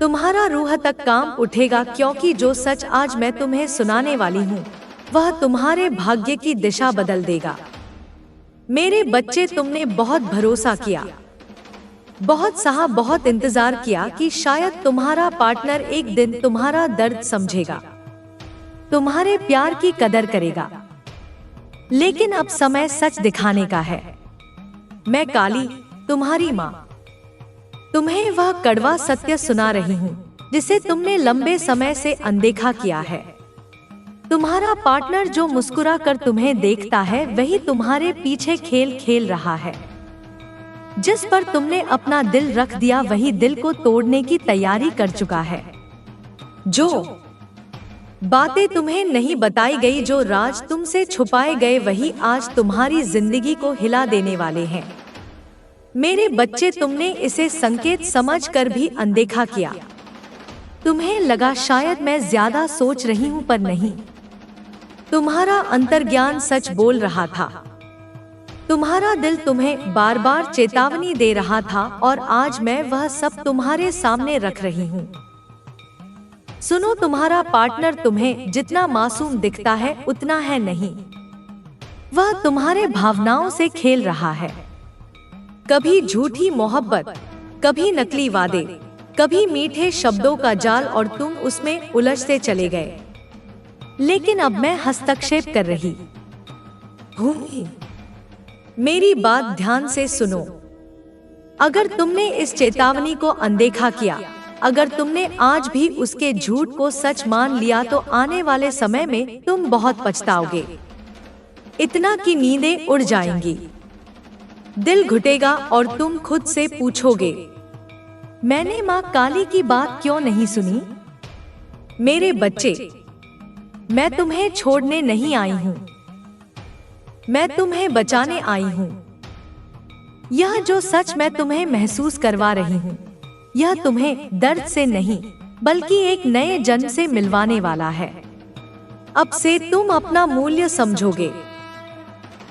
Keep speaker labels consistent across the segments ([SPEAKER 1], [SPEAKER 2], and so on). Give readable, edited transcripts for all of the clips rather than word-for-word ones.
[SPEAKER 1] तुम्हारा रूह तक कांप उठेगा, क्योंकि जो सच आज मैं तुम्हें सुनाने वाली हूँ वह तुम्हारे भाग्य की दिशा बदल देगा। मेरे बच्चे, तुमने बहुत भरोसा किया, बहुत सहा, बहुत इंतजार किया कि शायद तुम्हारा पार्टनर एक दिन तुम्हारा दर्द समझेगा, तुम्हारे प्यार की कदर करेगा। लेकिन अब समय सच दिखाने का है। मैं काली, तुम्हारी माँ, तुम्हें वह कड़वा सत्य सुना रही हूँ जिसे तुमने लंबे समय से अनदेखा किया है। तुम्हारा पार्टनर जो मुस्कुरा कर तुम्हें देखता है वही तुम्हारे पीछे खेल खेल रहा है। जिस पर तुमने अपना दिल रख दिया वही दिल को तोड़ने की तैयारी कर चुका है। जो बातें तुम्हें नहीं बताई गई, जो राज तुमसे छुपाए गए, वही आज तुम्हारी जिंदगी को हिला देने वाले हैं। मेरे बच्चे, तुमने इसे संकेत समझकर भी अनदेखा किया। तुम्हें लगा शायद मैं ज्यादा सोच रही हूँ, पर नहीं। तुम्हारा अंतर्ज्ञान सच बोल रहा था। तुम्हारा दिल तुम्हें बार बार चेतावनी दे रहा था और आज मैं वह सब तुम्हारे सामने रख रही हूँ। सुनो, तुम्हारा पार्टनर तुम्हें जितना मासूम दिखता है उतना है नहीं। वह तुम्हारे भावनाओं से खेल रहा है। कभी झूठी मोहब्बत, कभी नकली वादे, कभी मीठे शब्दों का जाल, और तुम उसमें उलझते चले गए। लेकिन अब मैं हस्तक्षेप कर रही हूँ। मेरी बात ध्यान से सुनो। अगर तुमने इस चेतावनी को अनदेखा किया, अगर तुमने आज भी उसके झूठ को सच मान लिया, तो आने वाले समय में तुम बहुत पछताओगे। इतना कि नींदें उड़ जाएंगी, दिल घुटेगा और तुम खुद से पूछोगे, मैंने माँ काली की बात क्यों नहीं सुनी? मेरे बच्चे, मैं तुम्हें छोड़ने नहीं आई हूँ, मैं तुम्हें बचाने आई हूँ। यह जो सच मैं तुम्हें महसूस करवा रही हूँ, यह तुम्हें दर्द से नहीं बल्कि एक नए जन्म से मिलवाने वाला है। अब से तुम अपना मूल्य समझोगे,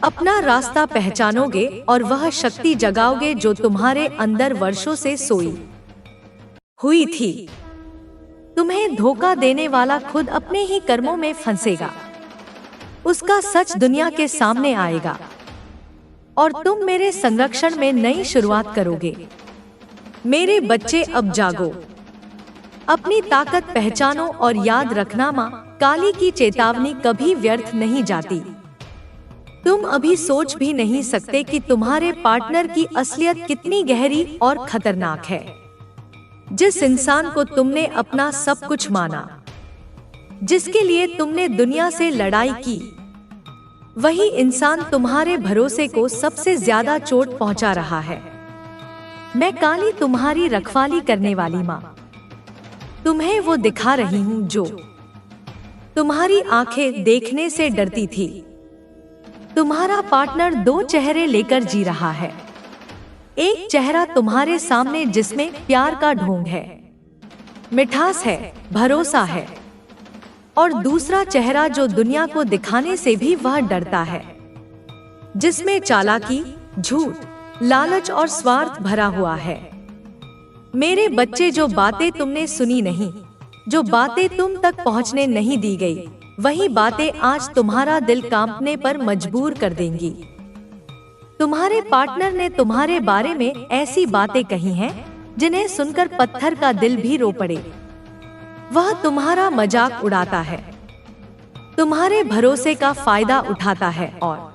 [SPEAKER 1] अपना रास्ता पहचानोगे और वह शक्ति जगाओगे जो तुम्हारे अंदर वर्षों से सोई हुई थी। तुम्हें धोखा देने वाला खुद अपने ही कर्मों में फंसेगा। उसका सच दुनिया के सामने आएगा और तुम मेरे संरक्षण में नई शुरुआत करोगे। मेरे बच्चे, अब जागो, अपनी ताकत पहचानो और याद रखना, माँ काली की चेतावनी कभी व्यर्थ नहीं जाती। तुम अभी सोच भी नहीं सकते कि तुम्हारे पार्टनर की असलियत कितनी गहरी और खतरनाक है। जिस इंसान को तुमने अपना सब कुछ माना, जिसके लिए तुमने दुनिया से लड़ाई की, वही इंसान तुम्हारे भरोसे को सबसे ज्यादा चोट पहुंचा रहा है। मैं काली, तुम्हारी रखवाली करने वाली माँ, तुम्हें वो दिखा रही हूँ जो तुम्हारी आंखें देखने से डरती थी। तुम्हारा पार्टनर दो चेहरे लेकर जी रहा है। एक चेहरा तुम्हारे सामने जिसमें प्यार का ढोंग है, मिठास है, भरोसा है, और दूसरा चेहरा जो दुनिया को दिखाने से भी वह डरता है, जिसमें चालाकी, झूठ, लालच और स्वार्थ भरा हुआ है। मेरे बच्चे, जो बातें तुमने सुनी नहीं, जो बातें तुम तक पहुंचने नहीं दी गई, वही बातें आज तुम्हारा दिल कांपने पर मजबूर कर देंगी। तुम्हारे पार्टनर ने तुम्हारे बारे में ऐसी बातें कही हैं जिन्हें सुनकर पत्थर का दिल भी रो पड़े। वह तुम्हारा मजाक उड़ाता है, तुम्हारे भरोसे का फायदा उठाता है और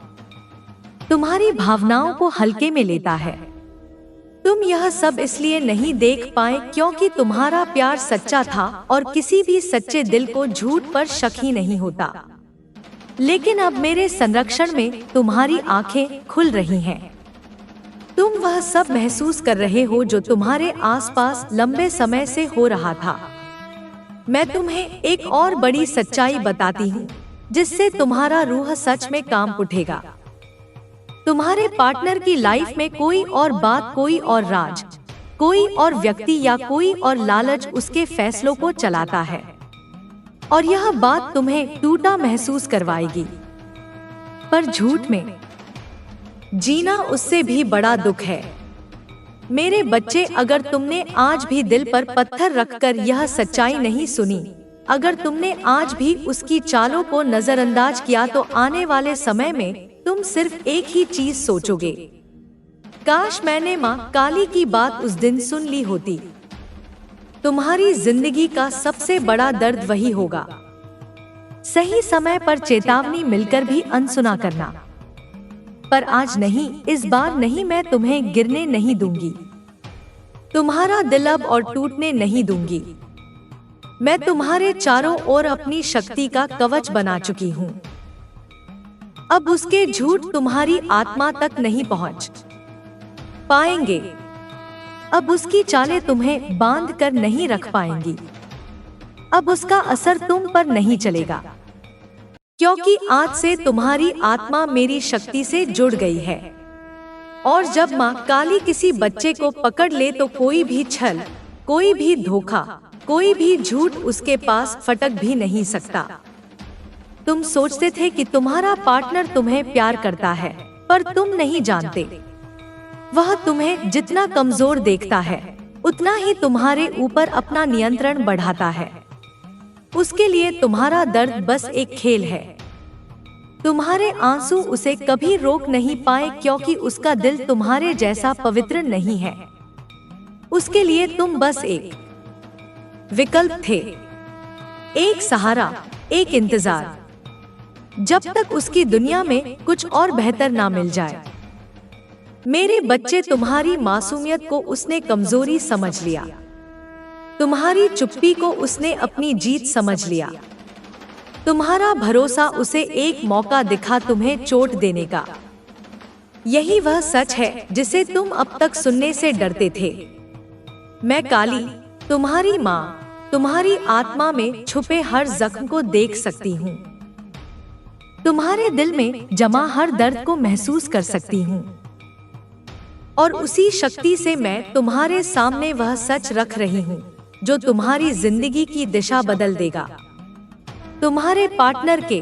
[SPEAKER 1] तुम्हारी भावनाओं को हल्के में लेता है। तुम यह सब इसलिए नहीं देख पाए क्योंकि तुम्हारा प्यार सच्चा था और किसी भी सच्चे दिल को झूठ पर शक ही नहीं होता। लेकिन अब मेरे संरक्षण में तुम्हारी आंखें खुल रही हैं। तुम वह सब महसूस कर रहे हो जो तुम्हारे आसपास लंबे समय से हो रहा था। मैं तुम्हें एक और बड़ी सच्चाई बताती हूँ जिससे तुम्हारा रूह सच में कांप उठेगा। तुम्हारे पार्टनर की लाइफ में कोई और बात, कोई और राज, कोई और व्यक्ति या कोई और लालच उसके फैसलों को चलाता है और यह बात तुम्हें टूटा महसूस करवाएगी। पर झूठ में जीना उससे भी बड़ा दुख है। मेरे बच्चे, अगर तुमने आज भी दिल पर पत्थर रखकर यह सच्चाई नहीं सुनी, अगर तुमने आज भी उसकी चालों को नजरअंदाज किया, तो आने वाले समय में तुम सिर्फ एक ही चीज सोचोगे, काश मैंने माँ काली की बात उस दिन सुन ली होती। तुम्हारी जिंदगी का सबसे बड़ा दर्द वही होगा, सही समय पर चेतावनी मिलकर भी अनसुना करना। पर आज नहीं, इस बार नहीं, मैं तुम्हें गिरने नहीं दूंगी, तुम्हारा दिल अब और टूटने नहीं दूंगी। मैं तुम्हारे चारों ओर अपनी शक्ति का कवच बना चुकी हूँ। अब उसके झूठ तुम्हारी आत्मा तक नहीं पहुँच पाएंगे। अब उसकी चालें तुम्हें बांध कर नहीं रख पाएंगी। अब उसका असर तुम पर नहीं चलेगा, क्योंकि आज से तुम्हारी आत्मा मेरी शक्ति से जुड़ गई है। और जब माँ काली किसी बच्चे को पकड़ ले, तो कोई भी छल, कोई भी धोखा, कोई भी झूठ उसके पास फटक भी नहीं सकता। तुम सोचते थे कि तुम्हारा पार्टनर तुम्हें प्यार करता है, पर तुम नहीं जानते, वह तुम्हें जितना कमजोर देखता है, उतना ही तुम्हारे ऊपर अपना नियंत्रण बढ़ाता है। उसके लिए तुम्हारा दर्द बस एक खेल है। तुम्हारे आंसू उसे कभी रोक नहीं पाए, क्योंकि उसका दिल तुम्हारे जैसा पवित्र नहीं है। उसके लिए तुम बस एक विकल्प थे, एक सहारा, एक इंतजार, जब तक उसकी दुनिया में कुछ और बेहतर ना मिल जाए। मेरे बच्चे, तुम्हारी मासूमियत को उसने कमजोरी समझ लिया, तुम्हारी चुप्पी को उसने अपनी जीत समझ लिया, तुम्हारा भरोसा उसे एक मौका दिखा तुम्हें चोट देने का। यही वह सच है जिसे तुम अब तक सुनने से डरते थे। मैं काली, तुम्हारी माँ, तुम्हारी आत्मा में छुपे हर जख्म को देख सकती हूँ, तुम्हारे दिल में जमा हर दर्द को महसूस कर सकती हूँ। और उसी शक्ति से मैं तुम्हारे सामने वह सच रख रही हूँ जो तुम्हारी जिंदगी की दिशा बदल देगा। तुम्हारे पार्टनर के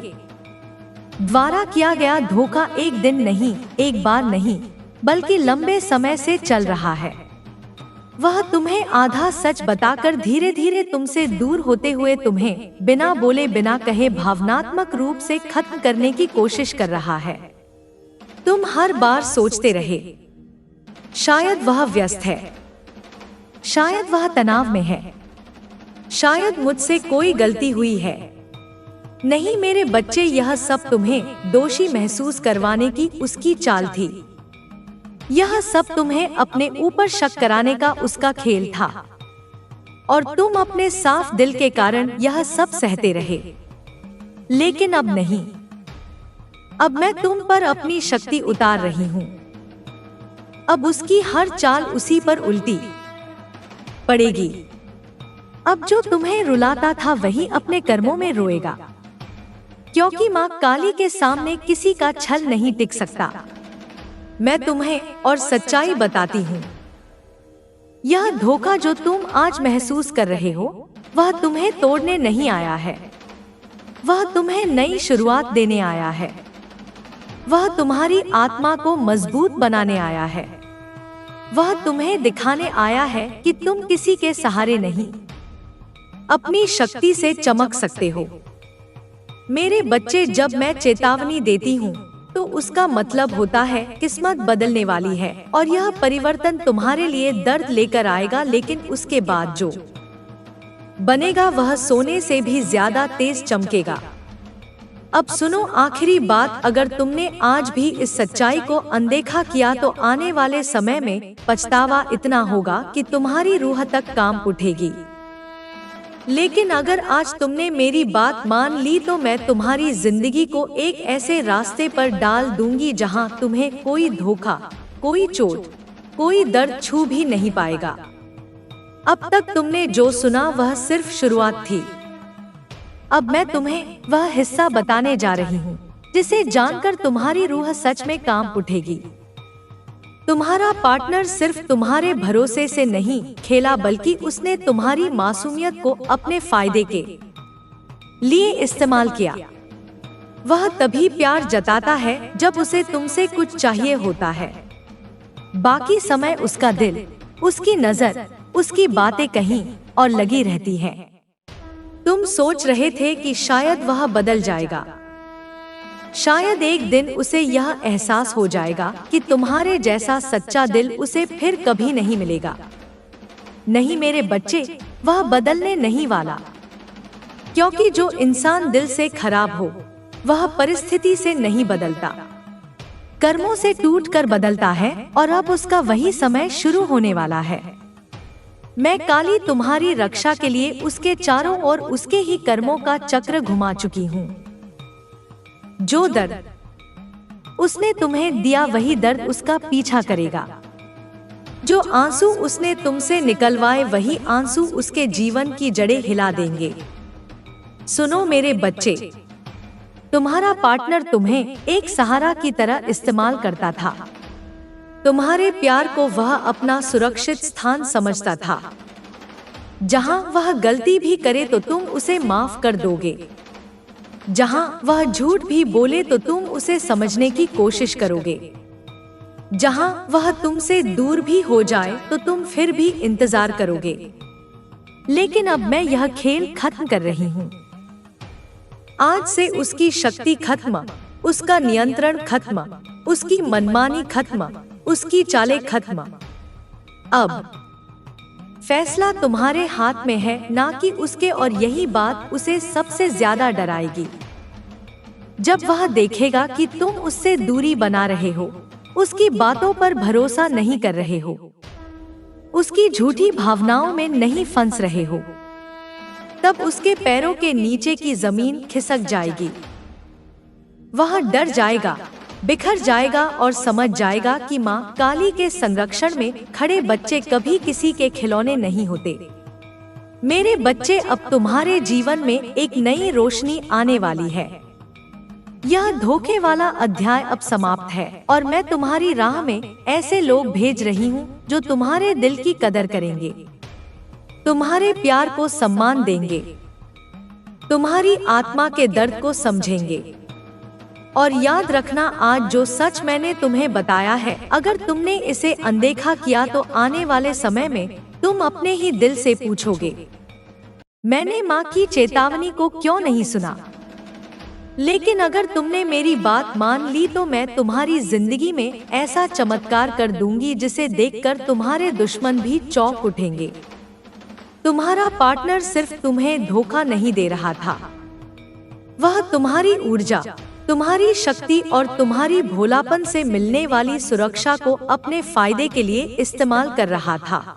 [SPEAKER 1] द्वारा किया गया धोखा एक दिन नहीं, एक बार नहीं, बल्कि लंबे समय से चल रहा है। वह तुम्हें आधा सच बताकर धीरे धीरे तुमसे दूर होते हुए तुम्हें बिना बोले बिना कहे भावनात्मक रूप से खत्म करने की कोशिश कर रहा है। तुम हर बार सोचते रहे, शायद वह व्यस्त है, शायद वह तनाव में है, शायद मुझसे कोई गलती हुई है। नहीं मेरे बच्चे, यह सब तुम्हें दोषी महसूस करवाने की उसकी चाल थी। यह सब तुम्हें अपने ऊपर शक कराने का उसका खेल था, और तुम अपने साफ दिल के कारण यह सब सहते रहे। लेकिन अब नहीं, अब मैं तुम पर अपनी शक्ति उतार रही हूँ। अब उसकी हर चाल उसी पर उल्टी पड़ेगी। अब जो तुम्हें रुलाता था वही अपने कर्मों में रोएगा, क्योंकि माँ काली के सामने किसी का छल नहीं टिक सकता। मैं तुम्हें और सच्चाई बताती हूँ, यह धोखा जो तुम आज महसूस कर रहे हो, वह तुम्हें तोड़ने नहीं आया है, वह तुम्हें नई शुरुआत देने आया है। वह तुम्हारी आत्मा को मजबूत बनाने आया है। वह तुम्हें दिखाने आया है कि तुम किसी के सहारे नहीं, अपनी शक्ति से चमक सकते हो। मेरे बच्चे, जब मैं चेतावनी देती हूँ तो उसका मतलब होता है किस्मत बदलने वाली है, और यह परिवर्तन तुम्हारे लिए दर्द लेकर आएगा, लेकिन उसके बाद जो बनेगा वह सोने से भी ज्यादा तेज चमकेगा। अब सुनो आखिरी बात, अगर तुमने आज भी इस सच्चाई को अनदेखा किया तो आने वाले समय में पछतावा इतना होगा कि तुम्हारी रूह तक कांप उठेगी। लेकिन अगर आज तुमने मेरी बात मान ली तो मैं तुम्हारी जिंदगी को एक ऐसे रास्ते पर डाल दूंगी जहां तुम्हें कोई धोखा, कोई चोट, कोई दर्द छू भी नहीं पाएगा। अब तक तुमने जो सुना वह सिर्फ शुरुआत थी। अब मैं तुम्हें वह हिस्सा बताने जा रही हूँ जिसे जानकर तुम्हारी रूह सच में कांप उठेगी। तुम्हारा पार्टनर सिर्फ तुम्हारे भरोसे से नहीं खेला, बल्कि उसने तुम्हारी मासूमियत को अपने फायदे के लिए इस्तेमाल किया। वह तभी प्यार जताता है जब उसे तुमसे कुछ चाहिए होता है। बाकी समय उसका दिल उसकी नजर, उसकी बातें कहीं और लगी रहती हैं। तुम सोच रहे थे कि शायद वह बदल जाएगा, शायद एक दिन उसे यह एहसास हो जाएगा कि तुम्हारे जैसा सच्चा दिल उसे फिर कभी नहीं मिलेगा। नहीं मेरे बच्चे, वह बदलने नहीं वाला, क्योंकि जो इंसान दिल से खराब हो वह परिस्थिति से नहीं बदलता, कर्मों से टूटकर बदलता है, और अब उसका वही समय शुरू होने वाला है। मैं काली तुम्हारी रक्षा के लिए उसके चारों ओर उसके ही कर्मों का चक्र घुमा चुकी हूँ। जो दर्द उसने तुम्हें दिया वही दर्द उसका पीछा करेगा। जो आंसू उसने तुमसे निकलवाए वही आंसू उसके जीवन की जड़ें हिला देंगे। सुनो मेरे बच्चे, तुम्हारा पार्टनर तुम्हें एक सहारा की तरह इस्तेमाल करता था। तुम्हारे प्यार को वह अपना सुरक्षित स्थान समझता था। जहां वह गलती भी करे तो तुम उसे माफ कर दोगे, जहां वह झूठ भी बोले तो तुम उसे समझने की कोशिश करोगे, जहां वह तुमसे दूर भी हो जाए तो तुम फिर भी इंतजार करोगे। लेकिन अब मैं यह खेल खत्म कर रही हूँ। आज से उसकी शक्ति खत्म, उसका नियंत्रण खत्म, उसकी मनमानी खत्म, उसकी चालें खत्म। अब फैसला तुम्हारे हाथ में है, ना कि उसके, और यही बात उसे सबसे ज्यादा डराएगी। जब वह देखेगा कि तुम उससे दूरी बना रहे हो, उसकी बातों पर भरोसा नहीं कर रहे हो, उसकी झूठी भावनाओं में नहीं फंस रहे हो, तब उसके पैरों के नीचे की जमीन खिसक जाएगी। वह डर जाएगा, बिखर जाएगा और समझ जाएगा कि माँ काली के संरक्षण में खड़े बच्चे कभी किसी के खिलौने नहीं होते। मेरे बच्चे, अब तुम्हारे जीवन में एक नई रोशनी आने वाली है। यह धोखे वाला अध्याय अब समाप्त है, और मैं तुम्हारी राह में ऐसे लोग भेज रही हूँ जो तुम्हारे दिल की कदर करेंगे, तुम्हारे प्यार को सम्मान देंगे, तुम्हारी आत्मा के दर्द को समझेंगे। और याद रखना, आज जो सच मैंने तुम्हें बताया है, अगर तुमने इसे अनदेखा किया तो आने वाले समय में तुम अपने ही दिल से पूछोगे, मैंने माँ की चेतावनी को क्यों नहीं सुना। लेकिन अगर तुमने मेरी बात मान ली तो मैं तुम्हारी जिंदगी में ऐसा चमत्कार कर दूंगी जिसे देखकर तुम्हारे दुश्मन भी चौंक उठेंगे। तुम्हारा पार्टनर सिर्फ तुम्हें धोखा नहीं दे रहा था, वह तुम्हारी ऊर्जा, तुम्हारी शक्ति और तुम्हारी भोलापन से मिलने वाली सुरक्षा को अपने फायदे के लिए इस्तेमाल कर रहा था।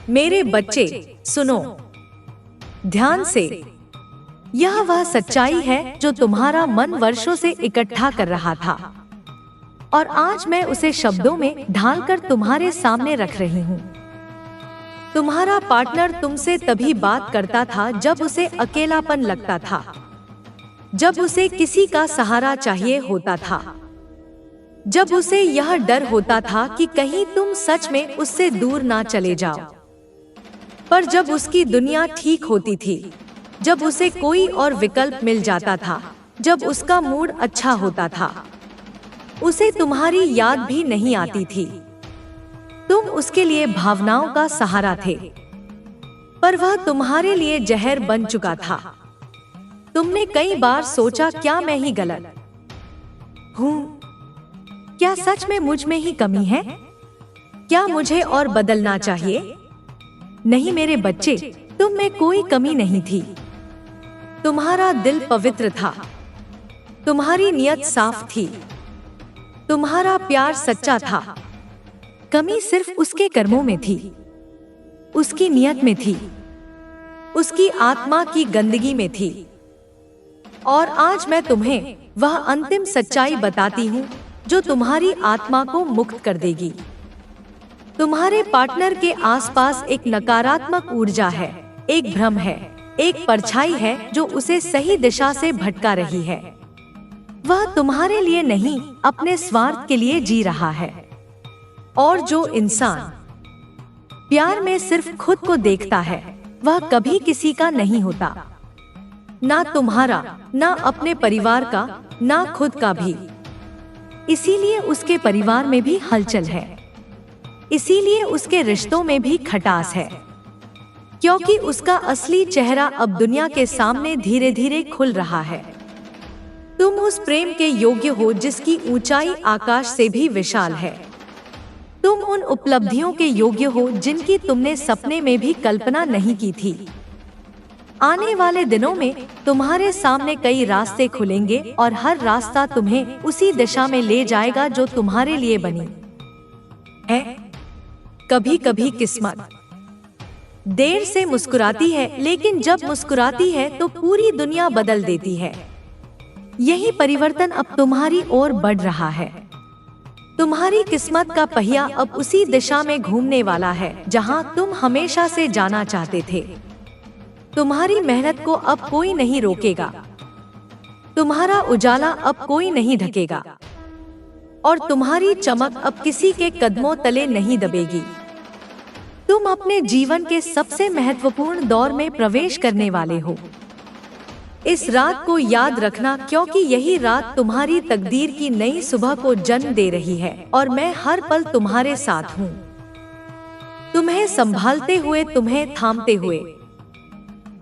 [SPEAKER 1] मेरे बच्चे सुनो ध्यान से, यह वह सच्चाई है जो तुम्हारा मन वर्षों से इकट्ठा कर रहा था, और आज मैं उसे शब्दों में ढालकर तुम्हारे सामने रख रही हूँ। तुम्हारा पार्टनर तुमसे तभी बात करता था जब उसे अकेलापन लगता था, जब उसे किसी का सहारा चाहिए होता था, जब उसे यह डर होता था कि कहीं तुम सच में उससे दूर ना चले जाओ। पर जब उसकी दुनिया ठीक होती थी, जब उसे कोई और विकल्प मिल जाता था, जब उसका मूड अच्छा होता था, उसे तुम्हारी याद भी नहीं आती थी। तुम उसके लिए भावनाओं का सहारा थे, पर वह तुम्हारे लिए जहर बन चुका था। तुमने कई बार सोचा, क्या मैं ही गलत हूँ? क्या सच में मुझ में ही कमी है? क्या मुझे और बदलना चाहिए? नहीं मेरे बच्चे, तुम में कोई कमी नहीं थी। तुम्हारा दिल पवित्र था, तुम्हारी नियत साफ थी, तुम्हारा प्यार सच्चा था। कमी सिर्फ उसके कर्मों में थी, उसकी नियत में थी, उसकी आत्मा की गंदगी में थी। और आज मैं तुम्हें वह अंतिम सच्चाई बताती हूँ जो तुम्हारी आत्मा को मुक्त कर देगी। तुम्हारे पार्टनर के आसपास एक नकारात्मक ऊर्जा है, एक भ्रम है, एक परछाई है जो उसे सही दिशा से भटका रही है। वह तुम्हारे लिए नहीं, अपने स्वार्थ के लिए जी रहा है। और जो इंसान प्यार में सिर्फ खुद को देखता है, वह कभी किसी का नहीं होता, ना तुम्हारा, ना अपने परिवार का, ना खुद का भी। इसीलिए उसके परिवार में भी हलचल है। इसीलिए उसके रिश्तों में भी खटास है, क्योंकि उसका असली चेहरा अब दुनिया के सामने धीरे धीरे खुल रहा है। तुम उस प्रेम के योग्य हो जिसकी ऊंचाई आकाश से भी विशाल है। तुम उन उपलब्धियों के योग्य हो जिनकी तुमने सपने में भी कल्पना नहीं की थी। आने वाले दिनों में तुम्हारे सामने कई रास्ते खुलेंगे और हर रास्ता तुम्हें उसी दिशा में ले जाएगा जो तुम्हारे लिए बनी है। कभी कभी किस्मत देर से मुस्कुराती है, लेकिन जब मुस्कुराती है तो पूरी दुनिया बदल देती है। यही परिवर्तन अब तुम्हारी ओर बढ़ रहा है। तुम्हारी किस्मत का पहिया अब उसी दिशा में घूमने वाला है जहां तुम हमेशा से जाना चाहते थे। तुम्हारी मेहनत को अब कोई नहीं रोकेगा, तुम्हारा उजाला अब कोई नहीं ढकेगा, और तुम्हारी चमक अब किसी के कदमों तले नहीं दबेगी। तुम अपने जीवन के सबसे महत्वपूर्ण दौर में प्रवेश करने वाले हो। इस रात को याद रखना, क्योंकि यही रात तुम्हारी तकदीर की नई सुबह को जन्म दे रही है और मैं हर पल तुम्हारे साथ हूँ। तुम्हें संभालते हुए, तुम्हें थामते हुए,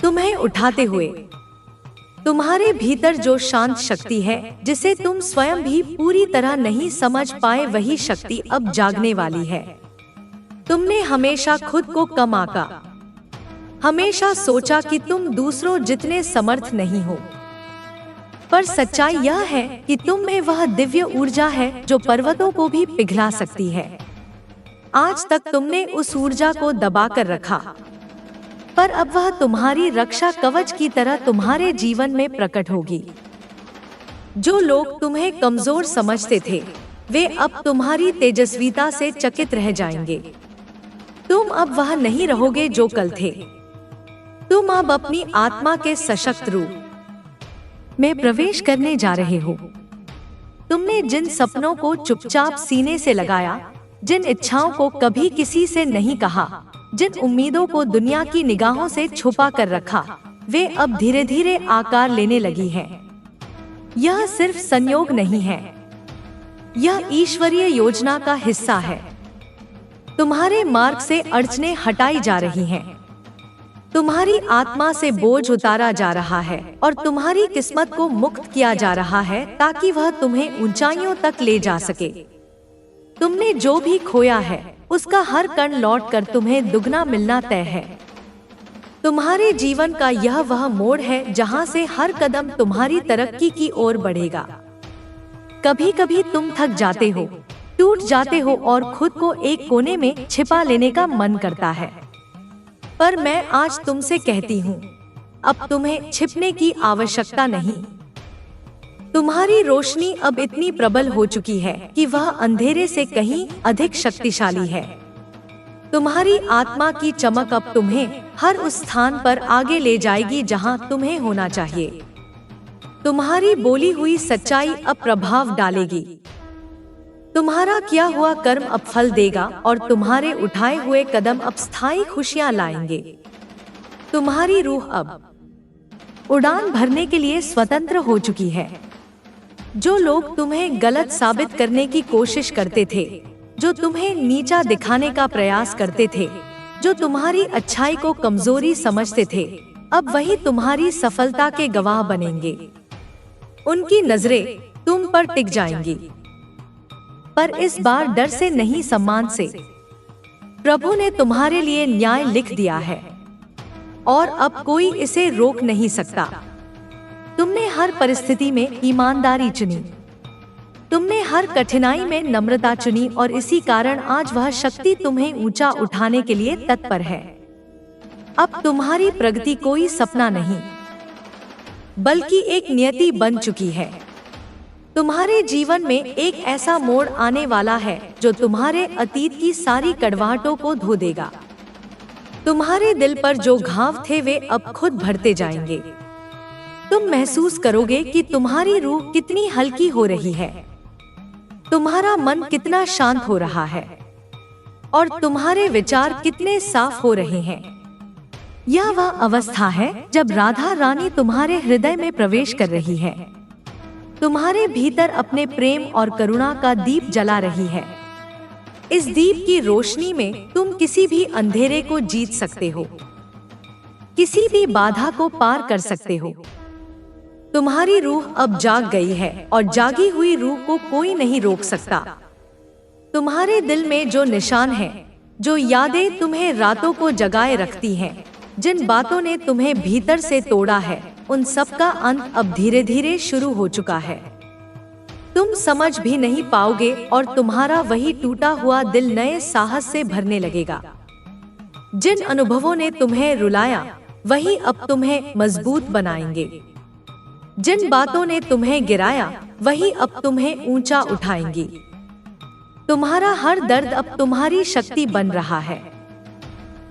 [SPEAKER 1] तुम्हें उठाते हुए। तुम्हारे भीतर जो शांत शक्ति है जिसे तुम स्वयं भी पूरी तरह नहीं समझ पाए, वही शक्ति अब जागने वाली है। तुमने हमेशा खुद को कम आंका, हमेशा सोचा कि तुम दूसरों जितने समर्थ नहीं हो, पर सच्चाई यह है कि तुम में वह दिव्य ऊर्जा है जो पर्वतों को भी पिघला सकती है। आज तक तुमने उस ऊर्जा को दबाकर रखा, पर अब वह तुम्हारी रक्षा कवच की तरह तुम्हारे जीवन में प्रकट होगी। जो लोग तुम्हें कमजोर समझते थे, वे अब तुम्हारी तेजस्विता से चकित रह जाएंगे। तुम अब वह नहीं रहोगे जो कल थे। तुम अब अपनी आत्मा के सशक्त रूप में प्रवेश करने जा रहे हो। तुमने जिन सपनों को चुपचाप सीने से लगाया, जिन इच्छाओं को कभी किसी से नहीं कहा, जिन उम्मीदों को दुनिया की निगाहों से छुपा कर रखा, वे अब धीरे धीरे आकार लेने लगी हैं। यह सिर्फ संयोग नहीं है, यह ईश्वरीय योजना का हिस्सा है। तुम्हारे मार्ग से अड़चनें हटाई जा रही हैं, तुम्हारी आत्मा से बोझ उतारा जा रहा है और तुम्हारी किस्मत को मुक्त किया जा रहा है ताकि वह तुम्हें ऊंचाइयों तक ले जा सके। तुमने जो भी खोया है उसका हर कण लौटकर तुम्हें दुगना मिलना तय है। तुम्हारे जीवन का यह वह मोड़ है जहां से हर कदम तुम्हारी तरक्की की ओर बढ़ेगा। कभी कभी तुम थक जाते हो, टूट जाते हो और खुद को एक कोने में छिपा लेने का मन करता है, पर मैं आज तुमसे कहती हूँ, अब तुम्हें छिपने की आवश्यकता नहीं। तुम्हारी रोशनी अब इतनी प्रबल हो चुकी है कि वह अंधेरे से कहीं अधिक शक्तिशाली है। तुम्हारी आत्मा की चमक अब तुम्हें हर उस स्थान पर आगे ले जाएगी जहां तुम्हें होना चाहिए। तुम्हारी बोली हुई सच्चाई अब प्रभाव डालेगी। तुम्हारा किया हुआ कर्म अब फल देगा और तुम्हारे उठाए हुए कदम अब स्थायी खुशियां लाएंगे। तुम्हारी रूह अब उड़ान भरने के लिए स्वतंत्र हो चुकी है। जो लोग तुम्हें गलत साबित करने की कोशिश करते थे, जो तुम्हें नीचा दिखाने का प्रयास करते थे, जो तुम्हारी अच्छाई को कमजोरी समझते थे, अब वही तुम्हारी सफलता के गवाह बनेंगे। उनकी नजरें तुम पर टिक जाएंगी, पर इस बार डर से नहीं, सम्मान से। प्रभु ने तुम्हारे लिए न्याय लिख दिया है और अब कोई इसे रोक नहीं सकता। तुमने हर परिस्थिति में ईमानदारी चुनी, तुमने हर कठिनाई में नम्रता चुनी और इसी कारण आज वह शक्ति तुम्हें ऊंचा उठाने के लिए तत्पर है। अब तुम्हारी प्रगति कोई सपना नहीं, बल्कि एक नियति बन चुकी है। तुम्हारे जीवन में एक ऐसा मोड़ आने वाला है जो तुम्हारे अतीत की सारी कड़वाहटों को धो देगा। तुम्हारे दिल पर जो घाव थे वे अब खुद भरते जाएंगे। तुम महसूस करोगे कि तुम्हारी रूह कितनी हल्की हो रही है, तुम्हारा मन कितना शांत हो रहा है और तुम्हारे विचार कितने साफ हो रहे हैं। यह वह अवस्था है जब राधा रानी तुम्हारे हृदय में प्रवेश कर रही है, तुम्हारे भीतर अपने प्रेम और करुणा का दीप जला रही है। इस दीप की रोशनी में तुम किसी भी अंधेरे को जीत सकते हो, किसी भी बाधा को पार कर सकते हो। तुम्हारी रूह अब जाग गई है और जागी हुई रूह को कोई नहीं रोक सकता। तुम्हारे दिल में जो निशान है, जो यादें तुम्हें रातों को जगाए रखती हैं, जिन बातों ने तुम्हें भीतर से तोड़ा है, उन सब का अंत अब धीरे धीरे शुरू हो चुका है। तुम समझ भी नहीं पाओगे और तुम्हारा वही टूटा हुआ दिल नए साहस से भरने लगेगा। जिन अनुभवों ने तुम्हें रुलाया, वही अब तुम्हें मजबूत बनाएंगे। जिन बातों ने तुम्हें गिराया, वही अब तुम्हें ऊंचा उठाएंगी। तुम्हारा हर दर्द अब तुम्हारी शक्ति बन रहा है।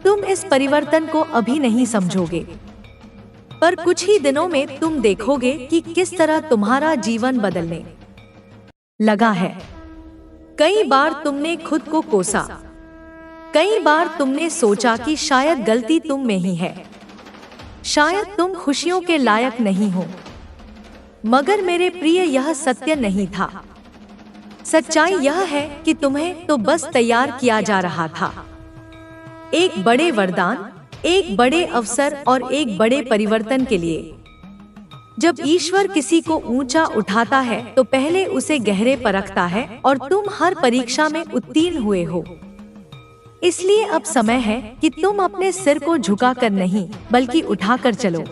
[SPEAKER 1] तुम इस परिवर्तन को अभी नहीं समझोगे, पर कुछ ही दिनों में तुम देखोगे कि किस तरह तुम्हारा जीवन बदलने लगा है। कई बार तुमने खुद को कोसा, कई बार तुमने सोचा कि शायद गलती तुम में ही है, शायद तुम खुशियों के लायक नहीं हो। मगर मेरे प्रिय, यह सत्य नहीं था। सच्चाई यह है कि तुम्हें तो बस तैयार किया जा रहा था, एक बड़े वरदान, एक बड़े अवसर और एक बड़े परिवर्तन के लिए। जब ईश्वर किसी को ऊंचा उठाता है तो पहले उसे गहरे परखता है, और तुम हर परीक्षा में उत्तीर्ण हुए हो। इसलिए अब समय है कि तुम अपने सिर को झुकाकर नहीं, बल्कि उठाकर चलो।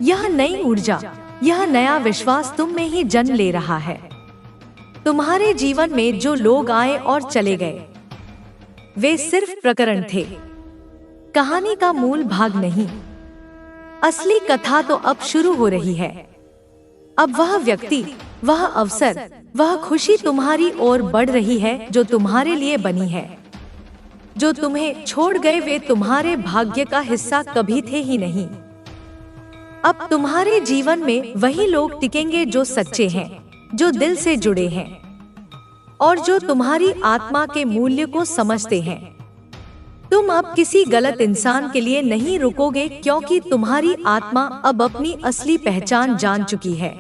[SPEAKER 1] यह नई ऊर्जा, यह नया विश्वास तुम में ही जन्म ले रहा है। तुम्हारे जीवन में जो लोग आए और चले गए, वे सिर्फ प्रकरण थे, कहानी का मूल भाग नहीं। असली कथा तो अब शुरू हो रही है। अब वह व्यक्ति, वह अवसर, वह खुशी तुम्हारी ओर बढ़ रही है जो तुम्हारे लिए बनी है। जो तुम्हें छोड़ गए वे तुम्हारे भाग्य का हिस्सा कभी थे ही नहीं। अब तुम्हारे जीवन में वही लोग टिकेंगे जो सच्चे हैं, जो दिल से जुड़े हैं, और जो तुम्हारी आत्मा के मूल्य को समझते हैं। तुम अब किसी गलत इंसान के लिए नहीं रुकोगे, क्योंकि तुम्हारी आत्मा अब अपनी असली पहचान जान चुकी है।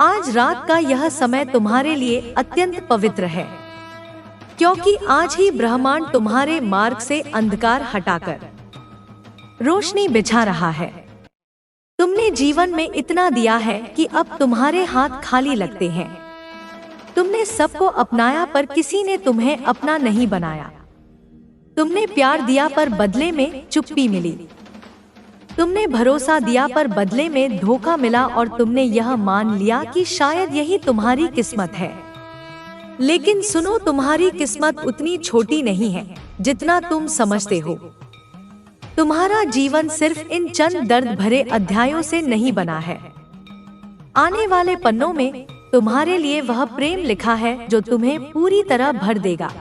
[SPEAKER 1] आज रात का यह समय तुम्हारे लिए अत्यंत पवित्र है, क्योंकि आज ही ब्रह्मांड तुम्हारे मार्ग से अंधकार हटाकर रोशनी बिछा रहा है। तुमने जीवन में इतना दिया है कि अब तुम्हारे हाथ खाली लगते हैं। तुमने सबको अपनाया, पर किसी ने तुम्हें अपना नहीं बनाया। तुमने प्यार दिया, पर बदले में चुप्पी मिली। तुमने भरोसा दिया, पर बदले में धोखा मिला, और तुमने यह मान लिया कि शायद यही तुम्हारी किस्मत है। लेकिन सुनो, तुम्हारी किस्मत उतनी छोटी नहीं है जितना तुम समझते हो। तुम्हारा जीवन सिर्फ इन चंद दर्द भरे अध्यायों से नहीं बना है। आने वाले पन्नों में तुम्हारे लिए वह प्रेम लिखा है जो तुम्हें पूरी तरह भर देगा।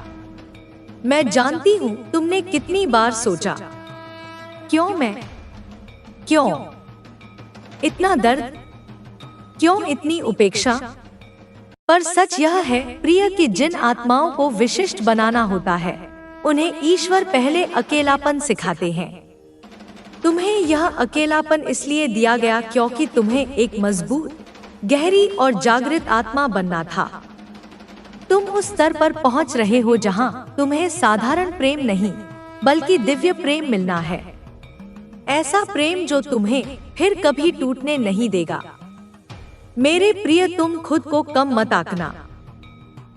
[SPEAKER 1] मैं जानती हूँ तुमने कितनी बार सोचा, क्यों मैं, क्यों इतना दर्द, क्यों इतनी उपेक्षा। पर सच यह है प्रिय कि जिन आत्माओं को विशिष्ट बनाना होता है, उन्हें ईश्वर पहले अकेलापन सिखाते हैं। तुम्हें यह अकेलापन इसलिए दिया गया क्योंकि तुम्हें एक मजबूत, गहरी और जागृत आत्मा बनना था। तुम उस स्तर पर पहुंच रहे हो जहां तुम्हें साधारण प्रेम नहीं, बल्कि दिव्य प्रेम मिलना है। ऐसा प्रेम जो तुम्हें फिर कभी टूटने नहीं देगा। मेरे प्रिय, तुम खुद को कम मत आंकना।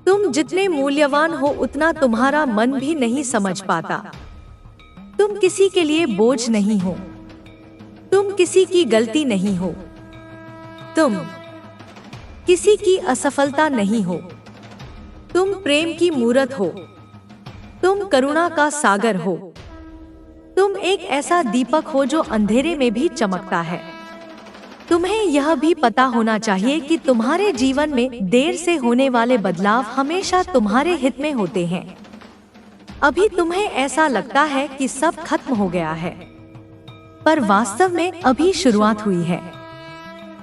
[SPEAKER 1] तुम जितने मूल्यवान हो उतना तुम्हारा मन भी नहीं समझ पाता। तुम किसी के लिए बोझ नहीं हो, तुम किसी की गलती नहीं हो, तुम किसी की असफलता नहीं हो। तुम प्रेम की मूरत हो, तुम करुणा का सागर हो। तुम एक ऐसा दीपक हो जो अंधेरे में भी चमकता है। तुम्हें यह भी पता होना चाहिए कि तुम्हारे जीवन में देर से होने वाले बदलाव हमेशा तुम्हारे हित में होते हैं। अभी तुम्हें ऐसा लगता है कि सब खत्म हो गया है, पर वास्तव में अभी शुरुआत हुई है।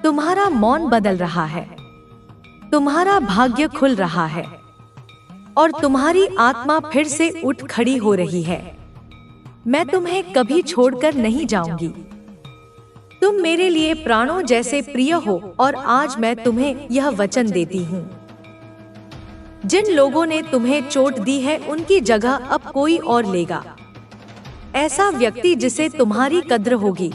[SPEAKER 1] तुम्हारा मौन बदल रहा है, तुम्हारा भाग्य खुल रहा है, और तुम्हारी आत्मा फिर से उठ खड़ी हो रही है। मैं तुम्हें कभी छोड़कर नहीं जाऊंगी। तुम मेरे लिए प्राणों जैसे प्रिय हो, और आज मैं तुम्हें यह वचन देती हूँ। जिन लोगों ने तुम्हें चोट दी है उनकी जगह अब कोई और लेगा। ऐसा व्यक्ति जिसे तुम्हारी कद्र होगी,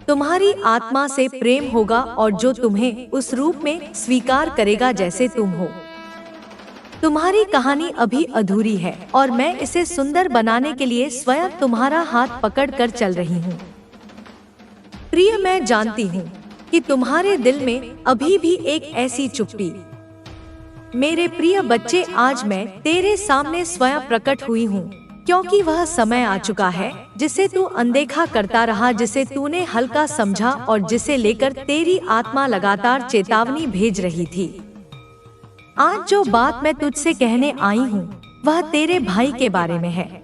[SPEAKER 1] तुम्हारी आत्मा से प्रेम होगा और जो तुम्हें उस रूप में स्वीकार करेगा जैसे तुम हो। तुम्हारी कहानी अभी अधूरी है और मैं इसे सुंदर बनाने के लिए स्वयं तुम्हारा हाथ पकड़कर चल रही हूँ। प्रिय, मैं जानती हूँ कि तुम्हारे दिल में अभी भी एक ऐसी चुप्पी। मेरे प्रिय बच्चे, आज मैं तेरे सामने स्वयं प्रकट हुई हूँ, क्योंकि वह समय आ चुका है जिसे तू अनदेखा करता रहा, जिसे तूने हल्का समझा और जिसे लेकर तेरी आत्मा लगातार चेतावनी भेज रही थी। आज जो बात मैं तुझसे कहने आई हूँ वह तेरे भाई के बारे में है।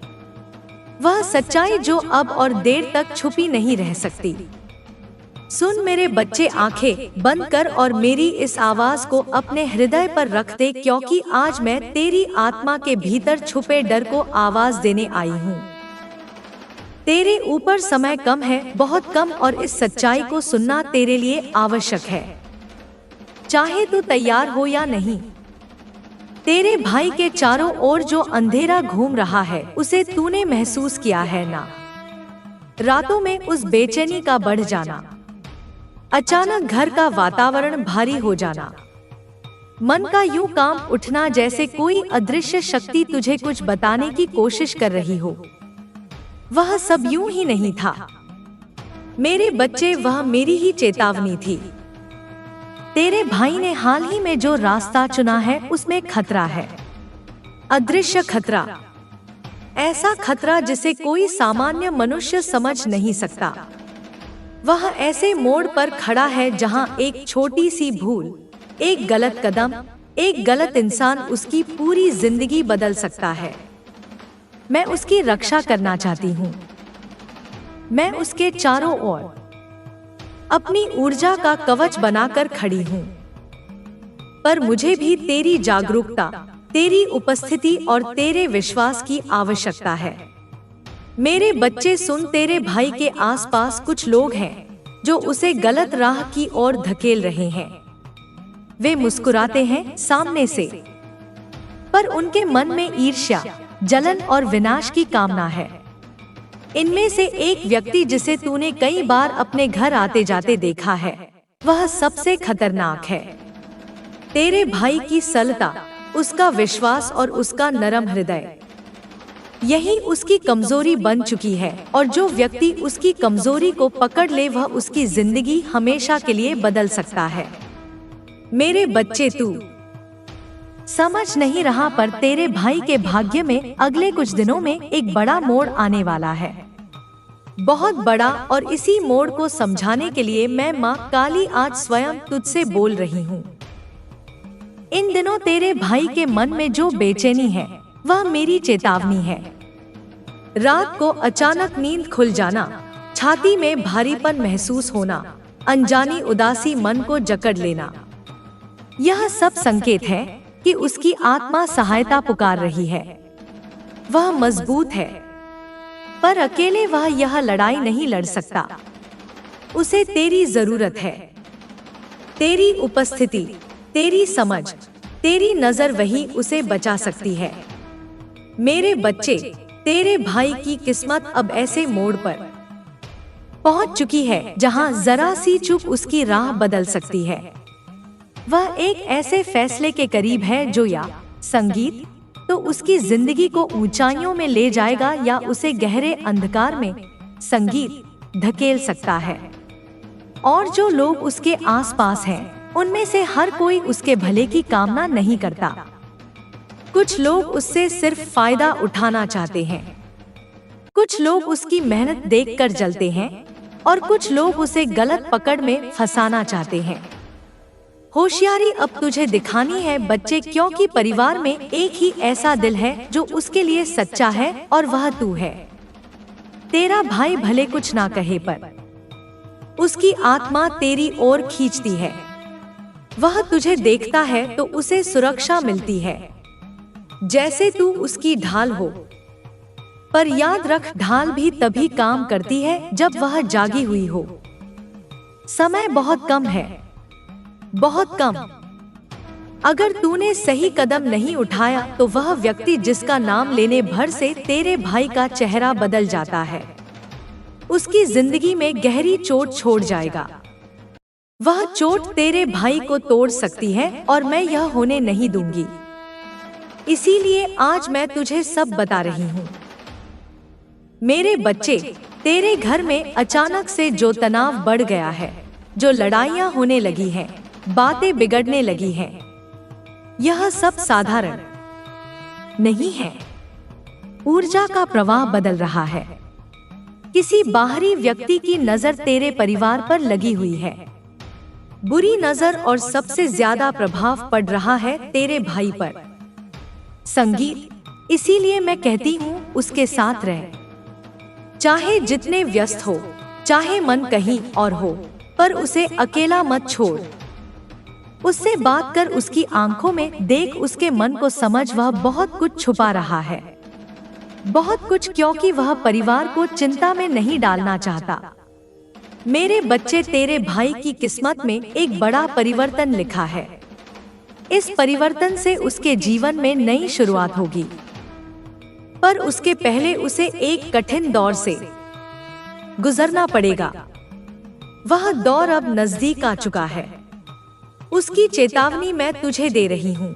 [SPEAKER 1] वह सच्चाई जो अब और देर तक छुपी नहीं रह सकती। सुन मेरे बच्चे, आंखें बंद कर और मेरी इस आवाज को अपने हृदय पर रख दे, क्योंकि आज मैं तेरी आत्मा के भीतर छुपे डर को आवाज देने आई हूँ। तेरे ऊपर समय कम है, बहुत कम, और इस सच्चाई को सुनना तेरे लिए आवश्यक है, चाहे तू तैयार हो या नहीं। तेरे भाई के चारों ओर जो अंधेरा घूम रहा है उसे तूने महसूस किया है ना? रातों में उस बेचैनी का बढ़ जाना, अचानक घर का वातावरण भारी हो जाना, मन का यूं कांप उठना जैसे कोई अदृश्य शक्ति तुझे कुछ बताने की कोशिश कर रही हो। वह सब यूं ही नहीं था मेरे बच्चे, वह मेरी ही चेतावनी थी। तेरे भाई ने हाल ही में जो रास्ता चुना है उसमें खतरा है, अदृश्य खतरा, ऐसा खतरा जिसे कोई सामान्य मनुष्य समझ नहीं सकता। वह ऐसे मोड़ पर खड़ा है जहां एक छोटी सी भूल, एक गलत कदम, एक गलत इंसान उसकी पूरी जिंदगी बदल सकता है। मैं उसकी रक्षा करना चाहती हूँ। मैं उसके चारों ओर अपनी ऊर्जा का कवच बनाकर खड़ी हूँ, पर मुझे भी तेरी जागरूकता, तेरी उपस्थिति और तेरे विश्वास की आवश्यकता है। मेरे बच्चे सुन, तेरे भाई के आसपास कुछ लोग हैं जो उसे गलत राह की ओर धकेल रहे हैं। वे मुस्कुराते हैं सामने से, पर उनके मन में ईर्ष्या, जलन और विनाश की कामना है। इनमें से एक व्यक्ति जिसे तूने कई बार अपने घर आते जाते देखा है, वह सबसे खतरनाक है। तेरे भाई की सरलता, उसका विश्वास और उसका नरम हृदय, यही उसकी कमजोरी बन चुकी है, और जो व्यक्ति उसकी कमजोरी को पकड़ ले वह उसकी जिंदगी हमेशा के लिए बदल सकता है। मेरे बच्चे, तू समझ नहीं रहा, पर तेरे भाई के भाग्य में अगले कुछ दिनों में एक बड़ा मोड़ आने वाला है, बहुत बड़ा। और इसी मोड़ को समझाने के लिए मैं माँ काली आज स्वयं तुझसे बोल रही हूँ। इन दिनों तेरे भाई के मन में जो बेचैनी है वह मेरी चेतावनी है। रात को अचानक नींद खुल जाना, छाती में भारीपन महसूस होना, अनजानी उदासी मन को जकड़ लेना, यह सब संकेत है कि उसकी आत्मा सहायता पुकार रही है। वह मजबूत है, पर अकेले वह यह लड़ाई नहीं लड़ सकता। उसे तेरी जरूरत है, तेरी उपस्थिति, तेरी समझ, तेरी नजर, वही उसे बचा सकती है। मेरे बच्चे, तेरे भाई की किस्मत अब ऐसे मोड़ पर पहुंच चुकी है जहां जरा सी चूक उसकी राह बदल सकती है। वह एक ऐसे फैसले के करीब है जो या संगीत तो उसकी जिंदगी को ऊंचाइयों में ले जाएगा, या उसे गहरे अंधकार में संगीत धकेल सकता है। और जो लोग उसके आसपास हैं, उनमें से हर कोई उसके भले की कामना नहीं करता। कुछ लोग उससे सिर्फ फायदा उठाना चाहते हैं, कुछ लोग उसकी मेहनत देखकर जलते हैं, और कुछ लोग उसे गलत पकड़ में फंसाना चाहते हैं। होशियारी अब तुझे दिखानी है बच्चे, क्योंकि परिवार में एक ही ऐसा दिल है जो उसके लिए सच्चा है, और वह तू है। तेरा भाई भले कुछ ना कहे, पर उसकी आत्मा तेरी ओर खींचती है। वह तुझे देखता है तो उसे सुरक्षा मिलती है, जैसे तू उसकी ढाल हो। पर याद रख, ढाल भी तभी काम करती है जब वह जागी हुई हो। समय बहुत कम है, बहुत कम। अगर तूने सही कदम नहीं उठाया तो वह व्यक्ति जिसका नाम लेने भर से तेरे भाई का चेहरा बदल जाता है, उसकी जिंदगी में गहरी चोट छोड़ जाएगा। वह चोट तेरे भाई को तोड़ सकती है और मैं यह होने नहीं दूंगी। इसीलिए आज मैं तुझे सब बता रही हूँ। मेरे बच्चे, तेरे घर में अचानक से जो तनाव बढ़ गया है, जो लड़ाइयाँ होने लगी हैं, बातें बिगड़ने लगी हैं, यह सब साधारण नहीं है। ऊर्जा का प्रवाह बदल रहा है। किसी बाहरी व्यक्ति की नजर तेरे परिवार पर लगी हुई है। बुरी नजर और सबसे ज्यादा प्रभाव पड़ रहा है तेरे भाई पर। संगीत, इसीलिए मैं कहती हूँ उसके साथ रह। चाहे जितने व्यस्त हो, चाहे मन कहीं और हो, पर उसे अकेला मत छोड़। उससे बात कर, उसकी आंखों में देख, उसके मन को समझ। वह बहुत कुछ छुपा रहा है, बहुत कुछ, क्योंकि वह परिवार को चिंता में नहीं डालना चाहता। मेरे बच्चे, तेरे भाई की किस्मत में एक बड़ा परिवर्तन लिखा है। इस परिवर्तन से उसके जीवन में नई शुरुआत होगी, पर उसके पहले उसे एक कठिन दौर से गुजरना पड़ेगा। वह दौर अब नजदीक आ चुका है। उसकी चेतावनी मैं तुझे दे रही हूँ।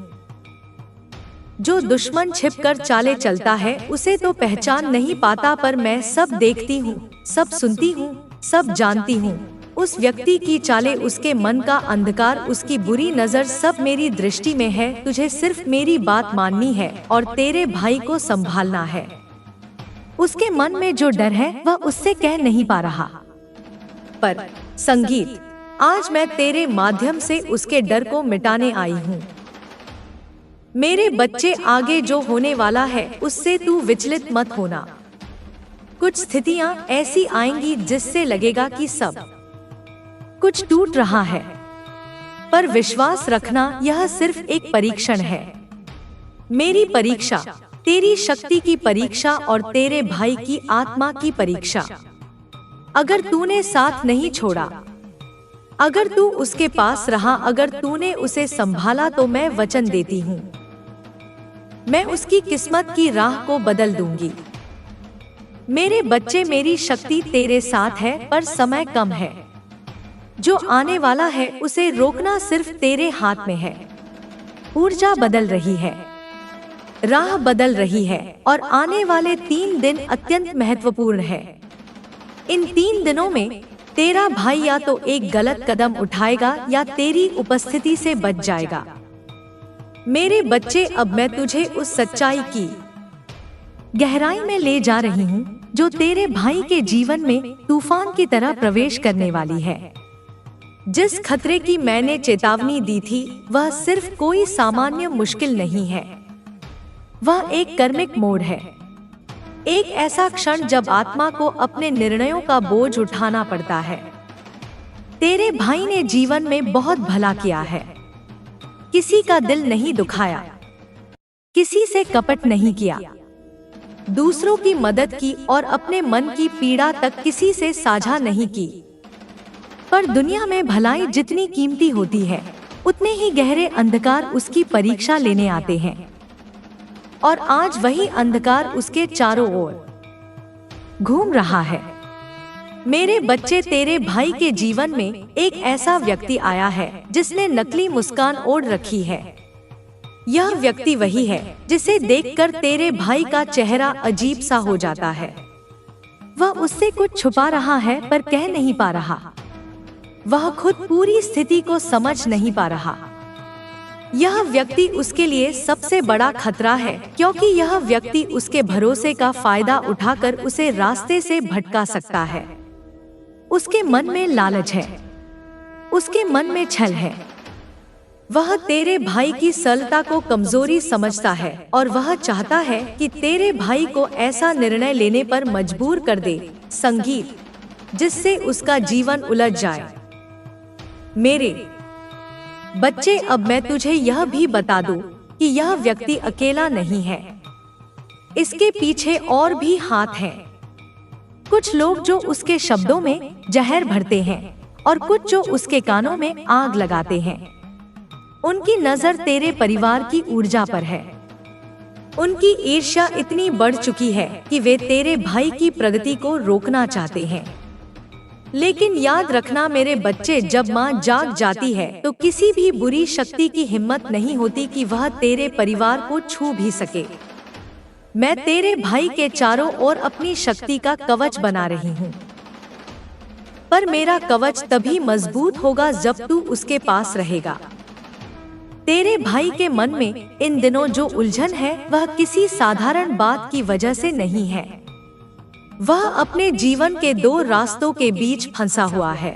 [SPEAKER 1] जो दुश्मन छिपकर चाले चलता है उसे तो पहचान नहीं पाता, पर मैं सब देखती हूँ, सब सुनती हूँ, सब जानती हूँ। उस व्यक्ति की चालें, उसके मन का अंधकार, उसकी बुरी नजर, सब मेरी दृष्टि में है। तुझे सिर्फ मेरी बात माननी है और तेरे भाई को संभालना है। उसके मन में जो डर है वह उससे कह नहीं पा रहा, पर संगीत, आज मैं तेरे माध्यम से उसके डर को मिटाने आई हूँ। मेरे बच्चे, आगे जो होने वाला है उससे तू विचलित मत होना। कुछ स्थितियां ऐसी आएंगी जिससे लगेगा कि सब कुछ टूट रहा है, पर विश्वास रखना, यह सिर्फ एक परीक्षण है। मेरी परीक्षा, तेरी शक्ति की परीक्षा और तेरे भाई की आत्मा की परीक्षा। अगर तूने साथ नहीं छोड़ा, अगर तू उसके पास रहा, अगर तूने उसे संभाला, तो मैं वचन देती हूँ, मैं उसकी किस्मत की राह को बदल दूंगी। मेरे बच्चे, मेरी शक्ति तेरे साथ है, पर समय कम है। जो आने वाला है उसे रोकना सिर्फ तेरे हाथ में है। ऊर्जा बदल रही है, राह बदल रही है, और आने वाले 3 दिन अत्यंत महत्वपूर्ण है। इन 3 दिनों में तेरा भाई या तो एक गलत कदम उठाएगा या तेरी उपस्थिति से बच जाएगा। मेरे बच्चे, अब मैं तुझे उस सच्चाई की गहराई में ले जा रही हूँ जो तेरे भाई के जीवन में तूफान की तरह प्रवेश करने वाली है। जिस खतरे की मैंने चेतावनी दी थी वह सिर्फ कोई सामान्य मुश्किल नहीं है, वह एक कर्मिक मोड़ है। एक ऐसा क्षण जब आत्मा को अपने निर्णयों का बोझ उठाना पड़ता है। तेरे भाई ने जीवन में बहुत भला किया है, किसी का दिल नहीं दुखाया, किसी से कपट नहीं किया, दूसरों की मदद की और अपने मन की पीड़ा तक किसी से साझा नहीं की। पर दुनिया में भलाई जितनी कीमती होती है, उतने ही गहरे अंधकार उसकी परीक्षा लेने आते हैं। और आज वही अंधकार उसके चारों ओर घूम रहा है। मेरे बच्चे, तेरे भाई के जीवन में एक ऐसा व्यक्ति आया है जिसने नकली मुस्कान ओढ़ रखी है। यह व्यक्ति वही है जिसे देखकर तेरे भाई का चेहरा अजीब सा हो जाता है। वह उससे कुछ छुपा रहा है पर कह नहीं पा रहा। वह खुद पूरी स्थिति को समझ नहीं पा रहा। यह व्यक्ति उसके लिए सबसे बड़ा खतरा है, क्योंकि यह व्यक्ति उसके भरोसे का फायदा उठाकर उसे रास्ते से भटका सकता है। उसके मन में लालच है, उसके मन में छल है। वह तेरे भाई की सरलता को कमजोरी समझता है और वह चाहता है कि तेरे भाई को ऐसा निर्णय लेने पर मजबूर कर दे, संगीत, जिससे उसका जीवन उलझ जाए। मेरे बच्चे, अब मैं तुझे यह भी बता दूं कि यह व्यक्ति अकेला नहीं है। इसके पीछे और भी हाथ हैं। कुछ लोग जो उसके शब्दों में जहर भरते हैं और कुछ जो उसके कानों में आग लगाते हैं। उनकी नजर तेरे परिवार की ऊर्जा पर है। उनकी ईर्ष्या इतनी बढ़ चुकी है कि वे तेरे भाई की प्रगति को रोकना चाहते हैं। लेकिन याद रखना मेरे बच्चे, जब माँ जाग जाती है तो किसी भी बुरी शक्ति की हिम्मत नहीं होती कि वह तेरे परिवार को छू भी सके। मैं तेरे भाई के चारों ओर अपनी शक्ति का कवच बना रही हूँ, पर मेरा कवच तभी मजबूत होगा जब तू उसके पास रहेगा। तेरे भाई के मन में इन दिनों जो उलझन है वह किसी साधारण बात की वजह से नहीं है। वह अपने जीवन के दो रास्तों के बीच फंसा हुआ है।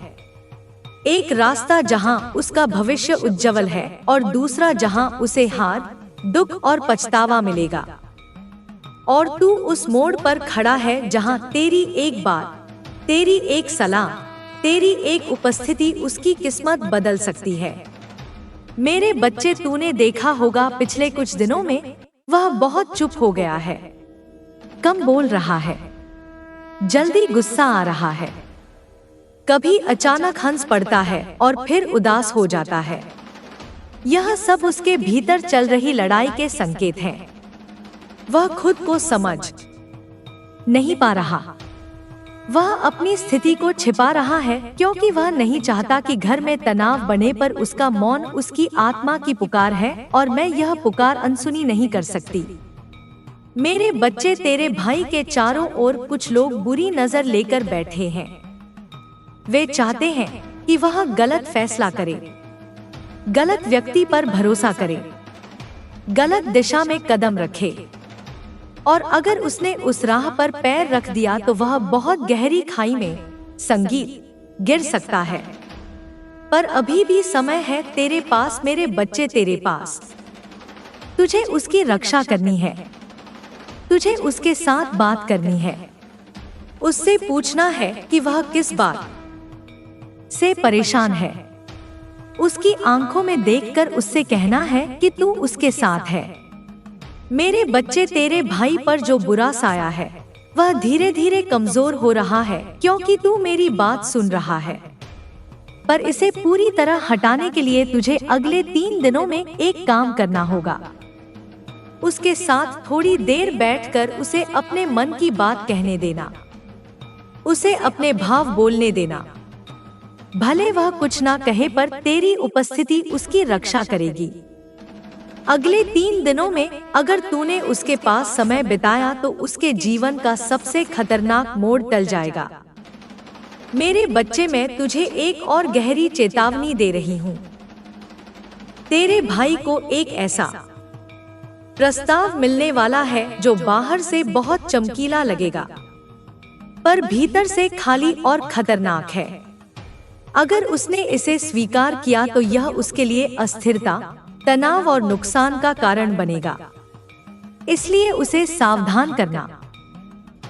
[SPEAKER 1] एक रास्ता जहां उसका भविष्य उज्जवल है और दूसरा जहां उसे हार, दुख और पछतावा मिलेगा। और तू उस मोड़ पर खड़ा है जहां तेरी एक बात, तेरी एक सलाह, तेरी एक उपस्थिति उसकी किस्मत बदल सकती है। मेरे बच्चे, तूने देखा होगा पिछले कुछ दिनों में वह बहुत चुप हो गया है, कम बोल रहा है, जल्दी गुस्सा आ रहा है, कभी अचानक हंस पड़ता है और फिर उदास हो जाता है। यह सब उसके भीतर चल रही लड़ाई के संकेत हैं। वह खुद को समझ नहीं पा रहा। वह अपनी स्थिति को छिपा रहा है क्योंकि वह नहीं चाहता कि घर में तनाव बने, पर उसका मौन उसकी आत्मा की पुकार है और मैं यह पुकार अनसुनी नहीं कर सकती। मेरे बच्चे, तेरे भाई के चारों ओर कुछ लोग बुरी नजर लेकर बैठे हैं। वे चाहते हैं कि वह गलत फैसला करे, गलत व्यक्ति पर भरोसा करे, गलत दिशा में कदम रखे, और अगर उसने उस राह पर पैर रख दिया तो वह बहुत गहरी खाई में संगीत गिर सकता है। पर अभी भी समय है तेरे पास मेरे बच्चे, तेरे पास। तुझे उसकी रक्षा करनी है, तुझे उसके साथ बात करनी है, उससे पूछना है कि वह किस बात से परेशान है। उसकी आंखों में देखकर उससे कहना है कि तू उसके साथ है। मेरे बच्चे, तेरे भाई पर जो बुरा साया है वह धीरे धीरे कमजोर हो रहा है क्योंकि तू मेरी बात सुन रहा है। पर इसे पूरी तरह हटाने के लिए तुझे अगले 3 दिनों में एक काम करना होगा। उसके साथ थोड़ी देर बैठकर उसे अपने मन की बात कहने देना, उसे अपने भाव बोलने देना। भले वह कुछ ना कहे, पर तेरी उपस्थिति उसकी रक्षा करेगी। अगले 3 दिनों में अगर तूने उसके पास समय बिताया तो उसके जीवन का सबसे खतरनाक मोड़ टल जाएगा। मेरे बच्चे, मैं तुझे एक और गहरी चेतावनी दे रही हूँ। तेरे भाई को एक ऐसा प्रस्ताव मिलने वाला है जो बाहर से बहुत चमकीला लगेगा, पर भीतर से खाली और खतरनाक है। अगर उसने इसे स्वीकार किया तो यह उसके लिए अस्थिरता, तनाव और नुकसान का कारण बनेगा। इसलिए उसे सावधान करना,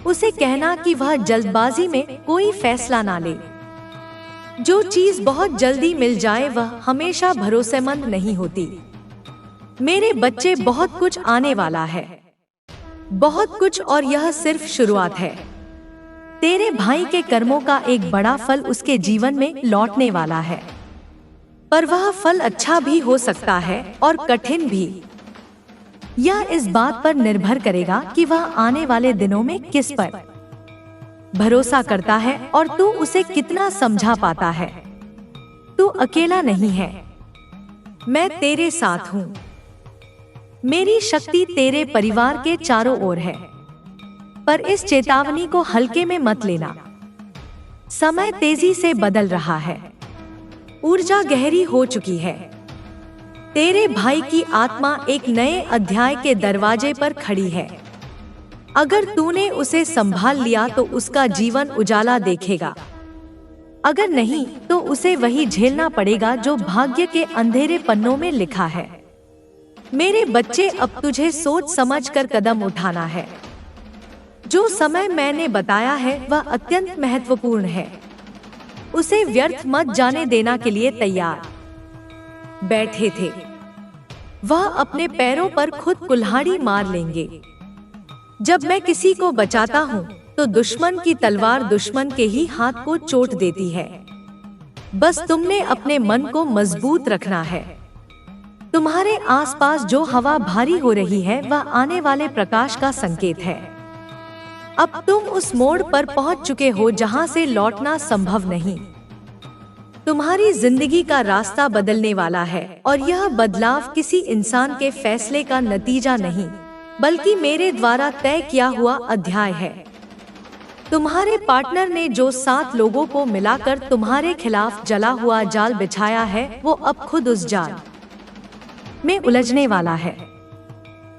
[SPEAKER 1] उसे कहना कि वह जल्दबाजी में कोई फैसला ना ले। जो चीज बहुत जल्दी मिल जाए वह हमेशा भरोसेमंद नहीं होती। मेरे बच्चे, बहुत कुछ आने वाला है, बहुत कुछ, और यह सिर्फ शुरुआत है। तेरे भाई के कर्मों का एक बड़ा फल उसके जीवन में लौटने वाला है, पर वह फल अच्छा भी हो सकता है और कठिन भी। यह इस बात पर निर्भर करेगा कि वह आने वाले दिनों में किस पर भरोसा करता है और तू उसे कितना समझा पाता है। तू अकेला नहीं है, मैं तेरे साथ हूँ। मेरी शक्ति तेरे परिवार के चारों ओर है, पर इस चेतावनी को हल्के में मत लेना। समय तेजी से बदल रहा है, ऊर्जा गहरी हो चुकी है। तेरे भाई की आत्मा एक नए अध्याय के दरवाजे पर खड़ी है। अगर तूने उसे संभाल लिया तो उसका जीवन उजाला देखेगा, अगर नहीं तो उसे वही झेलना पड़ेगा जो भाग्य के अंधेरे पन्नों में लिखा है। मेरे बच्चे, अब तुझे सोच समझकर कदम उठाना है। जो समय मैंने बताया है वह अत्यंत महत्वपूर्ण है, उसे व्यर्थ मत जाने देना के लिए तैयार बैठे थे। वह अपने पैरों पर खुद कुल्हाड़ी मार लेंगे। जब मैं किसी को बचाता हूँ तो दुश्मन की तलवार दुश्मन के ही हाथ को चोट देती है। बस तुमने अपने मन को मजबूत रखना है। तुम्हारे आसपास जो हवा भारी हो रही है वह आने वाले प्रकाश का संकेत है। अब तुम उस मोड़ पर पहुंच चुके हो जहां से लौटना संभव नहीं। तुम्हारी जिंदगी का रास्ता बदलने वाला है और यह बदलाव किसी इंसान के फैसले का नतीजा नहीं, बल्कि मेरे द्वारा तय किया हुआ अध्याय है। तुम्हारे पार्टनर ने जो 7 लोगों को मिलाकर तुम्हारे खिलाफ जला हुआ जाल बिछाया है, वो अब खुद उस जाल में उलझने वाला है।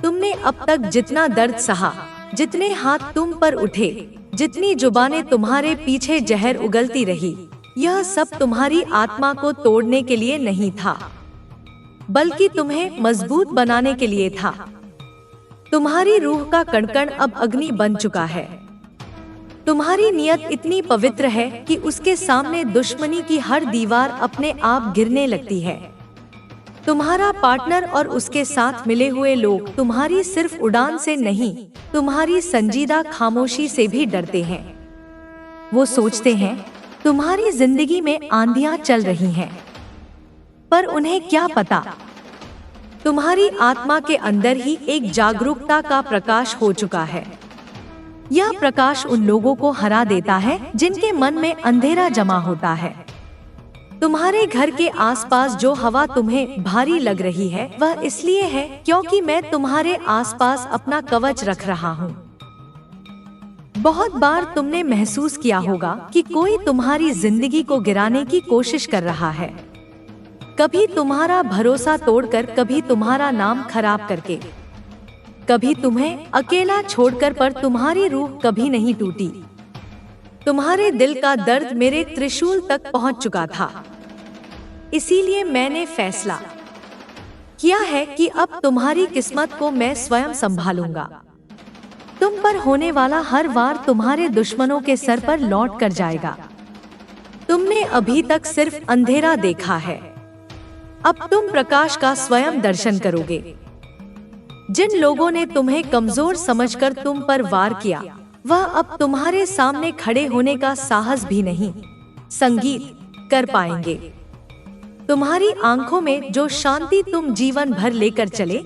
[SPEAKER 1] तुमने अब तक जितना दर्द सहा, जितने हाथ तुम पर उठे, जितनी जुबानें तुम्हारे पीछे जहर उगलती रही, यह सब तुम्हारी आत्मा को तोड़ने के लिए नहीं था, बल्कि तुम्हें मजबूत बनाने के लिए था। तुम्हारी रूह का कण-कण अब अग्नि बन चुका है। तुम्हारी नियत इतनी पवित्र है कि उसके सामने दुश्मनी की हर दीवार अपने आप गिरने लगती है। तुम्हारा पार्टनर और उसके साथ मिले हुए लोग तुम्हारी सिर्फ उड़ान से नहीं, तुम्हारी संजीदा खामोशी से भी डरते हैं। वो सोचते हैं तुम्हारी जिंदगी में आंधियां चल रही हैं, पर उन्हें क्या पता, तुम्हारी आत्मा के अंदर ही एक जागरूकता का प्रकाश हो चुका है। यह प्रकाश उन लोगों को हरा देता है जिनके मन में अंधेरा जमा होता है। तुम्हारे घर के आसपास जो हवा तुम्हें भारी लग रही है, वह इसलिए है क्योंकि मैं तुम्हारे आसपास अपना कवच रख रहा हूँ। बहुत बार तुमने महसूस किया होगा कि कोई तुम्हारी जिंदगी को गिराने की कोशिश कर रहा है, कभी तुम्हारा भरोसा तोड़कर, कभी तुम्हारा नाम खराब करके, कभी तुम्हें अकेला छोड़कर, पर तुम्हारी रूह कभी नहीं टूटी। तुम्हारे दिल का दर्द मेरे त्रिशूल तक पहुंच चुका था, इसीलिए मैंने फैसला किया है कि अब तुम्हारी किस्मत को मैं स्वयं संभालूंगा। तुम पर होने वाला हर वार तुम्हारे दुश्मनों के सर पर लौट कर जाएगा। तुमने अभी तक सिर्फ अंधेरा देखा है, अब तुम प्रकाश का स्वयं दर्शन करोगे। जिन लोगों ने तुम्हें कमजोर समझकर तुम पर वार किया, वह अब तुम्हारे सामने खड़े होने का साहस भी नहीं संगीत कर पाएंगे। तुम्हारी आंखों में जो शांति तुम जीवन भर लेकर चले,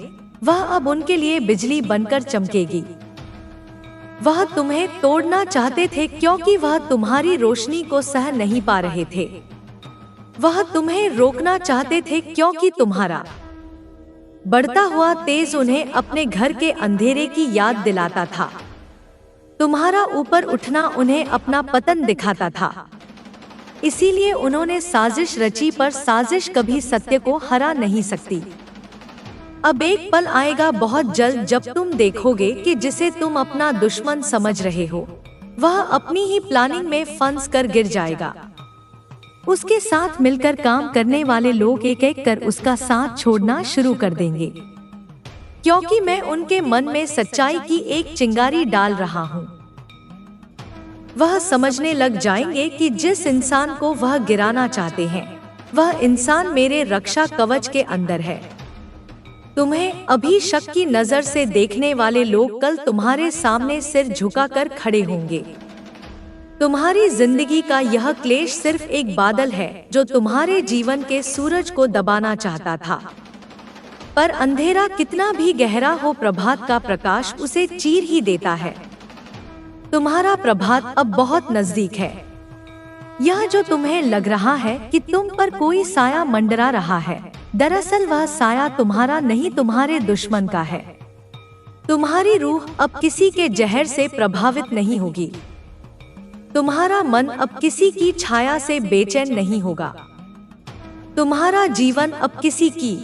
[SPEAKER 1] वह अब उनके लिए बिजली बनकर चमकेगी। वह तुम्हें तोड़ना चाहते थे क्योंकि वह तुम्हारी रोशनी को सह नहीं पा रहे थे। वह तुम्हें रोकना चाहते थे क्योंकि तुम्हारा बढ़ता हुआ तेज उन्हें अपने घर के अंधेरे की याद दिलाता था। तुम्हारा ऊपर उठना उन्हें अपना पतन दिखाता था। इसीलिए उन्होंने साजिश रची, पर साजिश कभी सत्य को हरा नहीं सकती। अब एक पल आएगा बहुत जल्द जब तुम देखोगे कि जिसे तुम अपना दुश्मन समझ रहे हो, वह अपनी ही प्लानिंग में फंस कर गिर जाएगा। उसके साथ मिलकर काम करने वाले लोग एक एक कर उसका साथ छोड़ना शुरू कर देंगे, क्योंकि मैं उनके मन में सच्चाई की एक चिंगारी डाल रहा हूँ। वह समझने लग जाएंगे कि जिस इंसान को वह गिराना चाहते हैं, वह इंसान मेरे रक्षा कवच के अंदर है। तुम्हें अभी शक की नजर से देखने वाले लोग कल तुम्हारे सामने सिर झुकाकर खड़े होंगे। तुम्हारी जिंदगी का यह क्लेश सिर्फ एक बादल है जो तुम्हारे जीवन के सूरज को दबाना चाहता था, पर अंधेरा कितना भी गहरा हो, प्रभात का प्रकाश उसे चीर ही देता है। तुम्हारा प्रभात अब बहुत नजदीक है। यह जो तुम्हें लग रहा है कि तुम पर कोई साया मंडरा रहा है, दरअसल वह साया तुम्हारा नहीं, तुम्हारे दुश्मन का है। तुम्हारी रूह अब किसी के जहर से प्रभावित नहीं होगी। तुम्हारा मन अब किसी की छाया से बेचैन नहीं होगा। तुम्हारा जीवन अब किसी की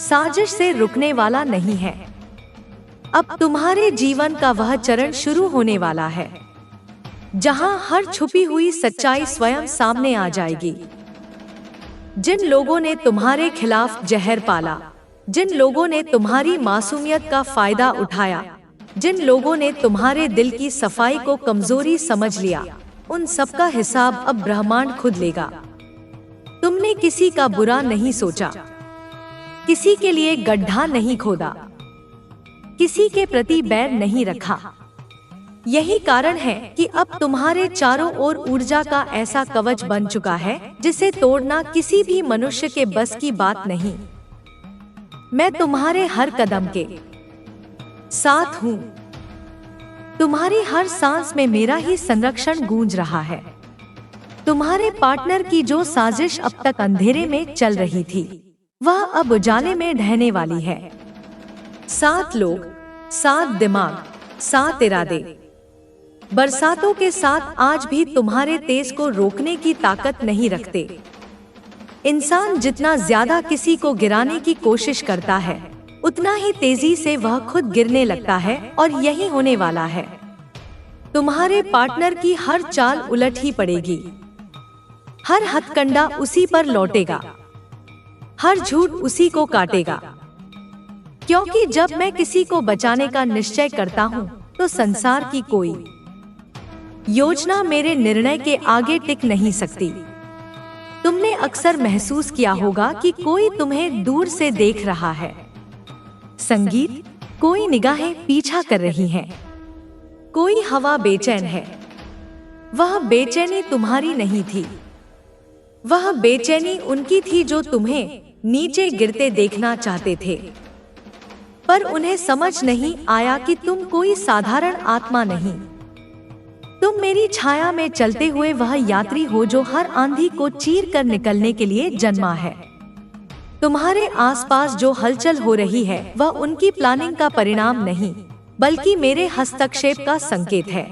[SPEAKER 1] साजिश से रुकने वाला नहीं है। अब तुम्हारे जीवन का वह चरण शुरू होने वाला है जहां हर छुपी हुई सच्चाई स्वयं सामने आ जाएगी। जिन लोगों ने तुम्हारे खिलाफ जहर पाला, जिन लोगों ने तुम्हारी मासूमियत का फायदा उठाया, जिन लोगों ने तुम्हारे दिल की सफाई को कमजोरी समझ लिया, उन सब का हिसाब अब ब्रह्मांड खुद लेगा। तुमने किसी का बुरा नहीं सोचा, किसी के लिए गड्ढा नहीं खोदा, किसी के प्रति बैर नहीं रखा। यही कारण है कि अब तुम्हारे चारों ओर ऊर्जा का ऐसा कवच बन चुका है जिसे तोड़ना किसी भी मनुष्य के बस की बात नहीं। मैं तुम्हारे हर कदम के साथ हूँ। तुम्हारी हर सांस में मेरा ही संरक्षण गूंज रहा है। तुम्हारे पार्टनर की जो साजिश अब तक अंधेरे में चल रही थी, वह अब उजाले में ढहने वाली है। 7 लोग, 7 दिमाग, 7 इरादे। बरसातों के साथ आज भी तुम्हारे तेज को रोकने की ताकत नहीं रखते। इंसान जितना ज्यादा किसी को गिराने की कोशिश करता है, उतना ही तेजी से वह खुद गिरने लगता है, और यही होने वाला है। तुम्हारे पार्टनर की हर चाल उलट ही पड़ेगी। हर हथकंडा उसी पर लौटेगा, हर झूठ उसी को काटेगा। क्योंकि जब मैं किसी को बचाने का निश्चय करता हूँ, तो संसार की कोई योजना मेरे निर्णय के आगे टिक नहीं सकती। तुमने अक्सर महसूस किया होगा कि कोई तुम्हें दूर से देख रहा है। संगीत, कोई निगाहें पीछा कर रही हैं। कोई हवा बेचैन है। वह बेचैनी तुम्हारी नहीं थी। वह बेचैनी उनकी थी जो तुम्हें नीचे गिरते देखना चाहते थे। पर उन्हें समझ नहीं आया कि तुम कोई साधारण आत्मा नहीं। तुम मेरी छाया में चलते हुए वह यात्री हो जो हर आंधी को चीर कर निकलने के लिए जन्मा है। तुम्हारे आसपास जो हलचल हो रही है, वह उनकी प्लानिंग का परिणाम नहीं, बल्कि मेरे हस्तक्षेप का संकेत है।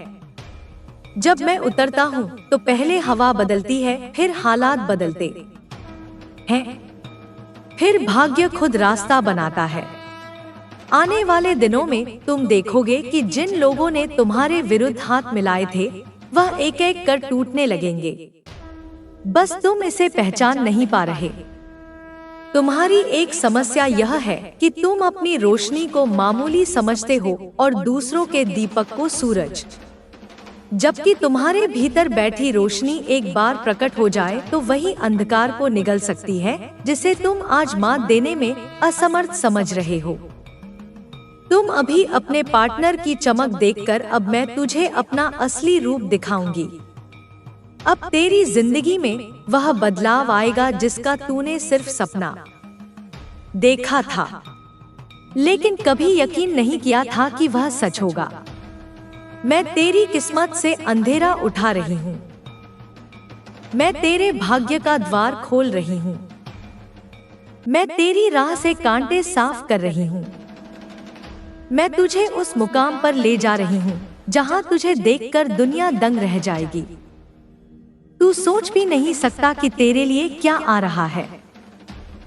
[SPEAKER 1] जब मैं उतरता हूँ, तो पहले हवा बदलती है, फिर हालात बदलते हैं, फिर भाग्य खुद रास्ता बनाता है। आने वाले दिनों में तुम देखोगे कि जिन लोगों ने तुम्हारे विरुद्ध हाथ मिलाए थे, वह एक एक कर टूटने लगेंगे। बस तुम इसे पहचान नहीं पा रहे। तुम्हारी एक समस्या यह है कि तुम अपनी रोशनी को मामूली समझते हो और दूसरों के दीपक को सूरज। जबकि तुम्हारे भीतर बैठी रोशनी एक बार प्रकट हो जाए, तो वही अंधकार को निगल सकती है, जिसे तुम आज मात देने में असमर्थ समझ रहे हो। तुम अभी अपने पार्टनर की चमक देखकर अब मैं तुझे अपना असली रूप दिखाऊंगी। अब तेरी जिंदगी में वह बदलाव आएगा जिसका तूने सिर्फ सपना देखा था, लेकिन कभी यकीन नहीं किया था कि वह सच होगा। मैं तेरी किस्मत से अंधेरा उठा रही हूँ। मैं तेरे भाग्य का द्वार खोल रही हूँ। मैं तेरी राह से कांटे साफ कर रही हूँ। मैं तुझे उस मुकाम पर ले जा रही हूँ जहाँ तुझे देखकर दुनिया दंग रह जाएगी। तू सोच भी नहीं सकता कि तेरे लिए क्या आ रहा है।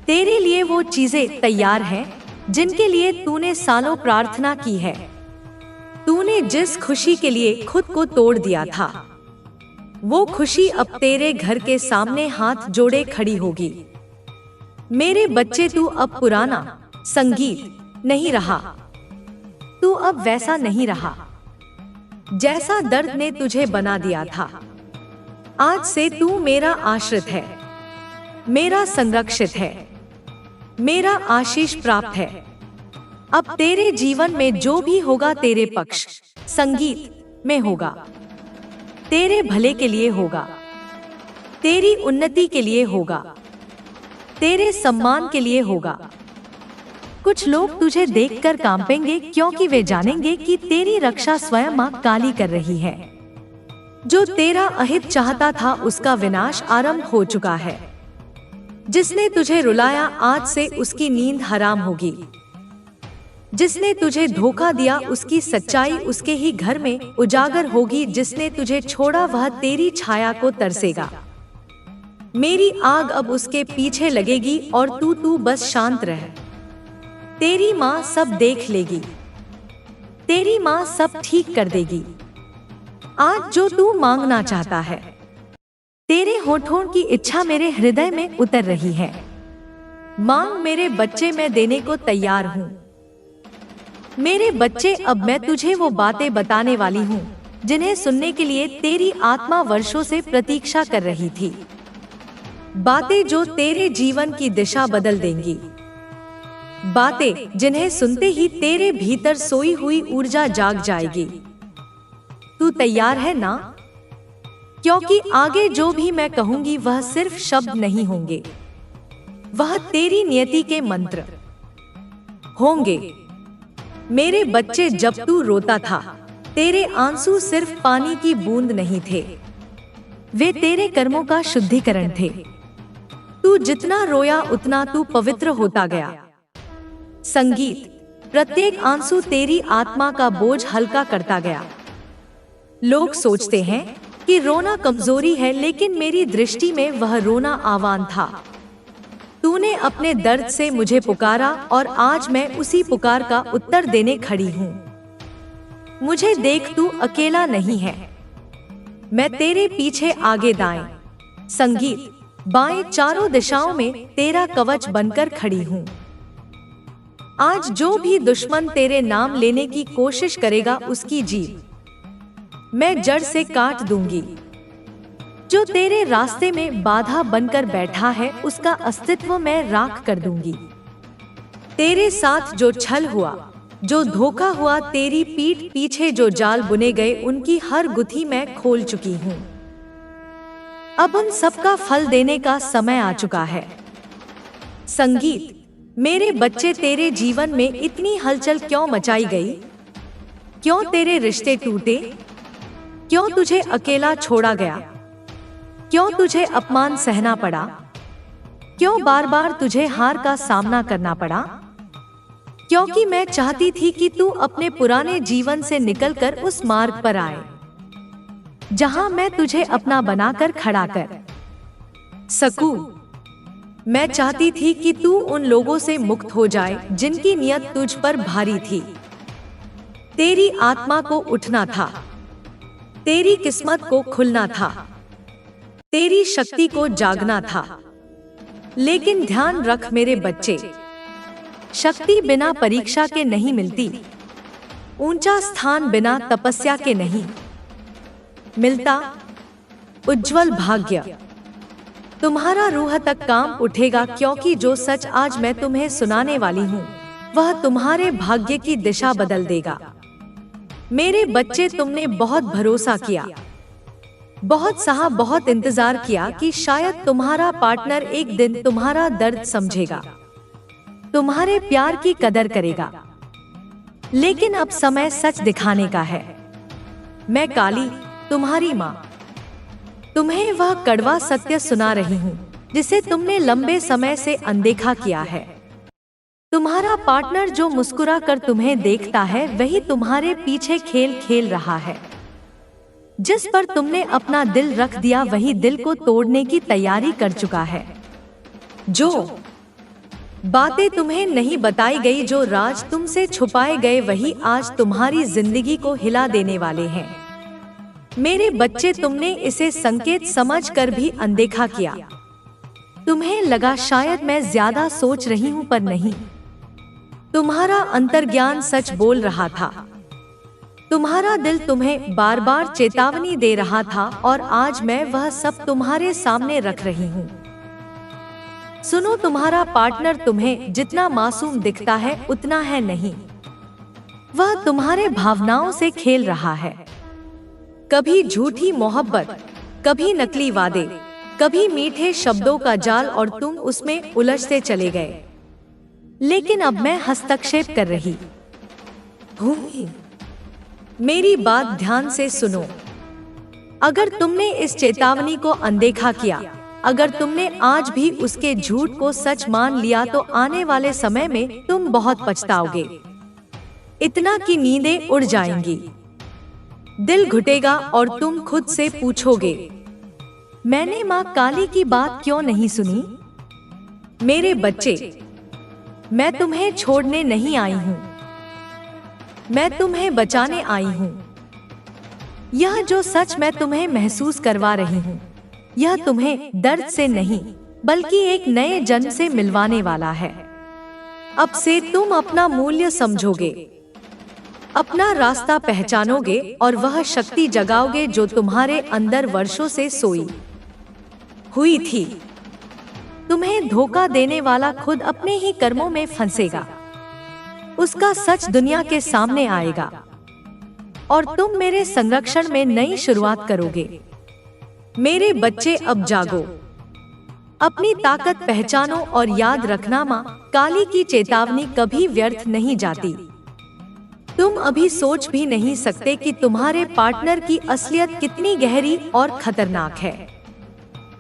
[SPEAKER 1] तेरे लिए वो चीजें तैयार हैं जिनके लिए तूने सालों प्रार्थना की है। तूने जिस खुशी के लिए खुद को तोड़ दिया था, वो खुशी अब तेरे घर के सामने हाथ जोड़े खड़ी होगी। मेरे बच्चे, तू अब पुराना संगीत नहीं रहा। तू अब वैसा नहीं रहा जैसा दर्द ने तुझे बना दिया था। आज से तू मेरा आश्रित है, मेरा संरक्षित है, मेरा आशीष प्राप्त है। अब तेरे जीवन में जो भी होगा तेरे पक्ष संगीत में होगा, तेरे भले के लिए होगा, तेरी उन्नति के लिए होगा, तेरे सम्मान के लिए होगा। कुछ लोग तुझे देखकर कांपेंगे क्योंकि वे जानेंगे कि तेरी रक्षा स्वयं मां काली कर रही है। जो तेरा अहित चाहता था उसका विनाश आरंभ हो चुका है। जिसने तुझे रुलाया आज से उसकी नींद हराम होगी। जिसने तुझे धोखा दिया उसकी सच्चाई उसके ही घर में उजागर होगी। जिसने तुझे छोड़ा वह तेरी छाया को तरसेगा। मेरी आग अब उसके पीछे लगेगी और तू बस शांत रह। तेरी माँ सब देख लेगी। तेरी माँ सब ठीक कर देगी। आज जो तू मांगना चाहता है, तेरे होठों की इच्छा मेरे हृदय में उतर रही है। मांग मेरे बच्चे, मैं देने को तैयार हूँ। मेरे बच्चे, अब मैं तुझे वो बातें बताने वाली हूँ जिन्हें सुनने के लिए तेरी आत्मा वर्षों से प्रतीक्षा कर रही थी। बातें जो तेरे जीवन की दिशा बदल देंगी। बातें जिन्हें सुनते ही तेरे भीतर सोई हुई ऊर्जा जाग जाएगी। तू तैयार है ना? क्योंकि आगे जो भी मैं कहूंगी वह सिर्फ शब्द नहीं होंगे, वह तेरी नियति के मंत्र, होंगे। मेरे बच्चे, जब तू रोता था, तेरे आंसू सिर्फ पानी की बूंद नहीं थे, वे तेरे कर्मों का शुद्धिकरण थे। तू जितना रोया उतना तू पवित्र होता गया। संगीत, प्रत्येक आंसू तेरी आत्मा का बोझ हल्का करता गया। लोग सोचते हैं कि रोना कमजोरी है, लेकिन मेरी दृष्टि में वह रोना आह्वान था। तूने अपने दर्द से मुझे पुकारा और आज मैं उसी पुकार का उत्तर देने खड़ी हूँ। मुझे देख, तू अकेला नहीं है, मैं तेरे पीछे आगे दाएं, संगीत, बाएं, चारों दिशाओं में तेरा कवच बनकर खड़ी हूँ। आज जो भी दुश्मन तेरे नाम लेने की कोशिश करेगा, उसकी जीभ मैं जड़ से काट दूंगी। जो तेरे रास्ते में बाधा बनकर बैठा है, उसका अस्तित्व मैं राख कर दूंगी। तेरे साथ जो छल हुआ, जो धोखा हुआ, तेरी पीठ पीछे जो जाल बुने गए, उनकी हर गुत्थी मैं खोल चुकी हूँ। अब उन सबका फल देने का समय आ चुका है। संगीत, मेरे बच्चे, तेरे जीवन में इतनी हलचल क्यों मचाई गई? क्यों तेरे रिश्ते टूटे? क्यों तुझे अकेला छोड़ा गया? क्यों तुझे अपमान सहना पड़ा? क्यों बार बार तुझे हार का सामना करना पड़ा? क्योंकि मैं चाहती थी कि तू अपने पुराने जीवन से निकलकर उस मार्ग पर आए जहां मैं तुझे अपना बनाकर खड़ा कर सकूं। मैं चाहती थी कि तू उन लोगों से मुक्त हो जाए जिनकी नियत तुझ पर भारी थी। तेरी आत्मा को उठना था, तेरी किस्मत को खुलना था, तेरी शक्ति को जागना था। लेकिन ध्यान रख मेरे बच्चे, शक्ति बिना परीक्षा के नहीं मिलती, ऊंचा स्थान बिना तपस्या के नहीं मिलता, उज्जवल भाग्य तुम्हारा रूह तक काम उठेगा, क्योंकि जो सच आज मैं तुम्हें सुनाने वाली हूँ, वह तुम्हारे भाग्य की दिशा बदल देगा। मेरे बच्चे, तुमने बहुत भरोसा किया, बहुत सहा, बहुत इंतजार किया कि शायद तुम्हारा पार्टनर एक दिन तुम्हारा दर्द समझेगा, तुम्हारे प्यार की कदर करेगा। लेकिन अब समय सच दिखाने का है। मैं काली, तुम्हारी माँ, तुम्हें वह कड़वा सत्य सुना रही हूँ जिसे तुमने लंबे समय से अनदेखा किया है। तुम्हारा पार्टनर जो मुस्कुरा कर तुम्हें देखता है, वही तुम्हारे पीछे खेल खेल रहा है। जिस पर तुमने अपना दिल रख दिया, वही दिल को तोड़ने की तैयारी कर चुका है। जो बातें तुम्हें नहीं बताई गई, जो राज तुमसे छुपाए गए, वही आज तुम्हारी जिंदगी को हिला देने वाले हैं। मेरे बच्चे, तुमने इसे संकेत समझकर भी अनदेखा किया। तुम्हें लगा शायद मैं ज्यादा सोच रही हूँ, पर नहीं। तुम्हारा अंतर्ज्ञान सच बोल रहा था। तुम्हारा दिल तुम्हें बार बार चेतावनी दे रहा था, और आज मैं वह सब तुम्हारे सामने रख रही हूँ। सुनो, तुम्हारा पार्टनर तुम्हें जितना मासूम दिखता है, उतना है नहीं। वह तुम्हारे भावनाओं से खेल रहा है। कभी झूठी मोहब्बत, कभी नकली वादे, कभी मीठे शब्दों का जाल, और तुम उसमें उलझते चले गए। लेकिन अब मैं हस्तक्षेप कर रही हूँ। मेरी बात ध्यान से सुनो। अगर तुमने इस चेतावनी को अनदेखा किया, अगर तुमने आज भी उसके झूठ को सच मान लिया, तो आने वाले समय में तुम बहुत पछताओगे। इतना कि नींदें उड़ जाएंगी, दिल घुटेगा, और तुम खुद से पूछोगे, मैंने माँ काली की बात क्यों नहीं सुनी? मेरे बच्चे, मैं तुम्हें छोड़ने नहीं आई हूँ, मैं तुम्हें बचाने आई हूँ। यह जो सच मैं तुम्हें महसूस करवा रही हूँ, यह तुम्हें दर्द से नहीं, बल्कि एक नए जन्म से मिलवाने वाला है। अब से तुम अपना मूल्य समझोगे, अपना रास्ता पहचानोगे, और वह शक्ति जगाओगे जो तुम्हारे अंदर वर्षों से सोई हुई थी। तुम्हें धोखा देने वाला खुद अपने ही कर्मों में फंसेगा। उसका सच दुनिया के सामने आएगा, और तुम मेरे संरक्षण में नई शुरुआत करोगे। मेरे बच्चे, अब जागो, अपनी ताकत पहचानो और याद रखना, माँ काली की चेतावनी कभी व्यर्थ नहीं जाती। तुम अभी सोच भी नहीं सकते कि तुम्हारे पार्टनर की असलियत कितनी गहरी और खतरनाक है।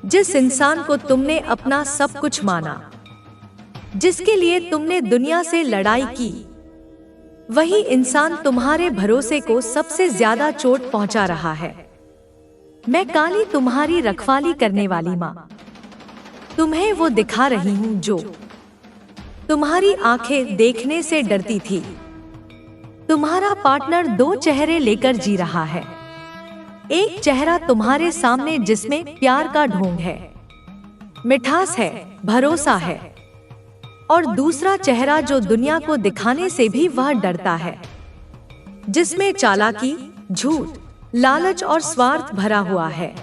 [SPEAKER 1] जिस इंसान को तुमने अपना सब कुछ माना, जिसके लिए तुमने दुनिया से लड़ाई की, वही इंसान तुम्हारे भरोसे को सबसे ज्यादा चोट पहुंचा रहा है। मैं काली तुम्हारी रखवाली करने वाली माँ तुम्हें वो दिखा रही हूँ जो तुम्हारी आंखें देखने से डरती थी। तुम्हारा पार्टनर दो चेहरे लेकर जी रहा है। एक चेहरा तुम्हारे सामने जिसमें प्यार का ढोंग है, मिठास है, भरोसा है, और दूसरा चेहरा जो दुनिया को दिखाने से भी वह डरता है, जिसमें चालाकी, झूठ, लालच और स्वार्थ भरा हुआ है।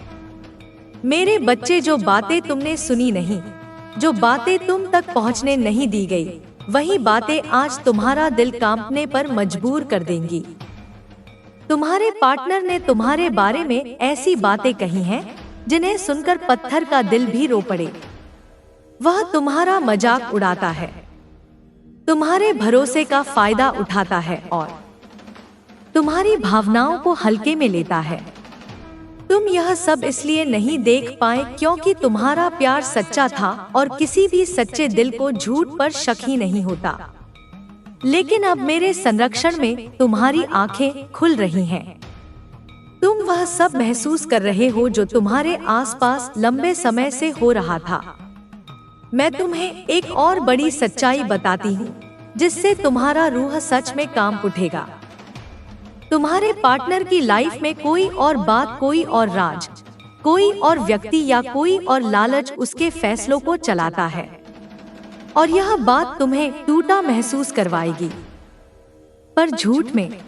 [SPEAKER 1] मेरे बच्चे, जो बातें तुमने सुनी नहीं, जो बातें तुम तक पहुंचने नहीं दी गई, वही बातें आज तुम्हारा दिल कांपने पर मजबूर कर देंगी। तुम्हारे पार्टनर ने तुम्हारे बारे में ऐसी बातें कही हैं जिन्हें सुनकर पत्थर का दिल भी रो पड़े। वह तुम्हारा मजाक उड़ाता है, तुम्हारे भरोसे का फायदा उठाता है और तुम्हारी भावनाओं को हल्के में लेता है। तुम यह सब इसलिए नहीं देख पाए क्योंकि तुम्हारा प्यार सच्चा था और किसी भी सच्चे दिल को झूठ पर शक ही नहीं होता। लेकिन अब मेरे संरक्षण में तुम्हारी आंखें खुल रही हैं। तुम वह सब महसूस कर रहे हो जो तुम्हारे आसपास लंबे समय से हो रहा था। मैं तुम्हें एक और बड़ी सच्चाई बताती हूँ जिससे तुम्हारा रूह सच में कांप उठेगा। तुम्हारे पार्टनर की लाइफ में कोई और बात, कोई और राज, कोई और व्यक्ति या कोई और लालच उसके फैसलों को चलाता है, और यह बात तुम्हें टूटा महसूस करवाएगी। पर झूठ में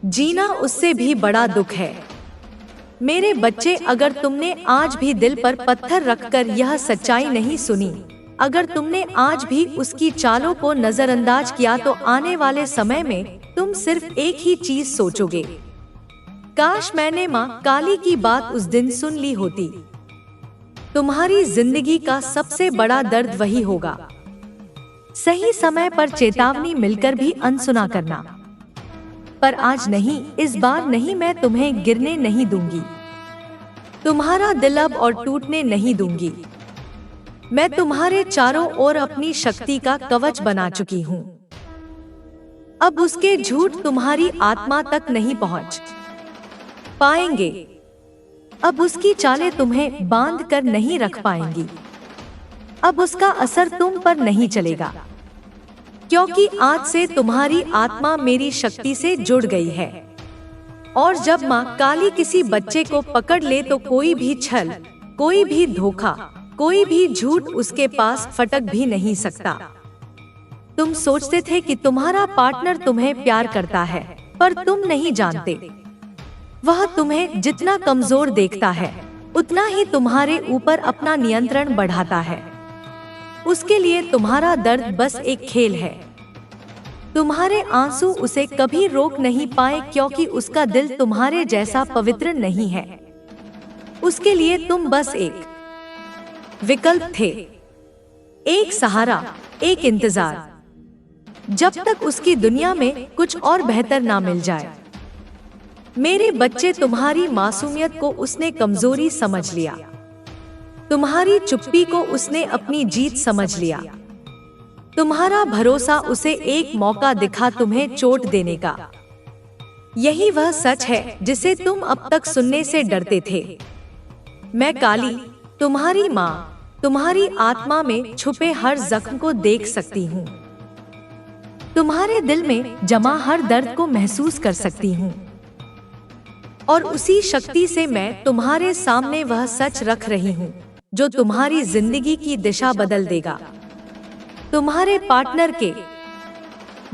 [SPEAKER 1] जीना उससे भी बड़ा दुख है। मेरे बच्चे, अगर तुमने आज भी दिल पर पत्थर रखकर यह सच्चाई नहीं सुनी, अगर तुमने आज भी उसकी चालों को नजरअंदाज किया, तो आने वाले समय में तुम सिर्फ एक ही चीज सोचोगे, काश मैंने माँ काली की बात उस दिन सुन ली होती। तुम्हारी जिंदगी का सबसे बड़ा दर्द वही होगा, सही समय पर चेतावनी मिलकर भी अनसुना करना। पर आज नहीं, इस बार नहीं, मैं तुम्हें गिरने नहीं दूंगी, तुम्हारा दिल अब और टूटने नहीं दूंगी। मैं तुम्हारे चारों ओर अपनी शक्ति का कवच बना चुकी हूँ। अब उसके झूठ तुम्हारी आत्मा तक नहीं पहुँच पाएंगे। अब उसकी चालें तुम्हें बांध कर नहीं रख पाएंगी। अब उसका असर तुम पर नहीं चलेगा, क्योंकि आज से तुम्हारी आत्मा मेरी शक्ति से जुड़ गई है। और जब माँ काली किसी बच्चे को पकड़ ले तो कोई भी छल, कोई भी धोखा, कोई भी झूठ उसके पास फटक भी नहीं सकता। तुम सोचते थे कि तुम्हारा पार्टनर तुम्हें प्यार करता है, पर तुम नहीं जानते, वह तुम्हें जितना कमजोर देखता है उतना ही तुम्हारे ऊपर अपना नियंत्रण बढ़ाता है। उसके लिए तुम्हारा दर्द बस एक खेल है। तुम्हारे आंसू उसे कभी रोक नहीं पाए, क्योंकि उसका दिल तुम्हारे जैसा पवित्र नहीं है। उसके लिए तुम बस एक विकल्प थे, एक सहारा, एक इंतजार, जब तक उसकी दुनिया में कुछ और बेहतर ना मिल जाए। मेरे बच्चे, तुम्हारी मासूमियत को उसने कमजोरी समझ लिया, तुम्हारी चुप्पी को उसने अपनी जीत समझ लिया। तुम्हारा भरोसा उसे एक मौका दिखा तुम्हें चोट देने का। यही वह सच है जिसे तुम अब तक सुनने से डरते थे। मैं काली, तुम्हारी माँ, तुम्हारी आत्मा में छुपे हर जख्म को देख सकती हूँ, तुम्हारे दिल में जमा हर दर्द को महसूस कर सकती हूँ, और उसी शक्ति से मैं तुम्हारे सामने वह सच रख रही हूँ जो तुम्हारी जिंदगी की दिशा बदल देगा। तुम्हारे पार्टनर के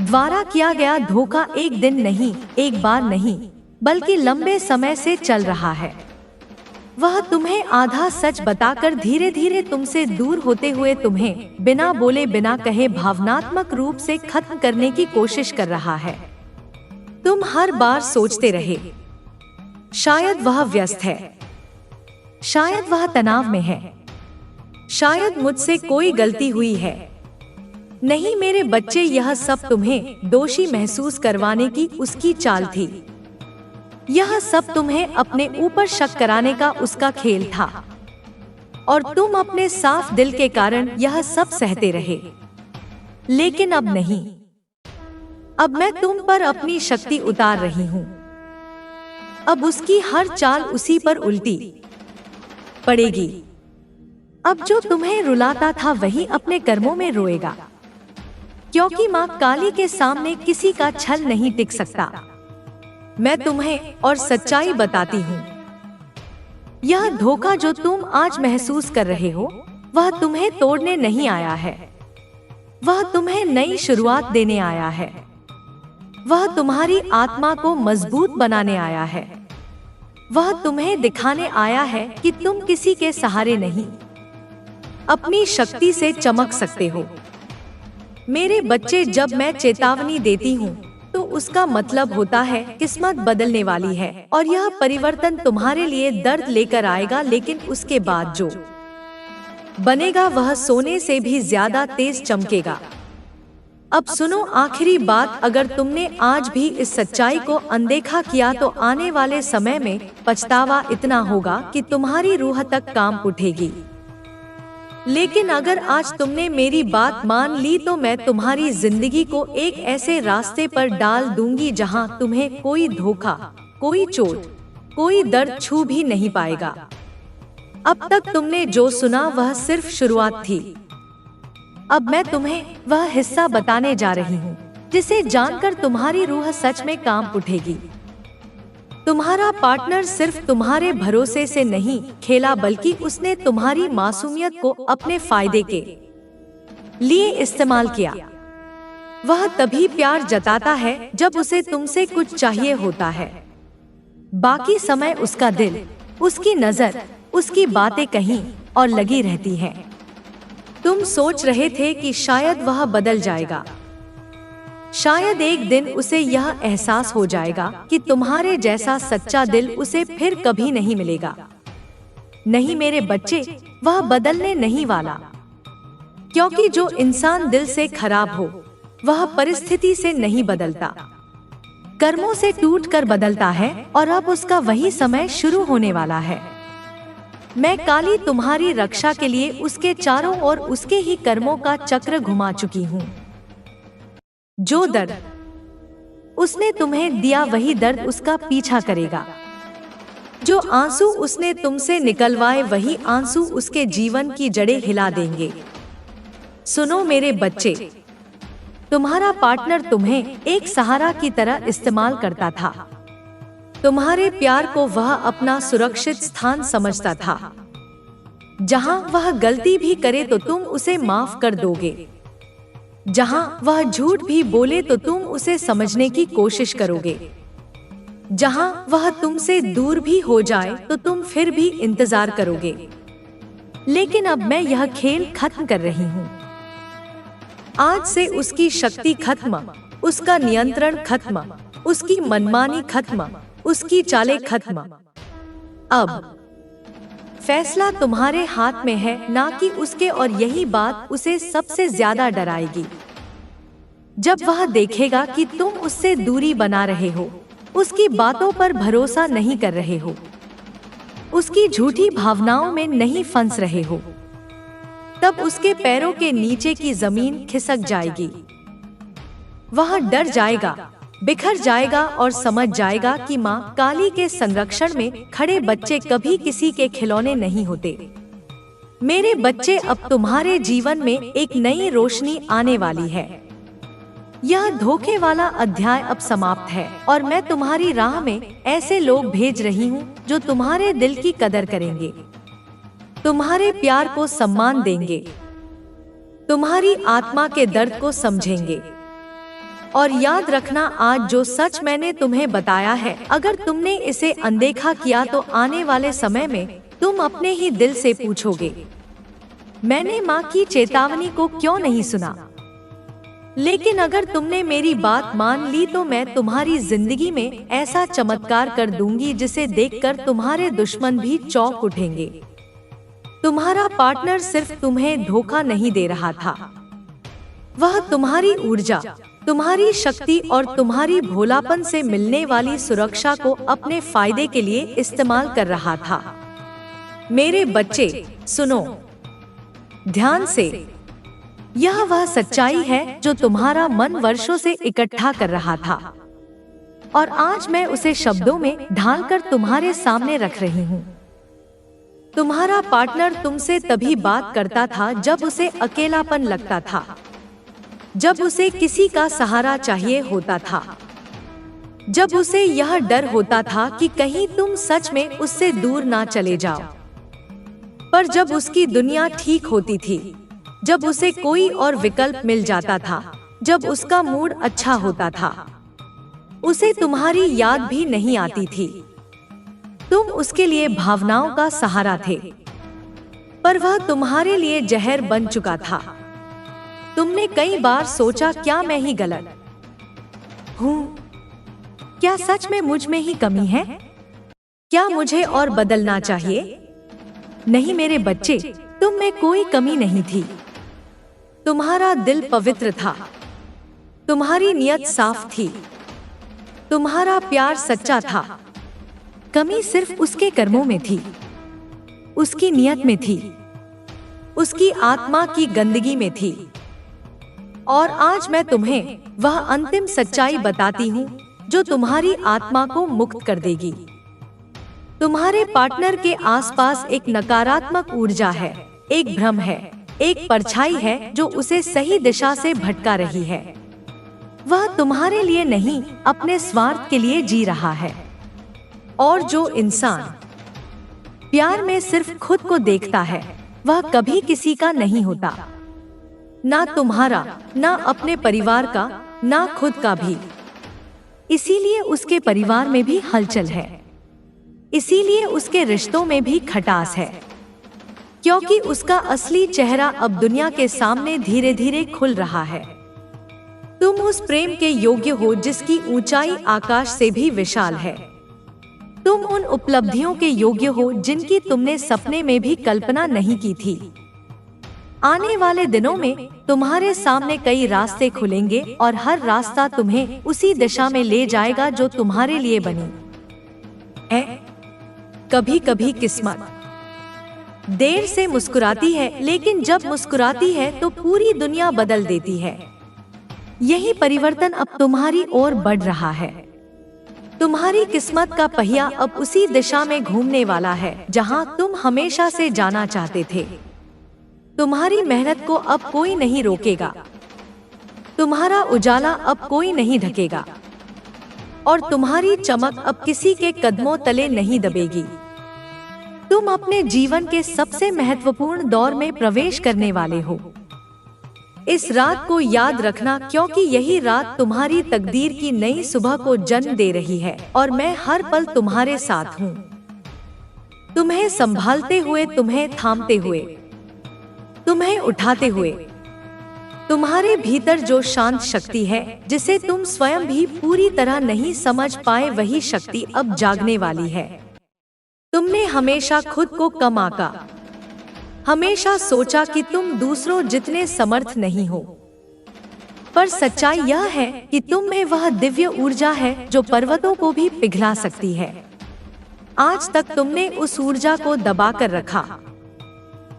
[SPEAKER 1] द्वारा किया गया धोखा एक दिन नहीं, एक बार नहीं, बल्कि लंबे समय से चल रहा है। वह तुम्हें आधा सच बताकर धीरे धीरे तुमसे दूर होते हुए तुम्हें बिना बोले बिना कहे भावनात्मक रूप से खत्म करने की कोशिश कर रहा है। तुम हर बार सोचते रहे, शायद वह व्यस्त है, शायद वह तनाव में है, शायद मुझसे कोई गलती हुई है। नहीं मेरे बच्चे, यह सब तुम्हें दोषी महसूस करवाने की उसकी चाल थी। यह सब तुम्हें अपने ऊपर शक कराने का उसका खेल था और तुम अपने साफ दिल के कारण यह सब सहते रहे। लेकिन अब नहीं, अब मैं तुम पर अपनी शक्ति उतार रही हूँ। अब उसकी हर चाल उसी पर उल्टी पड़ेगी। अब जो तुम्हें रुलाता था वही अपने कर्मों में रोएगा, क्योंकि माँ काली के सामने किसी का छल नहीं टिक सकता। मैं तुम्हें और सच्चाई बताती हूँ। यह धोखा जो तुम आज महसूस कर रहे हो, वह तुम्हें तोड़ने नहीं आया है, वह तुम्हें नई शुरुआत देने आया है। वह तुम्हारी आत्मा को मजबूत बनाने आया है। वह तुम्हें दिखाने आया है कि तुम किसी के सहारे नहीं, अपनी शक्ति से चमक सकते हो। मेरे बच्चे, जब मैं चेतावनी देती हूँ तो उसका मतलब होता है किस्मत बदलने वाली है और यह परिवर्तन तुम्हारे लिए दर्द लेकर आएगा, लेकिन उसके बाद जो बनेगा वह सोने से भी ज्यादा तेज चमकेगा। अब सुनो आखिरी बात, अगर तुमने आज भी इस सच्चाई को अनदेखा किया तो आने वाले समय में पछतावा इतना होगा कि तुम्हारी रूह तक कांप उठेगी। लेकिन अगर आज तुमने मेरी बात मान ली तो मैं तुम्हारी जिंदगी को एक ऐसे रास्ते पर डाल दूंगी जहां तुम्हें कोई धोखा, कोई चोट, कोई दर्द छू भी नहीं पाएगा। अब तक तुमने जो सुना वह सिर्फ शुरुआत थी। अब मैं तुम्हें वह हिस्सा बताने जा रही हूँ जिसे जानकर तुम्हारी रूह सच में कांप उठेगी। तुम्हारा पार्टनर सिर्फ तुम्हारे भरोसे से नहीं खेला, बल्कि उसने तुम्हारी मासूमियत को अपने फायदे के लिए इस्तेमाल किया। वह तभी प्यार जताता है जब उसे तुमसे कुछ चाहिए होता है। बाकी समय उसका दिल, उसकी नजर, उसकी बातें कहीं और लगी रहती हैं। तुम सोच रहे थे कि शायद वह बदल जाएगा, शायद एक दिन उसे यह एहसास हो जाएगा कि तुम्हारे जैसा सच्चा दिल उसे फिर कभी नहीं मिलेगा। नहीं मेरे बच्चे, वह बदलने नहीं वाला, क्योंकि जो इंसान दिल से खराब हो वह परिस्थिति से नहीं बदलता, कर्मों से टूटकर बदलता है। और अब उसका वही समय शुरू होने वाला है। मैं काली तुम्हारी रक्षा के लिए उसके चारों ओर उसके ही कर्मों का चक्र घुमा चुकी हूँ। जो दर्द उसने तुम्हें दिया वही दर्द उसका पीछा करेगा। जो आंसू उसने तुमसे निकलवाए वही आंसू उसके जीवन की जड़ें हिला देंगे। सुनो मेरे बच्चे, तुम्हारा पार्टनर तुम्हें एक सहारा की तरह इस्तेमाल करता था। तुम्हारे प्यार को वह अपना सुरक्षित स्थान समझता था। जहां वह गलती भी करे तो तुम उसे माफ कर दोगे, जहां वह झूठ भी बोले तो तुम उसे समझने की कोशिश करोगे, जहां वह तुमसे दूर भी हो जाए तो तुम फिर भी इंतजार करोगे। लेकिन अब मैं यह खेल खत्म कर रही हूँ। आज से उसकी शक्ति खत्म, उसका नियंत्रण खत्म, उसकी मनमानी खत्म, उसकी चालें खत्म। अब फैसला तुम्हारे हाथ में है, ना कि उसके, और यही बात उसे सबसे ज्यादा डराएगी। जब वह देखेगा कि तुम उससे दूरी बना रहे हो, उसकी बातों पर भरोसा नहीं कर रहे हो, उसकी झूठी भावनाओं में नहीं फंस रहे हो, तब उसके पैरों के नीचे की जमीन खिसक जाएगी। वह डर जाएगा, बिखर जाएगा और समझ जाएगा कि माँ काली के संरक्षण में खड़े बच्चे कभी किसी के खिलौने नहीं होते। मेरे बच्चे, अब तुम्हारे जीवन में एक नई रोशनी आने वाली है। यह धोखे वाला अध्याय अब समाप्त है और मैं तुम्हारी राह में ऐसे लोग भेज रही हूँ जो तुम्हारे दिल की कदर करेंगे, तुम्हारे प्यार को सम्मान देंगे, तुम्हारी आत्मा के दर्द को समझेंगे। और याद रखना, आज जो सच मैंने तुम्हें बताया है, अगर तुमने इसे अनदेखा किया तो आने वाले समय में तुम अपने ही दिल से पूछोगे, मैंने माँ की चेतावनी को क्यों नहीं सुना। लेकिन अगर तुमने मेरी बात मान ली तो मैं तुम्हारी जिंदगी में ऐसा चमत्कार कर दूंगी जिसे देखकर तुम्हारे दुश्मन भी चौंक उठेंगे। तुम्हारा पार्टनर सिर्फ तुम्हें धोखा नहीं दे रहा था, वह तुम्हारी ऊर्जा, तुम्हारी शक्ति और तुम्हारी भोलापन से मिलने वाली सुरक्षा को अपने फायदे के लिए इस्तेमाल कर रहा था। मेरे बच्चे सुनो ध्यान से, यह वह सच्चाई है जो तुम्हारा मन वर्षों से इकट्ठा कर रहा था, और आज मैं उसे शब्दों में ढालकर तुम्हारे सामने रख रही हूँ। तुम्हारा पार्टनर तुमसे तभी बात करता था जब उसे अकेलापन लगता था, जब उसे किसी का सहारा चाहिए होता था, जब उसे यह डर होता था कि कहीं तुम सच में उससे दूर ना चले जाओ। पर जब उसकी दुनिया ठीक होती थी, जब उसे कोई और विकल्प मिल जाता था, जब उसका मूड अच्छा होता था, उसे तुम्हारी याद भी नहीं आती थी। तुम उसके लिए भावनाओं का सहारा थे, पर वह तुम्हारे लिए जहर बन चुका था। तुमने कई बार सोचा, क्या मैं ही गलत हूँ? क्या सच में मुझ में ही कमी है? क्या मुझे और बदलना चाहिए? नहीं मेरे बच्चे, तुम में कोई कमी नहीं थी। तुम्हारा दिल पवित्र था, तुम्हारी नीयत साफ थी, तुम्हारा प्यार सच्चा था। कमी सिर्फ उसके कर्मों में थी, उसकी नीयत में थी, उसकी आत्मा की गंदगी में थी। और आज मैं तुम्हें वह अंतिम सच्चाई बताती हूँ जो तुम्हारी आत्मा को मुक्त कर देगी। तुम्हारे पार्टनर के आसपास एक नकारात्मक ऊर्जा है, एक भ्रम है, एक परछाई है जो उसे सही दिशा से भटका रही है। वह तुम्हारे लिए नहीं, अपने स्वार्थ के लिए जी रहा है। और जो इंसान प्यार में सिर्फ खुद को देखता है, वह कभी किसी का नहीं होता, ना तुम्हारा, ना अपने परिवार का, ना खुद का भी। इसीलिए उसके परिवार में भी हलचल है, इसीलिए उसके रिश्तों में भी खटास है, क्योंकि उसका असली चेहरा अब दुनिया के सामने धीरे धीरे खुल रहा है। तुम उस प्रेम के योग्य हो जिसकी ऊंचाई आकाश से भी विशाल है। तुम उन उपलब्धियों के योग्य हो जिनकी तुमने सपने में भी कल्पना नहीं की थी। आने वाले दिनों में तुम्हारे सामने कई रास्ते खुलेंगे और हर रास्ता तुम्हें उसी दिशा में ले जाएगा जो तुम्हारे लिए बनी है। कभी कभी किस्मत देर से मुस्कुराती है, लेकिन जब मुस्कुराती है तो पूरी दुनिया बदल देती है। यही परिवर्तन अब तुम्हारी ओर बढ़ रहा है। तुम्हारी किस्मत का पहिया अब उसी दिशा में घूमने वाला है जहां तुम हमेशा से जाना चाहते थे। तुम्हारी मेहनत को अब कोई नहीं रोकेगा, तुम्हारा उजाला अब कोई नहीं ढकेगा, और तुम्हारी चमक अब किसी के कदमों तले नहीं दबेगी। तुम अपने जीवन के सबसे महत्वपूर्ण दौर में प्रवेश करने वाले हो। इस रात को याद रखना, क्योंकि यही रात तुम्हारी तकदीर की नई सुबह को जन्म दे रही है, और मैं हर पल तुम्हारे साथ हूँ। तुम्हें संभालते हुए, तुम्हें थामते हुए, तुम्हें उठाते हुए। तुम्हारे भीतर जो शांत शक्ति है, जिसे तुम स्वयं भी पूरी तरह नहीं समझ पाए, वही शक्ति अब जागने वाली है। तुमने हमेशा खुद को कम आंका, हमेशा सोचा कि तुम दूसरों जितने समर्थ नहीं हो, पर सच्चाई यह है कि तुम में वह दिव्य ऊर्जा है जो पर्वतों को भी पिघला सकती है। आज तक तुमने उस ऊर्जा को दबाकर रखा,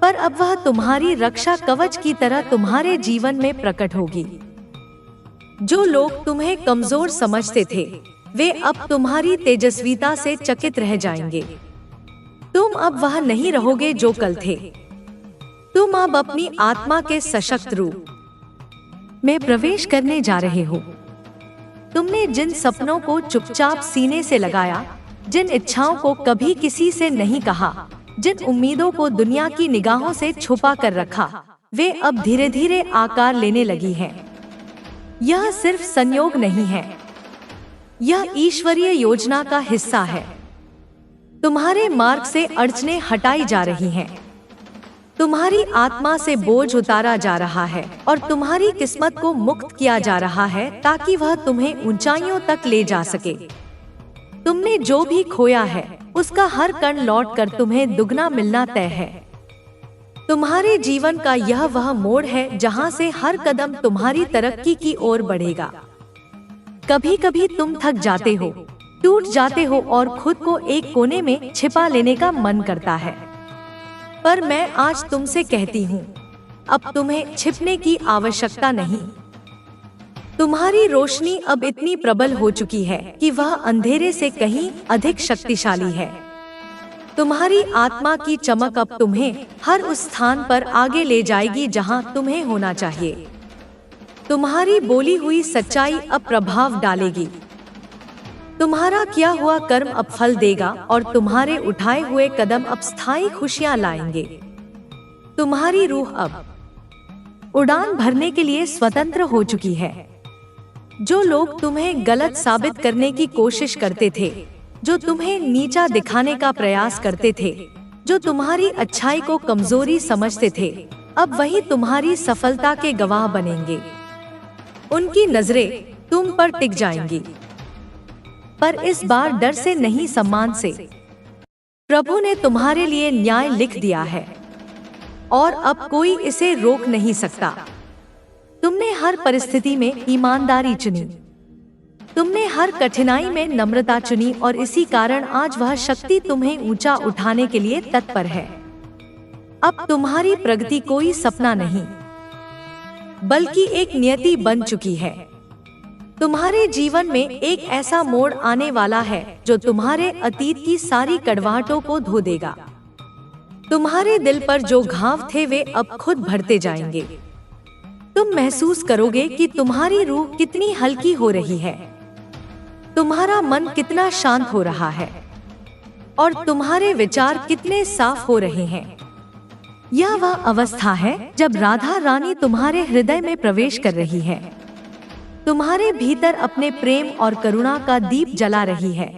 [SPEAKER 1] पर अब वह तुम्हारी रक्षा कवच की तरह तुम्हारे जीवन में प्रकट होगी। जो लोग तुम्हें कमजोर समझते थे, वे अब तुम्हारी तेजस्विता से चकित रह जाएंगे। तुम अब वह नहीं रहोगे जो कल थे। तुम अब अपनी आत्मा के सशक्त रूप में प्रवेश करने जा रहे हो। तुमने जिन सपनों को चुपचाप सीने से लगाया, जिन इच्छाओं को कभी किसी से नहीं कहा, जिन उम्मीदों को दुनिया की निगाहों से छुपा कर रखा, वे अब धीरे धीरे आकार लेने लगी हैं। यह सिर्फ संयोग नहीं है, यह ईश्वरीय योजना का हिस्सा है। तुम्हारे मार्ग से अड़चनें हटाई जा रही हैं, तुम्हारी आत्मा से बोझ उतारा जा रहा है, और तुम्हारी किस्मत को मुक्त किया जा रहा है ताकि वह तुम्हें ऊंचाइयों तक ले जा सके। तुमने जो भी खोया है, उसका हर कण लौट कर तुम्हें दुगना मिलना तय है। तुम्हारे जीवन का यह वह मोड़ है जहां से हर कदम तुम्हारी तरक्की की ओर बढ़ेगा। कभी कभी तुम थक जाते हो, टूट जाते हो और खुद को एक कोने में छिपा लेने का मन करता है, पर मैं आज तुमसे कहती हूँ, अब तुम्हें छिपने की आवश्यकता नहीं। तुम्हारी रोशनी अब इतनी प्रबल हो चुकी है कि वह अंधेरे से कहीं अधिक शक्तिशाली है। तुम्हारी आत्मा की चमक अब तुम्हें हर उस स्थान पर आगे ले जाएगी जहां तुम्हें होना चाहिए। तुम्हारी बोली हुई सच्चाई अब प्रभाव डालेगी। तुम्हारा किया हुआ कर्म अब फल देगा और तुम्हारे उठाए हुए कदम अब स्थायी खुशियां लाएंगे। तुम्हारी रूह अब उड़ान भरने के लिए स्वतंत्र हो चुकी है। जो लोग तुम्हें गलत साबित करने की कोशिश करते थे, जो तुम्हें नीचा दिखाने का प्रयास करते थे, जो तुम्हारी अच्छाई को कमजोरी समझते थे, अब वही तुम्हारी सफलता के गवाह बनेंगे। उनकी नजरें तुम पर टिक जाएंगी, पर इस बार डर से नहीं, सम्मान से। प्रभु ने तुम्हारे लिए न्याय लिख दिया है और अब कोई इसे रोक नहीं सकता। तुमने हर परिस्थिति में ईमानदारी चुनी, तुमने हर कठिनाई में नम्रता चुनी और इसी कारण आज वह शक्ति तुम्हें ऊंचा उठाने के लिए तत्पर है। अब तुम्हारी प्रगति कोई सपना नहीं, बल्कि एक नियति बन चुकी है। तुम्हारे जीवन में एक ऐसा मोड़ आने वाला है जो तुम्हारे अतीत की सारी कड़वाहटों को धो देगा। तुम्हारे दिल पर जो घाव थे वे अब खुद भरते जाएंगे। तुम महसूस करोगे कि तुम्हारी रूह कितनी हल्की हो रही है, तुम्हारा मन कितना शांत हो रहा है और तुम्हारे विचार कितने साफ हो रहे हैं। यह वह अवस्था है जब राधा रानी तुम्हारे हृदय में प्रवेश कर रही है, तुम्हारे भीतर अपने प्रेम और करुणा का दीप जला रही है।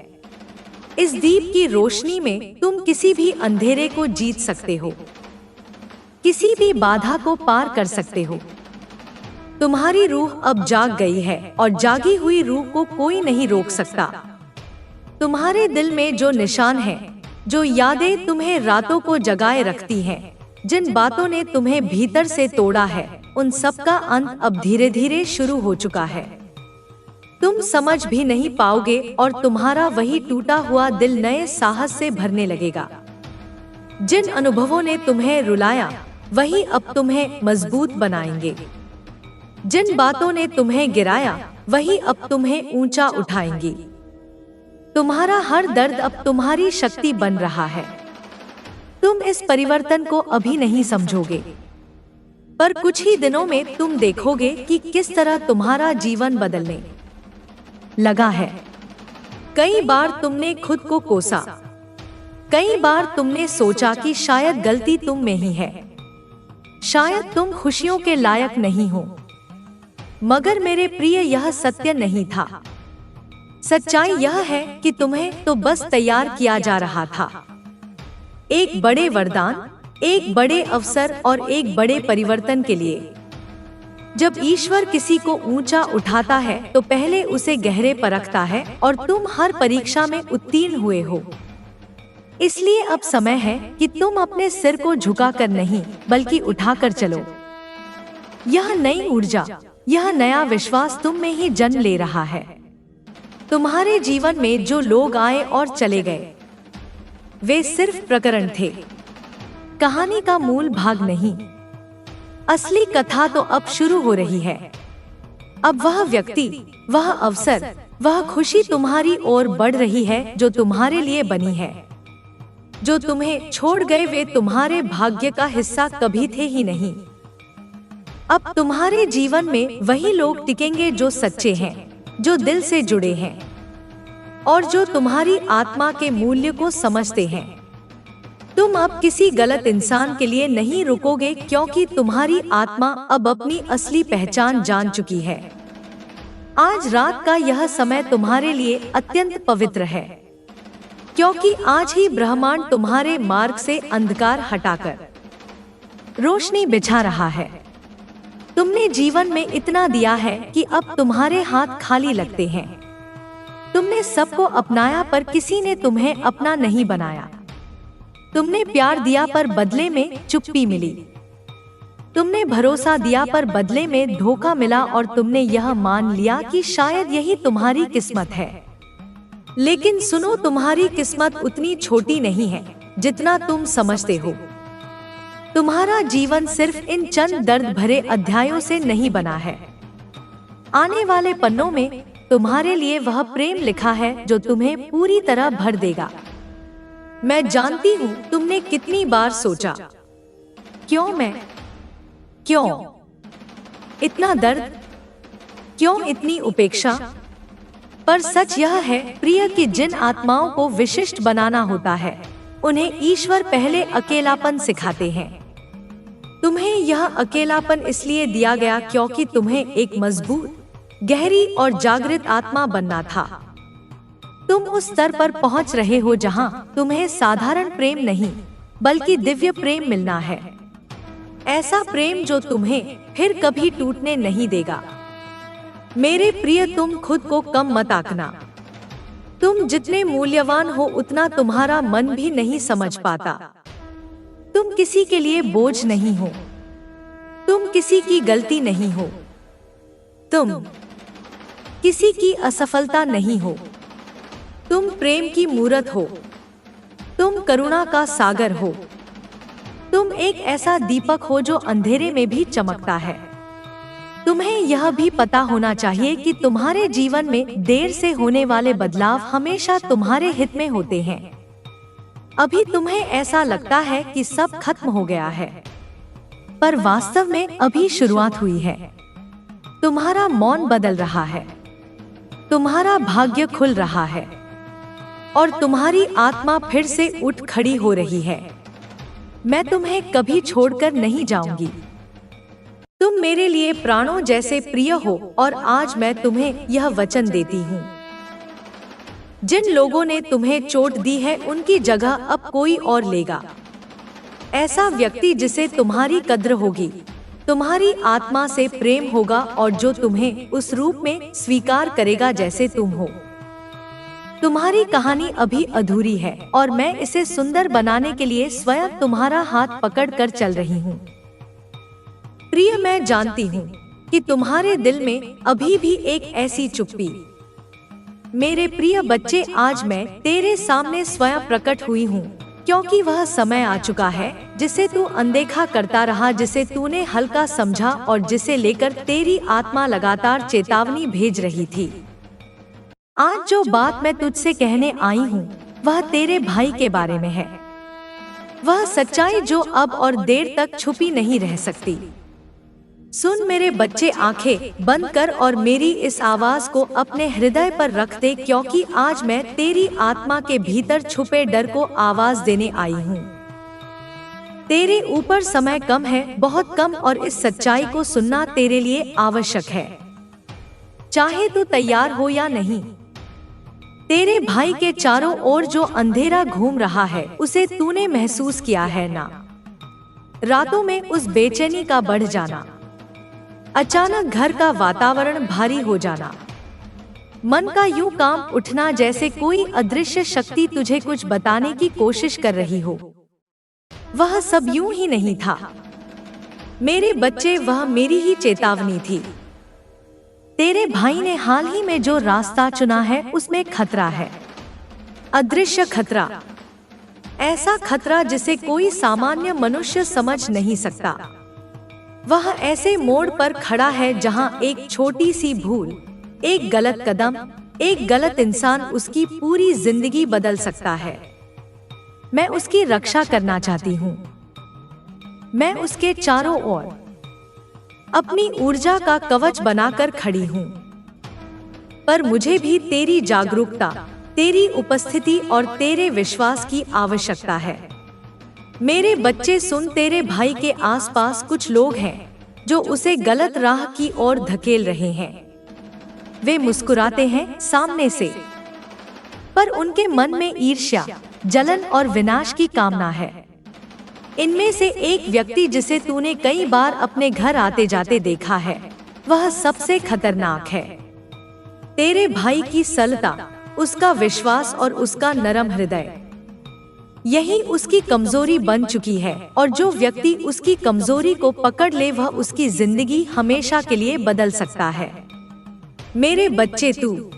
[SPEAKER 1] इस दीप की रोशनी में तुम किसी भी अंधेरे को जीत सकते हो, किसी भी बाधा को पार कर सकते हो। तुम्हारी रूह अब जाग गई है और जागी हुई रूह को कोई नहीं रोक सकता। तुम्हारे दिल में जो निशान है, जो यादें तुम्हें रातों को जगाए रखती हैं, जिन बातों ने तुम्हें भीतर से तोड़ा है, उन सब का अंत अब धीरे धीरे शुरू हो चुका है। तुम समझ भी नहीं पाओगे और तुम्हारा वही टूटा हुआ दिल नए साहस से भरने लगेगा। जिन अनुभवों ने तुम्हें रुलाया, वही अब तुम्हें मजबूत बनाएंगे। जिन बातों ने तुम्हें गिराया, वही अब तुम्हें ऊंचा उठाएंगी। तुम्हारा हर दर्द अब तुम्हारी शक्ति बन रहा है। तुम इस परिवर्तन को अभी नहीं समझोगे, पर कुछ ही दिनों में तुम देखोगे कि किस तरह तुम्हारा जीवन बदलने लगा है। कई बार तुमने खुद को कोसा, कई बार तुमने सोचा कि शायद गलती तुम में ही है, शायद तुम खुशियों के लायक नहीं हो। मगर मेरे प्रिय, यह सत्य नहीं था। सच्चाई यह है कि तुम्हें तो बस तैयार किया जा रहा था एक बड़े वरदान, एक बड़े अवसर और एक बड़े परिवर्तन के लिए। जब ईश्वर किसी को ऊंचा उठाता है तो पहले उसे गहरे परखता है और तुम हर परीक्षा में उत्तीर्ण हुए हो। इसलिए अब समय है कि तुम अपने सिर को झुकाकर नहीं, बल्कि उठाकर चलो। यह नई ऊर्जा, यह नया विश्वास तुम में ही जन्म ले रहा है। तुम्हारे जीवन में जो लोग आए और चले गए, वे सिर्फ प्रकरण थे, कहानी का मूल भाग नहीं। असली कथा तो अब शुरू हो रही है। अब वह व्यक्ति, वह अवसर, वह खुशी तुम्हारी ओर बढ़ रही है जो तुम्हारे लिए बनी है। जो तुम्हें छोड़ गए वे तुम्हारे भाग्य का हिस्सा कभी थे ही नहीं। अब तुम्हारे जीवन में वही लोग टिकेंगे जो सच्चे हैं, जो दिल से जुड़े हैं और जो तुम्हारी आत्मा के मूल्य को समझते हैं। तुम अब किसी गलत इंसान के लिए नहीं रुकोगे, क्योंकि तुम्हारी आत्मा अब अपनी असली पहचान जान चुकी है। आज रात का यह समय तुम्हारे लिए अत्यंत पवित्र है, क्योंकि आज ही ब्रह्मांड तुम्हारे मार्ग से अंधकार हटाकर रोशनी बिछा रहा है। तुमने जीवन में इतना दिया है कि अब तुम्हारे हाथ खाली लगते हैं। तुमने सबको अपनाया, पर किसी ने तुम्हें अपना नहीं बनाया। तुमने प्यार दिया पर बदले में चुप्पी मिली। तुमने भरोसा दिया पर बदले में धोखा मिला और तुमने यह मान लिया कि शायद यही तुम्हारी किस्मत है। लेकिन सुनो, तुम्हारी किस्मत उतनी छोटी नहीं है जितना तुम समझते हो। तुम्हारा जीवन सिर्फ इन चंद दर्द भरे अध्यायों से नहीं बना है। आने वाले पन्नों में तुम्हारे लिए वह प्रेम लिखा है जो तुम्हें पूरी तरह भर देगा। मैं जानती हूँ तुमने कितनी बार सोचा, क्यों मैं, क्यों इतना दर्द, क्यों इतनी उपेक्षा। पर सच यह है प्रिय कि जिन आत्माओं को विशिष्ट बनाना होता है उन्हें ईश्वर पहले अकेलापन सिखाते हैं। तुम्हें यह अकेलापन इसलिए दिया गया क्योंकि तुम्हें एक मजबूत, गहरी और जागृत आत्मा बनना था। तुम उस स्तर पर पहुंच रहे हो जहां तुम्हें साधारण प्रेम नहीं बल्कि दिव्य प्रेम मिलना है। ऐसा प्रेम जो तुम्हें फिर कभी टूटने नहीं देगा। मेरे प्रिय, तुम खुद को कम मत आंकना। तुम जितने मूल्यवान हो उतना तुम्हारा मन भी नहीं समझ पाता। तुम किसी के लिए बोझ नहीं हो। तुम किसी की गलती नहीं हो। तुम किसी की असफलता नहीं हो। तुम प्रेम की मूरत हो। तुम करुणा का सागर हो। तुम एक ऐसा दीपक हो जो अंधेरे में भी चमकता है। तुम्हें यह भी पता होना चाहिए कि तुम्हारे जीवन में देर से होने वाले बदलाव हमेशा तुम्हारे हित में होते हैं। अभी तुम्हें ऐसा लगता है कि सब खत्म हो गया है, पर वास्तव में अभी शुरुआत हुई है। तुम्हारा मौन बदल रहा है, तुम्हारा भाग्य खुल रहा है और तुम्हारी आत्मा फिर से उठ खड़ी हो रही है। मैं तुम्हें कभी छोड़कर नहीं जाऊंगी। तुम मेरे लिए प्राणों जैसे प्रिय हो और आज मैं तुम्हें यह वचन देती हूँ, जिन लोगों ने तुम्हें चोट दी है उनकी जगह अब कोई और लेगा। ऐसा व्यक्ति जिसे तुम्हारी कद्र होगी, तुम्हारी आत्मा से प्रेम होगा और जो तुम्हें उस रूप में स्वीकार करेगा जैसे तुम हो। तुम्हारी कहानी अभी अधूरी है और मैं इसे सुंदर बनाने के लिए स्वयं तुम्हारा हाथ पकड़कर चल रही हूँ। प्रिय, मैं जानती हूँ कि तुम्हारे दिल में अभी भी एक ऐसी चुप्पी। मेरे प्रिय बच्चे, आज मैं तेरे सामने स्वयं प्रकट हुई हूँ क्योंकि वह समय आ चुका है जिसे तू अनदेखा करता रहा, जिसे तूने हल्का समझा और जिसे लेकर तेरी आत्मा लगातार चेतावनी भेज रही थी। आज जो बात मैं तुझसे कहने आई हूँ वह तेरे भाई के बारे में है। वह सच्चाई जो अब और देर तक छुपी नहीं रह सकती। सुन मेरे बच्चे, आंखें बंद कर और मेरी इस आवाज को अपने हृदय पर रख दे, क्योंकि आज मैं तेरी आत्मा के भीतर छुपे डर को आवाज देने आई हूँ। तेरे ऊपर समय कम है, बहुत कम, और इस सच्चाई को सुनना तेरे लिए आवश्यक है, चाहे तू तैयार हो या नहीं। तेरे भाई के चारों ओर जो अंधेरा घूम रहा है उसे तूने महसूस किया है ना? रातों में उस बेचैनी का बढ़ जाना, अचानक घर का वातावरण भारी हो जाना, मन का यूं कांप उठना जैसे कोई अदृश्य शक्ति तुझे कुछ बताने की कोशिश कर रही हो। वह सब यूं ही नहीं था मेरे बच्चे, वह मेरी ही चेतावनी थी। तेरे भाई ने हाल ही में जो रास्ता चुना है उसमें खतरा है, अदृश्य खतरा, ऐसा खतरा जिसे कोई सामान्य मनुष्य समझ नहीं सकता। वह ऐसे मोड़ पर खड़ा है जहां एक छोटी सी भूल, एक गलत कदम, एक गलत इंसान उसकी पूरी जिंदगी बदल सकता है। मैं उसकी रक्षा करना चाहती हूँ। मैं उसके चारों ओर अपनी ऊर्जा का कवच बनाकर खड़ी हूँ। पर मुझे भी तेरी जागरूकता, तेरी उपस्थिति और तेरे विश्वास की आवश्यकता है। मेरे बच्चे सुन, तेरे भाई के आसपास कुछ लोग हैं जो उसे गलत राह की ओर धकेल रहे हैं। वे मुस्कुराते हैं सामने से, पर उनके मन में ईर्ष्या, जलन और विनाश की कामना है। इनमें से एक व्यक्ति जिसे तूने कई बार अपने घर आते जाते देखा है, वह सबसे खतरनाक है। तेरे भाई की सरलता, उसका विश्वास और उसका नरम हृदय। यही उसकी कमजोरी बन चुकी है, और जो व्यक्ति उसकी कमजोरी को पकड़ ले वह उसकी जिंदगी हमेशा के लिए बदल सकता है। मेरे बच्चे, तू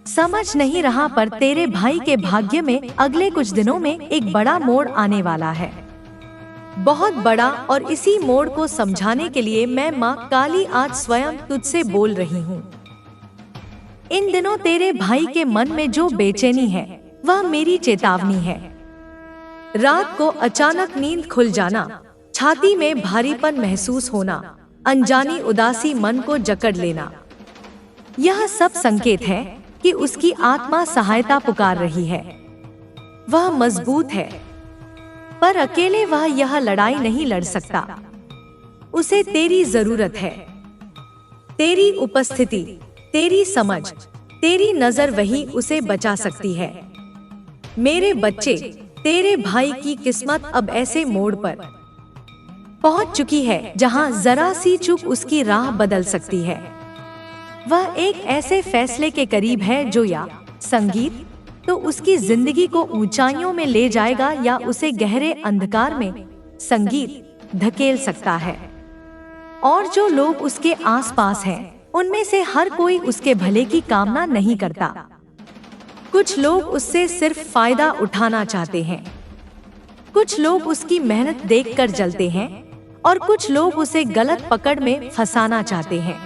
[SPEAKER 1] समझ नहीं रहा, पर तेरे भाई के भाग्य में अगले कुछ दिनों में एक बड़ा मोड़ आने वाला है, बहुत बड़ा। और इसी मोड़ को समझाने के लिए मैं माँ काली आज स्वयं तुझसे बोल रही हूँ। इन दिनों तेरे भाई के मन में जो बेचैनी है वह मेरी चेतावनी है। रात को अचानक नींद खुल जाना, छाती में भारीपन महसूस होना, अनजानी उदासी मन को जकड़ लेना, यह सब संकेत है कि उसकी आत्मा सहायता पुकार रही है। वह मजबूत है, पर अकेले वह यह लड़ाई नहीं लड़ सकता। उसे तेरी जरूरत है, तेरी उपस्थिति, तेरी समझ, तेरी नजर, वही उसे बचा सकती है। मेरे बच्चे, तेरे भाई की किस्मत अब ऐसे मोड़ पर पहुंच चुकी है जहां जरा सी चूक उसकी राह बदल सकती है। वह एक ऐसे फैसले के करीब है जो या संगीत तो उसकी जिंदगी को ऊंचाइयों में ले जाएगा या उसे गहरे अंधकार में संगीत धकेल सकता है। और जो लोग उसके आसपास हैं, उनमें से हर कोई उसके भले की कामना नहीं करता। कुछ लोग उससे सिर्फ फायदा उठाना चाहते हैं, कुछ लोग उसकी मेहनत देखकर जलते हैं, और कुछ लोग उसे गलत पकड़ में फंसाना चाहते हैं।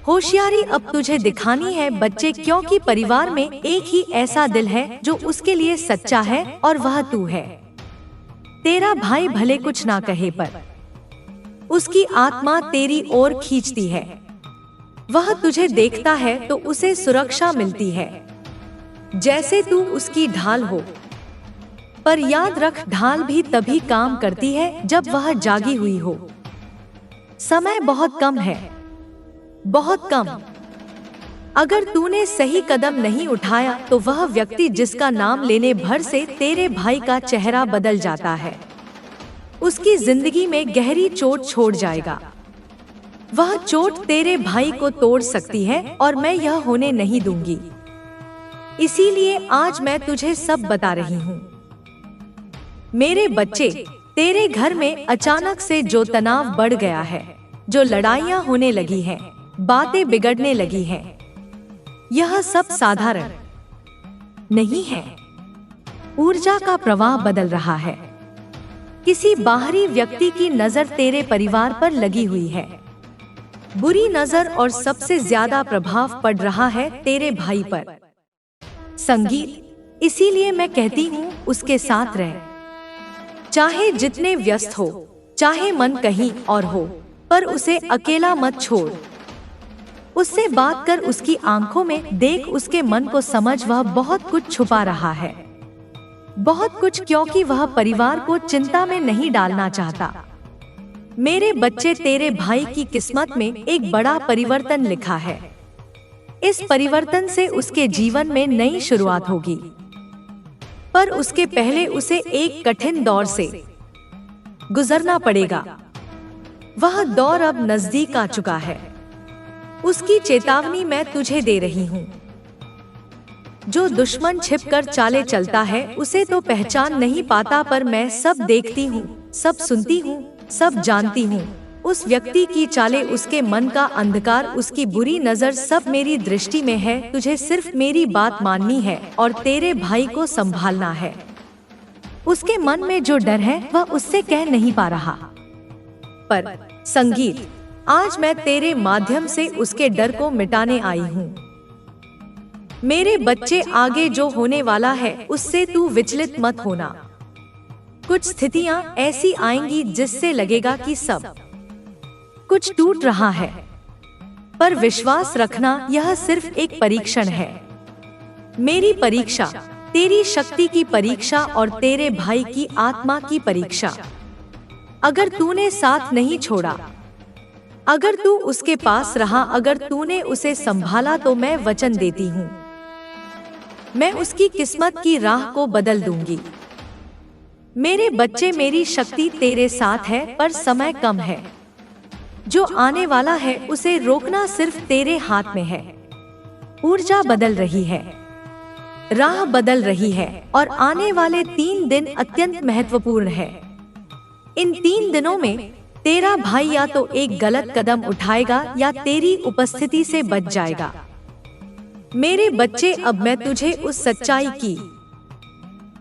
[SPEAKER 1] होशियारी अब तुझे दिखानी है बच्चे, क्योंकि परिवार में एक ही ऐसा दिल है जो उसके लिए सच्चा है, और वह तू है। तेरा भाई भले कुछ ना कहे, पर उसकी आत्मा तेरी ओर खींचती है। वह तुझे देखता है तो उसे सुरक्षा मिलती है, जैसे तू उसकी ढाल हो। पर याद रख, ढाल भी तभी काम करती है जब वह जागी हुई हो। समय बहुत कम है, बहुत कम। अगर तूने सही कदम नहीं उठाया तो वह व्यक्ति जिसका नाम लेने भर से तेरे भाई का चेहरा बदल जाता है, उसकी जिंदगी में गहरी चोट छोड़ जाएगा। वह चोट तेरे भाई को तोड़ सकती है, और मैं यह होने नहीं दूंगी। इसीलिए आज मैं तुझे सब बता रही हूँ। मेरे बच्चे, तेरे घर में अचानक से जो तनाव बढ़ गया है, जो लड़ाइयाँ होने लगी हैं, बातें बिगड़ने लगी हैं, यह सब साधारण नहीं है। ऊर्जा का प्रवाह बदल रहा है। किसी बाहरी व्यक्ति की नजर तेरे परिवार पर लगी हुई है, बुरी नजर, और सबसे ज्यादा प्रभाव पड़ रहा है तेरे भाई पर। संगीत, इसीलिए मैं कहती हूँ उसके साथ रह। चाहे जितने व्यस्त हो, चाहे मन कहीं और हो, पर उसे अकेला मत छोड़। उससे बात कर, उसकी आंखों में देख, उसके मन को समझ। वह बहुत कुछ छुपा रहा है, बहुत कुछ, क्योंकि वह परिवार को चिंता में नहीं डालना चाहता। मेरे बच्चे, तेरे भाई की किस्मत में एक बड़ा परिवर्तन लिखा है। इस परिवर्तन से उसके जीवन में नई शुरुआत होगी, पर उसके पहले उसे एक कठिन दौर से गुजरना पड़ेगा। वह दौर अब नजदीक आ चुका है। उसकी चेतावनी मैं तुझे दे रही हूँ। जो दुश्मन छिपकर चाले चलता है उसे तो पहचान नहीं पाता, पर मैं सब देखती हूँ, सब सुनती हूँ, सब जानती हूँ। उस व्यक्ति की चालें, उसके मन का अंधकार, उसकी बुरी नजर, सब मेरी दृष्टि में है। तुझे सिर्फ मेरी बात माननी है और तेरे भाई को संभालना है। उसके मन में जो डर है वह उससे कह नहीं पा रहा, पर संगीत, आज मैं तेरे माध्यम से उसके डर को मिटाने आई हूँ। मेरे बच्चे, आगे जो होने वाला है उससे तू विचलित मत होना। कुछ स्थितियां ऐसी आएंगी जिससे लगेगा कि सब कुछ टूट रहा है, पर विश्वास रखना, यह सिर्फ एक परीक्षण है। मेरी परीक्षा, तेरी शक्ति की परीक्षा और तेरे भाई की आत्मा की परीक्षा। अगर तूने साथ नहीं छोड़ा, अगर तू उसके पास रहा, अगर तूने उसे संभाला, तो मैं वचन देती हूँ, मैं उसकी किस्मत की राह को बदल दूंगी। मेरे बच्चे, मेरी शक्ति तेरे साथ है, पर समय कम है। जो आने वाला है उसे रोकना सिर्फ तेरे हाथ में है। ऊर्जा बदल रही है, राह बदल रही है और आने वाले 3 दिन अत्यंत महत्वपूर्ण है। इन 3 दिनों में तेरा भाई या तो एक गलत कदम उठाएगा या तेरी उपस्थिति से बच जाएगा। मेरे बच्चे, अब मैं तुझे उस सच्चाई की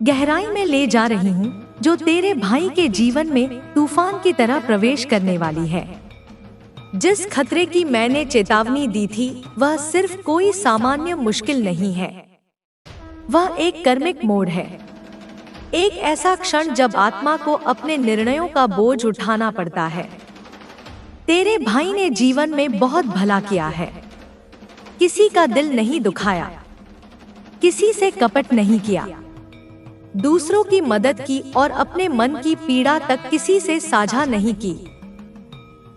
[SPEAKER 1] गहराई में ले जा रही हूँ जो तेरे भाई के जीवन में तूफान की तरह प्रवेश करने वाली है। जिस खतरे की मैंने चेतावनी दी थी वह सिर्फ कोई सामान्य मुश्किल नहीं है, वह एक कर्मिक मोड़ है। एक ऐसा क्षण जब आत्मा को अपने निर्णयों का बोझ उठाना पड़ता है। तेरे भाई ने जीवन में बहुत भला किया है, किसी का दिल नहीं दुखाया, किसी से कपट नहीं किया, दूसरों की मदद की और अपने मन की पीड़ा तक किसी से साझा नहीं की।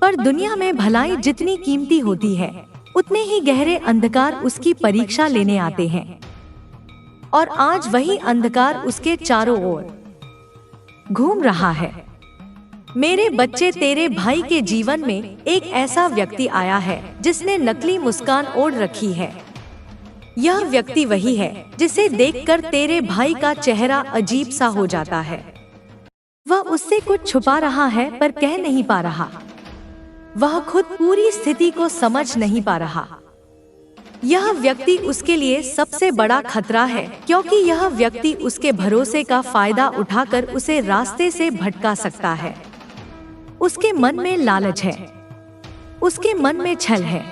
[SPEAKER 1] पर दुनिया में भलाई जितनी कीमती होती है उतने ही गहरे अंधकार उसकी परीक्षा लेने आते हैं, और आज वही अंधकार उसके चारों ओर घूम रहा है। मेरे बच्चे, तेरे भाई के जीवन में एक ऐसा व्यक्ति आया है जिसने नकली मुस्कान ओढ़ रखी है। यह व्यक्ति वही है जिसे देखकर तेरे भाई का चेहरा अजीब सा हो जाता है। वह उससे कुछ छुपा रहा है पर कह नहीं पा रहा। वह खुद पूरी स्थिति को समझ नहीं पा रहा। यह व्यक्ति उसके लिए सबसे बड़ा खतरा है, क्योंकि यह व्यक्ति उसके भरोसे का फायदा उठाकर उसे रास्ते से भटका सकता है। उसके मन में लालच है, उसके मन में छल है।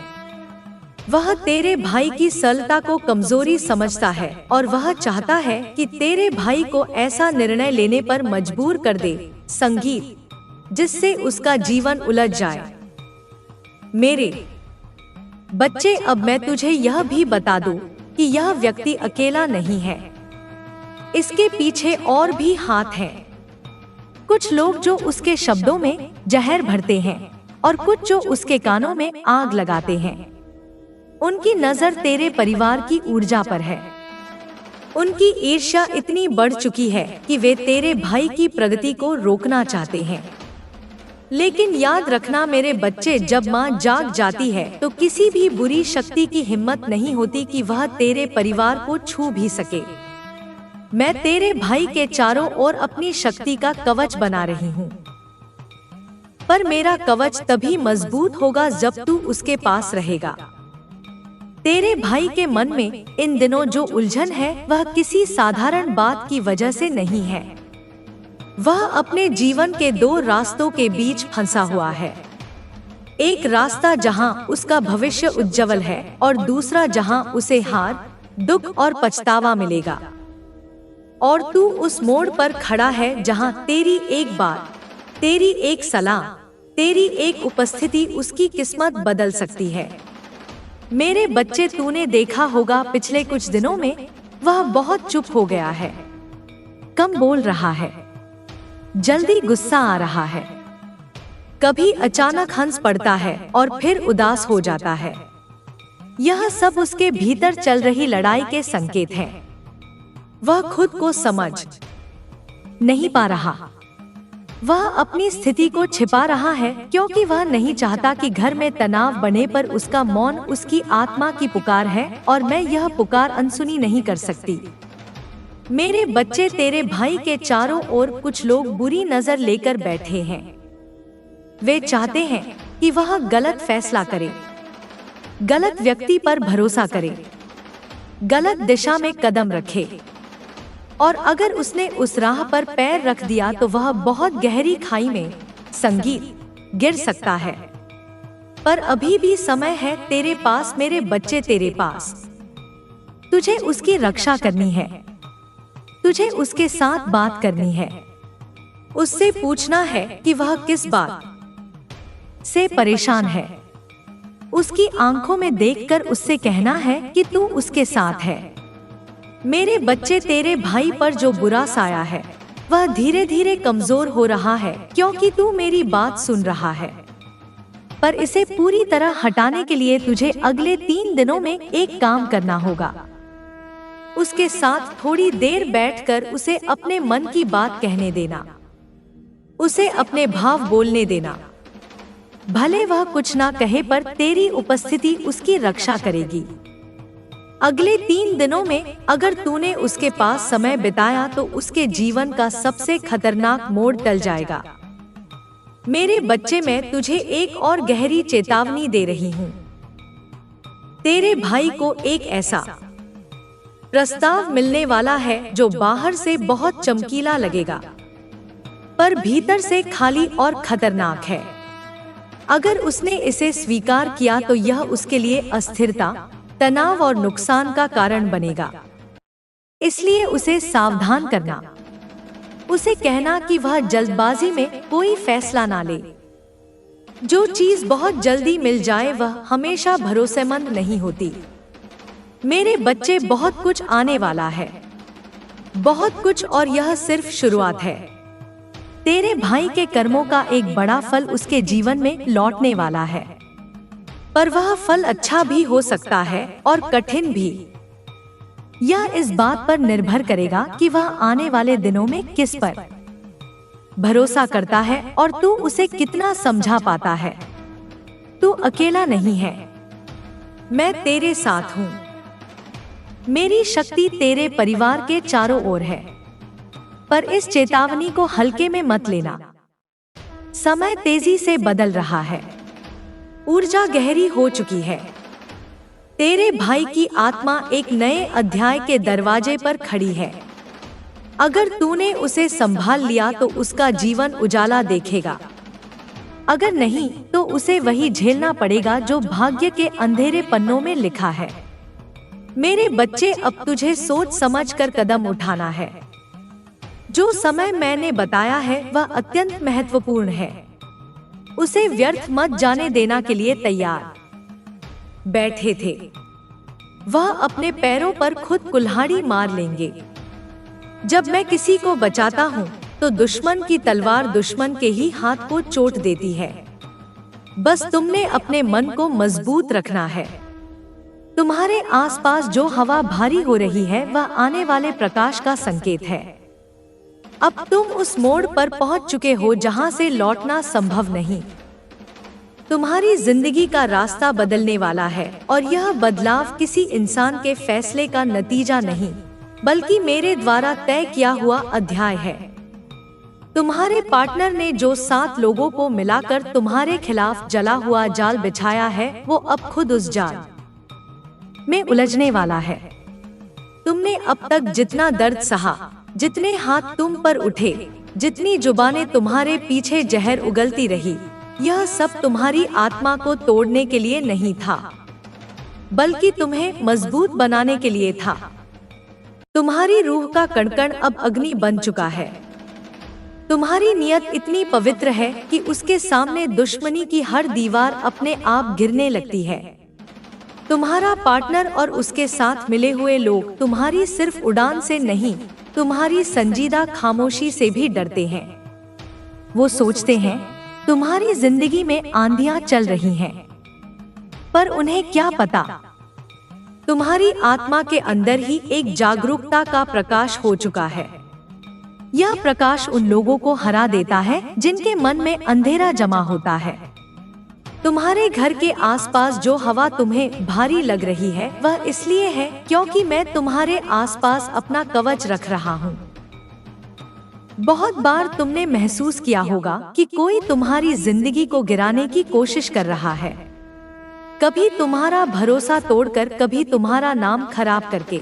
[SPEAKER 1] वह तेरे भाई की सरलता को कमजोरी समझता है और वह चाहता है कि तेरे भाई को ऐसा निर्णय लेने पर मजबूर कर दे, संगीत, जिससे उसका जीवन उलझ जाए। मेरे बच्चे, अब मैं तुझे यह भी बता दूं कि यह व्यक्ति अकेला नहीं है। इसके पीछे और भी हाथ हैं। कुछ लोग जो उसके शब्दों में जहर भरते हैं और कुछ जो उसके कानों में आग लगाते हैं। उनकी नजर तेरे परिवार की ऊर्जा पर है। उनकी ईर्ष्या इतनी बढ़ चुकी है कि वे तेरे भाई की प्रगति को रोकना चाहते हैं। लेकिन याद रखना मेरे बच्चे, जब माँ जाग जाती है तो किसी भी बुरी शक्ति की हिम्मत नहीं होती कि वह तेरे परिवार को छू भी सके। मैं तेरे भाई के चारों ओर अपनी शक्ति का कवच बना रही हूँ, पर मेरा कवच तभी मजबूत होगा जब तू उसके पास रहेगा। तेरे भाई के मन में इन दिनों जो उलझन है वह किसी साधारण बात की वजह से नहीं है। वह अपने जीवन के 2 रास्तों के बीच फंसा हुआ है। एक रास्ता जहां उसका भविष्य उज्जवल है और दूसरा जहां उसे हार, दुख और पछतावा मिलेगा। और तू उस मोड़ पर खड़ा है जहां तेरी एक बात, तेरी एक सलाह, तेरी एक उपस्थिति उसकी किस्मत बदल सकती है। मेरे बच्चे, तूने देखा होगा पिछले कुछ दिनों में वह बहुत चुप हो गया है, कम बोल रहा है, जल्दी गुस्सा आ रहा है, कभी अचानक हंस पड़ता है और फिर उदास हो जाता है। यह सब उसके भीतर चल रही लड़ाई के संकेत हैं। वह खुद को समझ नहीं पा रहा। वह अपनी स्थिति को छिपा रहा है क्योंकि वह नहीं चाहता कि घर में तनाव बने, पर उसका मौन उसकी आत्मा की पुकार है और मैं यह पुकार अनसुनी नहीं कर सकती। मेरे बच्चे, तेरे भाई के चारों ओर कुछ लोग बुरी नजर लेकर बैठे हैं। वे चाहते हैं कि वह गलत फैसला करे, गलत व्यक्ति पर भरोसा करे, गलत दिशा में कदम रखे, और अगर उसने उस राह पर पैर रख दिया तो वह बहुत गहरी खाई में, संगीत, गिर सकता है। पर अभी भी समय है तेरे पास मेरे बच्चे, तेरे पास। तुझे उसकी रक्षा करनी है, तुझे उसके साथ बात करनी है, उससे पूछना है कि वह किस बात से परेशान है। उसकी आंखों में देखकर उससे कहना है कि तू उसके साथ है। मेरे बच्चे, तेरे भाई पर जो बुरा साया है वह धीरे धीरे कमजोर हो रहा है क्योंकि तू मेरी बात सुन रहा है। पर इसे पूरी तरह हटाने के लिए तुझे अगले 3 दिनों में एक काम करना होगा। उसके साथ थोड़ी देर बैठकर उसे अपने मन की बात कहने देना, उसे अपने भाव बोलने देना। भले वह कुछ ना कहे पर तेरी उपस्थिति उसकी रक्षा करेगी। अगले 3 दिनों में अगर तूने उसके पास समय बिताया तो उसके जीवन का सबसे खतरनाक मोड़ टल जाएगा। मेरे बच्चे, मैं तुझे एक और गहरी चेतावनी दे रही हूँ। तेरे भाई को एक ऐसा प्रस्ताव मिलने वाला है जो बाहर से बहुत चमकीला लगेगा, पर भीतर से खाली और खतरनाक है। अगर उसने इसे स्वीकार किया तो यह उसके लिए अस्थिरता, तनाव और नुकसान का कारण बनेगा। इसलिए उसे सावधान करना। उसे कहना कि वह जल्दबाजी में कोई फैसला ना ले। जो चीज बहुत जल्दी मिल जाए वह हमेशा भरोसेमंद नहीं होती। मेरे बच्चे, बहुत कुछ आने वाला है, बहुत कुछ, और यह सिर्फ शुरुआत है। तेरे भाई के कर्मों का एक बड़ा फल उसके जीवन में लौटने वाला है, पर वह फल अच्छा भी हो सकता है और कठिन भी। यह इस बात पर निर्भर करेगा कि वह आने वाले दिनों में किस पर भरोसा करता है और तू उसे कितना समझा पाता है। तू अकेला नहीं है, मैं तेरे साथ हूँ। मेरी शक्ति तेरे परिवार के चारों ओर है, पर इस चेतावनी को हल्के में मत लेना। समय तेजी से बदल रहा है, ऊर्जा गहरी हो चुकी है। तेरे भाई की आत्मा एक नए अध्याय के दरवाजे पर खड़ी है। अगर तूने उसे संभाल लिया तो उसका जीवन उजाला देखेगा, अगर नहीं तो उसे वही झेलना पड़ेगा जो भाग्य के अंधेरे पन्नों में लिखा है। मेरे बच्चे, अब तुझे सोच समझकर कदम उठाना है। जो समय मैंने बताया है वह अत्यंत महत्वपूर्ण है। उसे व्यर्थ मत जाने देना के लिए तैयार बैठे थे। वह अपने पैरों पर खुद कुल्हाड़ी मार लेंगे। जब मैं किसी को बचाता हूँ तो दुश्मन की तलवार दुश्मन के ही हाथ को चोट देती है। बस तुमने अपने मन को मजबूत रखना है। तुम्हारे आसपास जो हवा भारी हो रही है वह आने वाले प्रकाश का संकेत है। अब तुम उस मोड़ पर पहुंच चुके हो जहां से लौटना संभव नहीं। तुम्हारी जिंदगी का रास्ता बदलने वाला है, और यह बदलाव किसी इंसान के फैसले का नतीजा नहीं, बल्कि मेरे द्वारा तय किया हुआ अध्याय है। तुम्हारे पार्टनर ने जो 7 लोगों को मिलाकर तुम्हारे खिलाफ जला हुआ जाल बिछाया है, वो अब खुद उस जाल में उलझने वाला है। तुमने अब तक जितना दर्द सहा, जितने हाथ तुम पर उठे, जितनी जुबानें तुम्हारे पीछे जहर उगलती रही, यह सब तुम्हारी आत्मा को तोड़ने के लिए नहीं था, बल्कि तुम्हें मजबूत बनाने के लिए था। तुम्हारी रूह का कण-कण अब अग्नि बन चुका है। तुम्हारी नियत इतनी पवित्र है कि उसके सामने दुश्मनी की हर दीवार अपने आप गिरने लगती है। तुम्हारा पार्टनर और उसके साथ मिले हुए लोग तुम्हारी सिर्फ उड़ान से नहीं, तुम्हारी संजीदा खामोशी से भी डरते हैं। वो सोचते हैं तुम्हारी जिंदगी में आंधियां चल रही हैं, पर उन्हें क्या पता, तुम्हारी आत्मा के अंदर ही एक जागरूकता का प्रकाश हो चुका है। यह प्रकाश उन लोगों को हरा देता है जिनके मन में अंधेरा जमा होता है। तुम्हारे घर के आसपास जो हवा तुम्हें भारी लग रही है वह इसलिए है क्योंकि मैं तुम्हारे आसपास अपना कवच रख रहा हूँ। बहुत बार तुमने महसूस किया होगा कि कोई तुम्हारी जिंदगी को गिराने की कोशिश कर रहा है, कभी तुम्हारा भरोसा तोड़कर, कभी तुम्हारा नाम खराब करके,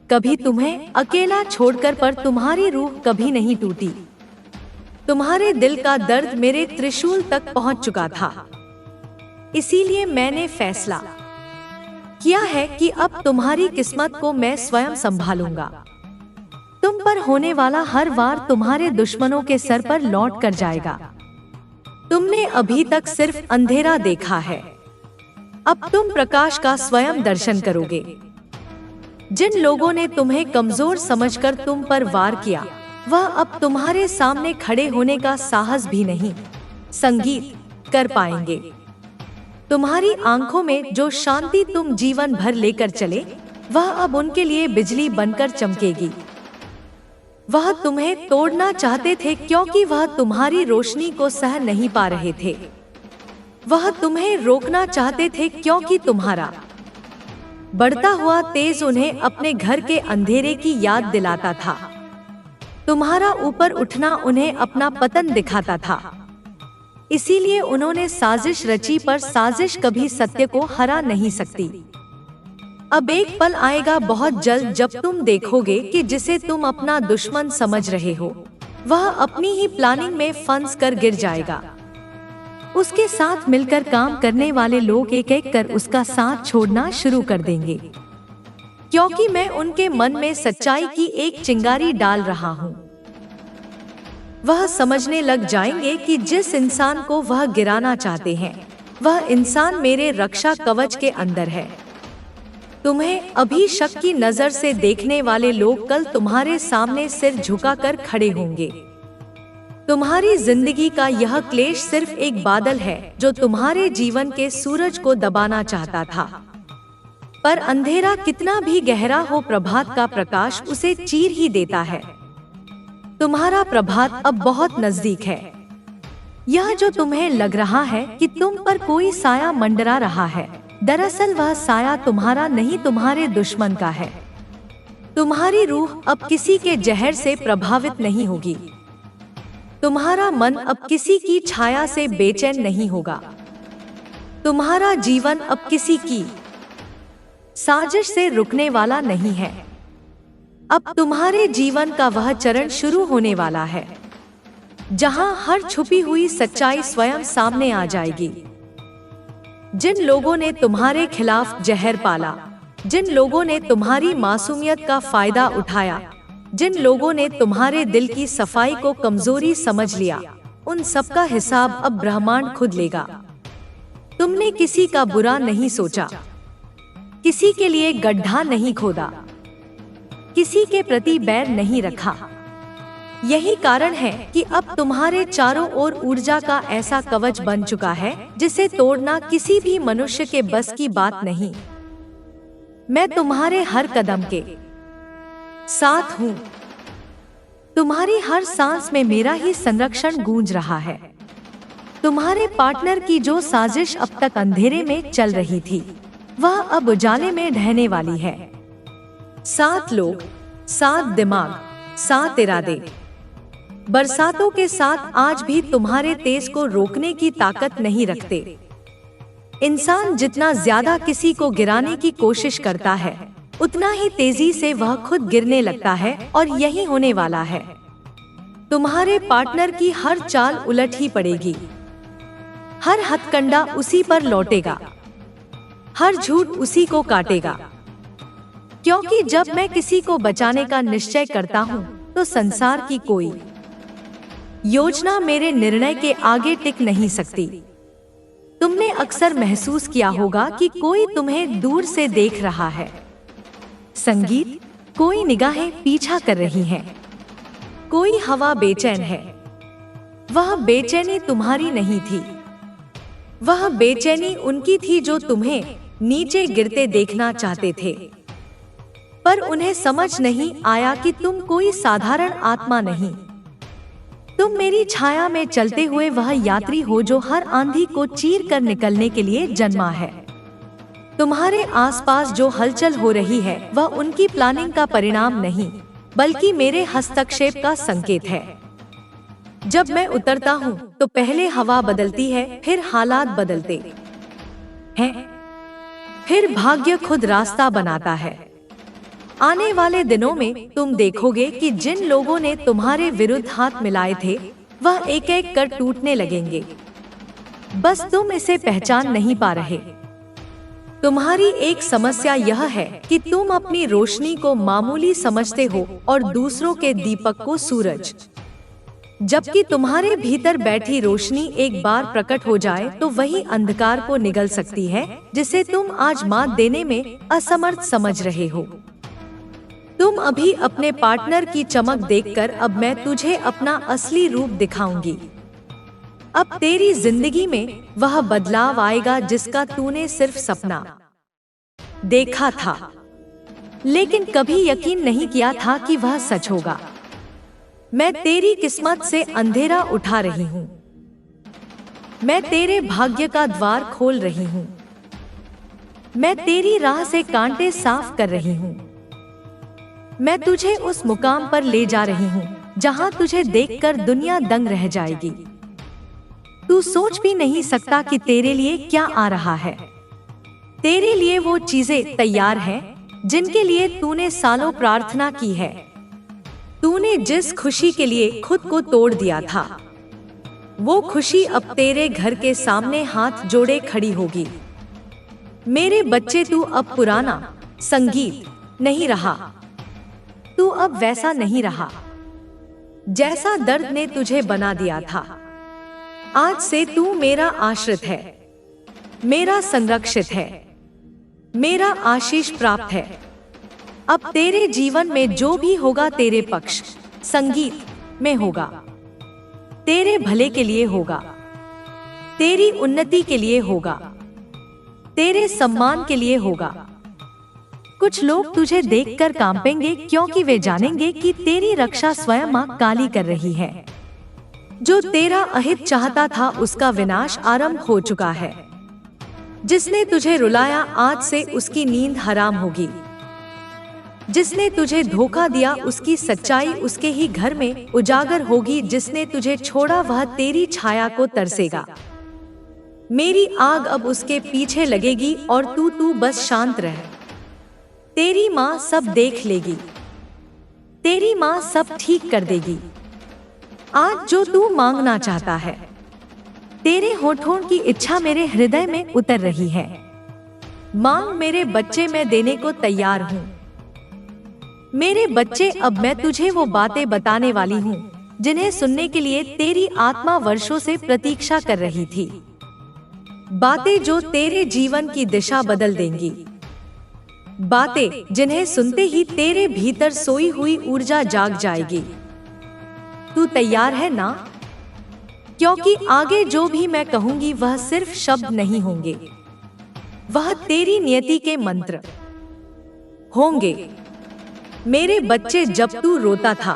[SPEAKER 1] कभी तुम्हें अकेला छोड़कर, पर तुम्हारी रूह कभी नहीं टूटी। तुम्हारे दिल का दर्द मेरे त्रिशूल तक पहुंच चुका था। इसीलिए मैंने फैसला किया है कि अब तुम्हारी किस्मत को मैं स्वयं संभालूंगा। तुम पर होने वाला हर वार तुम्हारे दुश्मनों के सर पर लौट कर जाएगा। तुमने अभी तक सिर्फ अंधेरा देखा है, अब तुम प्रकाश का स्वयं दर्शन करोगे। जिन लोगों ने तुम्हें कमजोर समझकर तुम पर वार किया, वह अब तुम्हारे सामने खड़े होने का साहस भी नहीं संगीत कर पाएंगे। तुम्हारी आंखों में जो शांति तुम जीवन भर लेकर चले, वह अब उनके लिए बिजली बनकर चमकेगी। वह तुम्हें तोड़ना चाहते थे क्योंकि वह तुम्हारी रोशनी को सह नहीं पा रहे थे। वह तुम्हें रोकना चाहते थे क्योंकि तुम्हारा बढ़ता हुआ तेज उन्हें अपने घर के अंधेरे की याद दिलाता था। तुम्हारा ऊपर उठना उन्हें अपना पतन दिखाता था। इसीलिए उन्होंने साजिश रची, पर साजिश कभी सत्य को हरा नहीं सकती। अब एक पल आएगा बहुत जल्द जब तुम देखोगे कि जिसे तुम अपना दुश्मन समझ रहे हो वह अपनी ही प्लानिंग में फंस कर गिर जाएगा। उसके साथ मिलकर काम करने वाले लोग एक एक कर उसका साथ छोड़ना शुरू कर देंगे, क्योंकि मैं उनके मन में सच्चाई की एक चिंगारी डाल रहा हूँ। वह समझने लग जाएंगे कि जिस इंसान को वह गिराना चाहते हैं वह इंसान मेरे रक्षा कवच के अंदर है। तुम्हें अभी शक की नजर से देखने वाले लोग कल तुम्हारे सामने सिर झुकाकर खड़े होंगे। तुम्हारी जिंदगी का यह क्लेश सिर्फ एक बादल है जो तुम्हारे जीवन के सूरज को दबाना चाहता था, पर अंधेरा कितना भी गहरा हो प्रभात का प्रकाश उसे चीर ही देता है। तुम्हारा प्रभात अब बहुत नजदीक है। यह जो तुम्हें लग रहा है कि तुम पर कोई साया मंडरा रहा है, दरअसल वह साया तुम्हारा नहीं तुम्हारे दुश्मन का है। तुम्हारी रूह अब किसी के जहर से प्रभावित नहीं होगी। तुम्हारा मन अब किसी की छाया से बेचैन नहीं होगा। तुम्हारा जीवन अब किसी की साजिश से रुकने वाला नहीं है। अब तुम्हारे जीवन का वह चरण शुरू होने वाला है जहां हर छुपी हुई सच्चाई स्वयं सामने आ जाएगी। जिन लोगों ने तुम्हारे खिलाफ जहर पाला, जिन लोगों ने तुम्हारी मासूमियत का फायदा उठाया, जिन लोगों ने तुम्हारे दिल की सफाई को कमजोरी समझ लिया, उन सबका हिसाब अब ब्रह्मांड खुद लेगा। तुमने किसी का बुरा नहीं सोचा, किसी के लिए गड्ढा नहीं खोदा, किसी के प्रति बैर नहीं रखा। यही कारण है कि अब तुम्हारे चारों ओर ऊर्जा का ऐसा कवच बन चुका है जिसे तोड़ना किसी भी मनुष्य के बस की बात नहीं। मैं तुम्हारे हर कदम के साथ हूँ। तुम्हारी हर सांस में मेरा ही संरक्षण गूंज रहा है। तुम्हारे पार्टनर की जो साजिश अब तक अंधेरे में चल रही थी वह अब उजाले में ढहने वाली है। 7 लोग, 7 दिमाग, 7 इरादे बरसातों के साथ आज भी तुम्हारे तेज को रोकने की ताकत नहीं रखते। इंसान जितना ज्यादा किसी को गिराने की कोशिश करता है उतना ही तेजी से वह खुद गिरने लगता है, और यही होने वाला है। तुम्हारे पार्टनर की हर चाल उलट ही पड़ेगी। हर हथकंडा उसी पर लौटेगा, हर झूठ उसी को काटेगा। क्योंकि जब मैं किसी को बचाने का निश्चय करता हूँ तो संसार की कोई योजना मेरे निर्णय के आगे टिक नहीं सकती। तुमने अक्सर महसूस किया होगा कि कोई तुम्हें दूर से देख रहा है। संगीत, कोई निगाहें पीछा कर रही हैं, कोई हवा बेचैन है। वह बेचैनी तुम्हारी नहीं थी, वह बेचैनी उनकी थी जो तुम्हें नीचे गिरते देखना चाहते थे, पर उन्हें समझ नहीं आया कि तुम कोई साधारण आत्मा नहीं। तुम मेरी छाया में चलते हुए वह यात्री हो जो हर आंधी को चीर कर निकलने के लिए जन्मा है। तुम्हारे आसपास जो हलचल हो रही है वह उनकी प्लानिंग का परिणाम नहीं, बल्कि मेरे हस्तक्षेप का संकेत है। जब मैं उतरता हूँ तो पहले हवा बदलती है, फिर हालात बदलते हैं, फिर भाग्य खुद रास्ता बनाता है। आने वाले दिनों में तुम देखोगे कि जिन लोगों ने तुम्हारे विरुद्ध हाथ मिलाए थे वह एक एक कर टूटने लगेंगे। बस तुम इसे पहचान नहीं पा रहे। तुम्हारी एक समस्या यह है कि तुम अपनी रोशनी को मामूली समझते हो और दूसरों के दीपक को सूरज। जबकि तुम्हारे भीतर बैठी रोशनी एक बार प्रकट हो जाए तो वही अंधकार को निगल सकती है जिसे तुम आज मात देने में असमर्थ समझ रहे हो। तुम अभी अपने पार्टनर की चमक देखकर अब मैं तुझे अपना असली रूप दिखाऊंगी। अब तेरी जिंदगी में वह बदलाव आएगा जिसका तूने सिर्फ सपना देखा था, लेकिन कभी यकीन नहीं किया था कि वह सच होगा। मैं तेरी किस्मत से अंधेरा उठा रही हूँ। मैं तेरे भाग्य का द्वार खोल रही हूँ। मैं तेरी राह से कांटे साफ कर रही हूँ। मैं तुझे उस मुकाम पर ले जा रही हूँ जहाँ तुझे देखकर दुनिया दंग रह जाएगी। तू सोच भी नहीं सकता कि तेरे लिए क्या आ रहा है। तेरे लिए वो चीजें तैयार हैं जिनके लिए तूने सालों प्रार्थना की है। तूने जिस खुशी के लिए खुद को तोड़ दिया था, वो खुशी अब तेरे घर के सामने हाथ जोड़े खड़ी होगी। मेरे बच्चे, तू अब पुराना संगीत नहीं रहा। तू अब वैसा नहीं रहा जैसा दर्द ने तुझे बना दिया था। आज से तू मेरा आश्रित है, मेरा संरक्षित है, मेरा आशीष प्राप्त है। अब तेरे जीवन में जो भी होगा तेरे पक्ष संगीत में होगा, तेरे भले के लिए होगा, तेरी उन्नति के लिए होगा, तेरे सम्मान के लिए होगा। कुछ लोग तुझे देखकर कांपेंगे क्योंकि वे जानेंगे कि तेरी रक्षा स्वयं मां काली कर रही है। जो तेरा अहित चाहता था उसका विनाश आरंभ हो चुका है। जिसने तुझे रुलाया आज से उसकी नींद हराम होगी। जिसने तुझे धोखा दिया उसकी सच्चाई उसके ही घर में उजागर होगी। जिसने तुझे छोड़ा वह तेरी छाया को तरसेगा। मेरी आग अब उसके पीछे लगेगी और तू बस शांत रह। तेरी माँ सब देख लेगी, तेरी माँ सब ठीक कर देगी। आज जो तू मांगना चाहता है, तेरे होठों की इच्छा मेरे हृदय में उतर रही है। मांग मेरे बच्चे, मैं देने को तैयार हूँ। मेरे बच्चे, अब मैं तुझे वो बातें बताने वाली हूँ जिन्हें सुनने के लिए तेरी आत्मा वर्षों से प्रतीक्षा कर रही थी। बातें जो तेरे जीवन की दिशा बदल देंगी। बातें जिन्हें सुनते ही तेरे भीतर सोई हुई ऊर्जा जाग जाएगी। तू तैयार है ना? क्योंकि आगे जो भी मैं कहूंगी वह सिर्फ शब्द नहीं होंगे, वह तेरी नियति के मंत्र होंगे। मेरे बच्चे, जब तू रोता था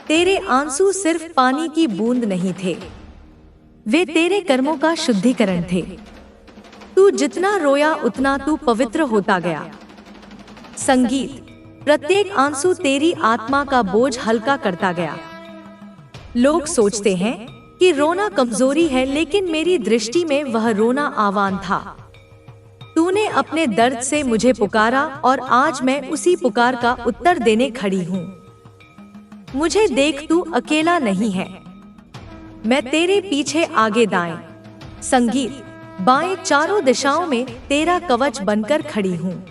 [SPEAKER 1] तेरे आंसू सिर्फ पानी की बूंद नहीं थे, वे तेरे कर्मों का शुद्धिकरण थे। तू जितना रोया उतना तू पवित्र होता गया। संगीत, प्रत्येक आंसू तेरी आत्मा का बोझ हल्का करता गया। लोग सोचते हैं कि रोना कमजोरी है, लेकिन मेरी दृष्टि में वह रोना आह्वान था। तूने अपने दर्द से मुझे पुकारा और आज मैं उसी पुकार का उत्तर देने खड़ी हूँ। मुझे देख, तू अकेला नहीं है। मैं तेरे पीछे आगे दाएं, संगीत, बाएं, चारों दिशाओं में तेरा कवच बनकर खड़ी हूँ।